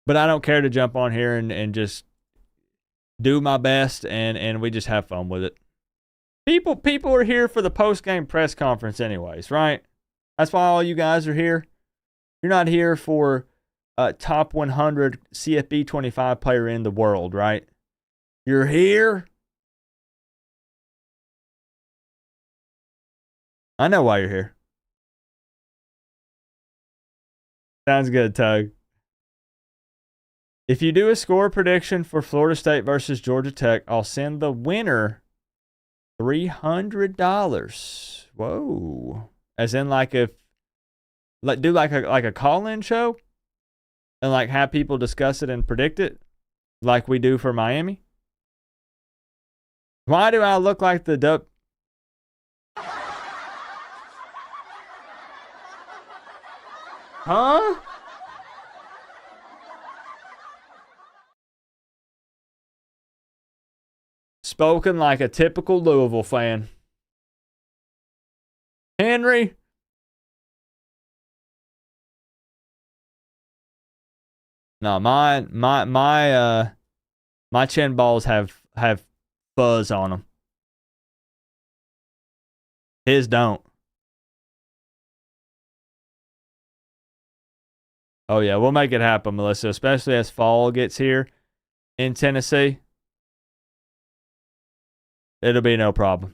But I don't care to jump on here and just do my best and we just have fun with it. People are here for the post-game press conference anyways, right? That's why all you guys are here. You're not here for a top 100 CFB 25 player in the world, right? You're here. I know why you're here. Sounds good, Tug. If you do a score prediction for Florida State versus Georgia Tech, I'll send the winner $300. Whoa. As in like if do like a call-in show and like have people discuss it and predict it like we do for Miami. Why do I look like the Huh? Spoken like a typical Louisville fan. Henry. No, my chin balls have fuzz on them. His don't. Oh yeah, we'll make it happen, Melissa, especially as fall gets here in Tennessee. It'll be no problem.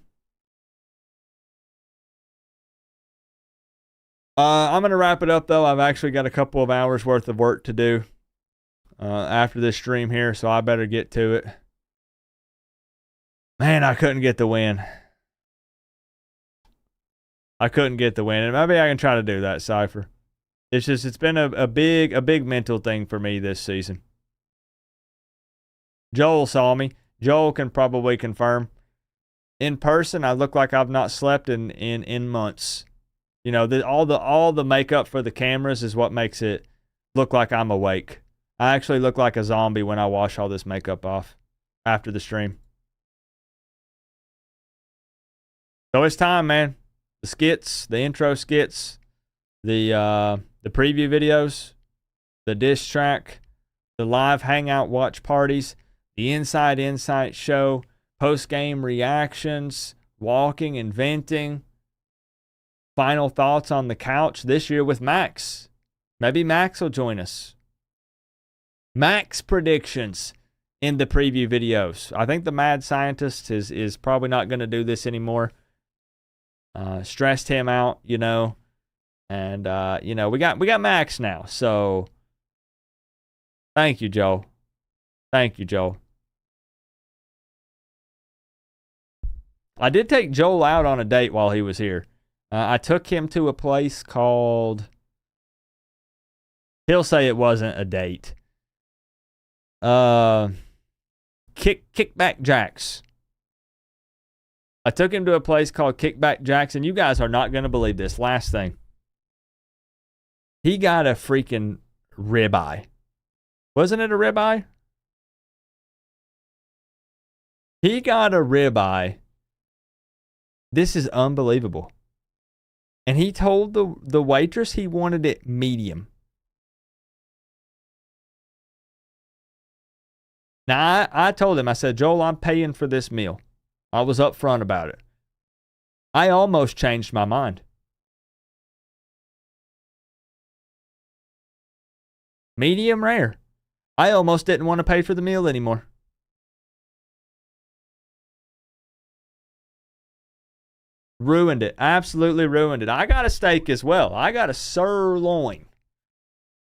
I'm going to wrap it up, though. I've actually got a couple of hours worth of work to do after this stream here, so I better get to it. Man, I couldn't get the win. And maybe I can try to do that, Cypher. It's been a big mental thing for me this season. Joel saw me. Joel can probably confirm. In person, I look like I've not slept in months. You know, all the makeup for the cameras is what makes it look like I'm awake. I actually look like a zombie when I wash all this makeup off after the stream. So it's time, man. The skits, the intro skits, the preview videos, the diss track, the live hangout watch parties, the Inside Insight show, post-game reactions, walking and venting, final thoughts on the couch this year with Max. Maybe Max will join us. Max predictions in the preview videos. I think the mad scientist is probably not going to do this anymore. Stressed him out, you know. And you know, we got Max now. So thank you, Joe. Thank you, Joe. I did take Joel out on a date while he was here. I took him to a place called... He'll say it wasn't a date. Kickback Jacks. I took him to a place called Kickback Jacks, and you guys are not going to believe this. Last thing. He got a freaking ribeye. Wasn't it a ribeye? He got a ribeye. This is unbelievable. And he told the waitress he wanted it medium. Now, I told him, I said, Joel, I'm paying for this meal. I was upfront about it. I almost changed my mind. Medium rare. I almost didn't want to pay for the meal anymore. Ruined it. Absolutely ruined it. I got a steak as well. I got a sirloin.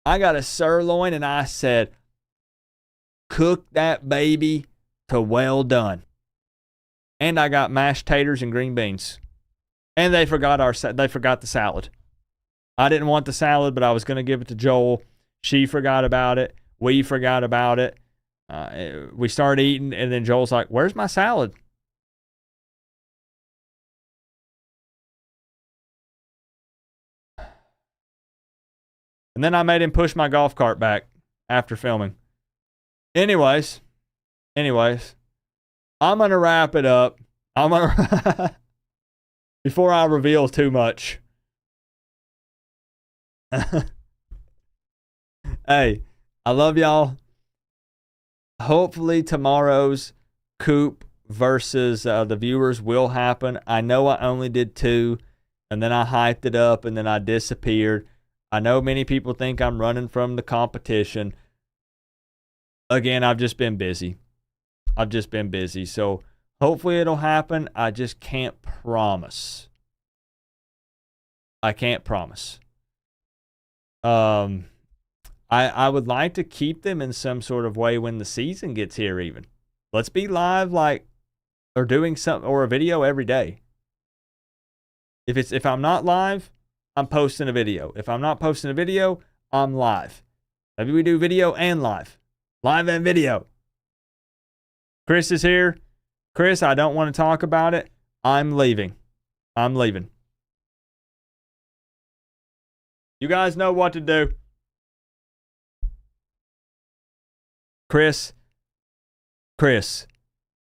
And I said, cook that baby to well done. And I got mashed taters and green beans. And they forgot the salad. I didn't want the salad, but I was going to give it to Joel. She forgot about it. We forgot about it. We started eating, and then Joel's like, where's my salad? And then I made him push my golf cart back after filming. Anyways, I'm going to wrap it up. Before I reveal too much. Hey, I love y'all. Hopefully tomorrow's Coop versus the viewers will happen. I know I only did 2, and then I hyped it up, and then I disappeared. I know many people think I'm running from the competition. Again, I've just been busy. So hopefully it'll happen. I just can't promise. I would like to keep them in some sort of way when the season gets here even. Let's be live or doing something or a video every day. If I'm not live, I'm posting a video. If I'm not posting a video, I'm live. Maybe we do video and live. Live and video. Chris is here. Chris, I don't want to talk about it. I'm leaving. You guys know what to do. Chris,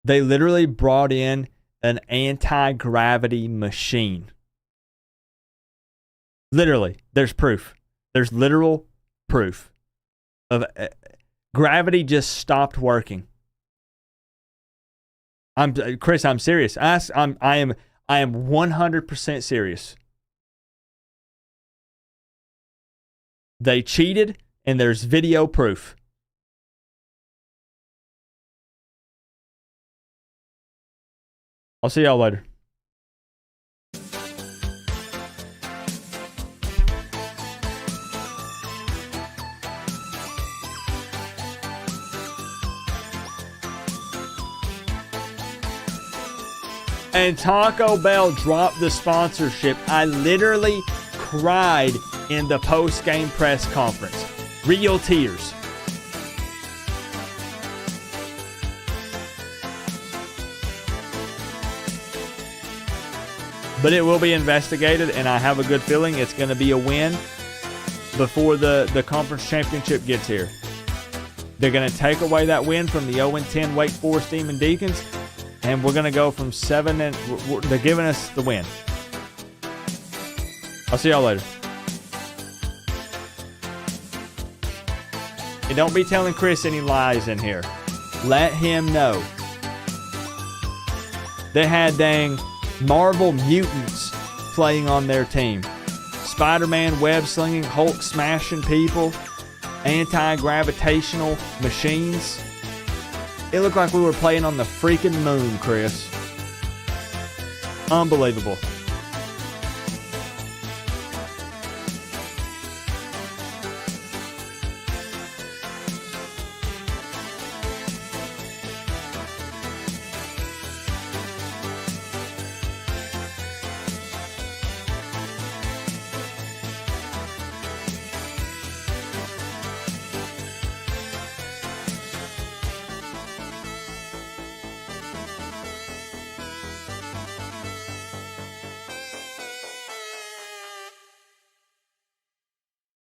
they literally brought in an anti-gravity machine. Literally, there's proof. There's literal proof of gravity just stopped working. Chris, I'm serious. I am 100% serious. They cheated, and there's video proof. I'll see y'all later. And Taco Bell dropped the sponsorship. I literally cried in the post-game press conference. Real tears. But it will be investigated, and I have a good feeling it's going to be a win before the conference championship gets here. They're going to take away that win from the 0-10 Wake Forest Demon Deacons, and we're going to go from 7 and they're giving us the win. I'll see y'all later. And don't be telling Chris any lies in here. Let him know. They had dang Marvel mutants playing on their team. Spider-Man web slinging, Hulk smashing people, anti-gravitational machines. It looked like we were playing on the freaking moon, Chris. Unbelievable.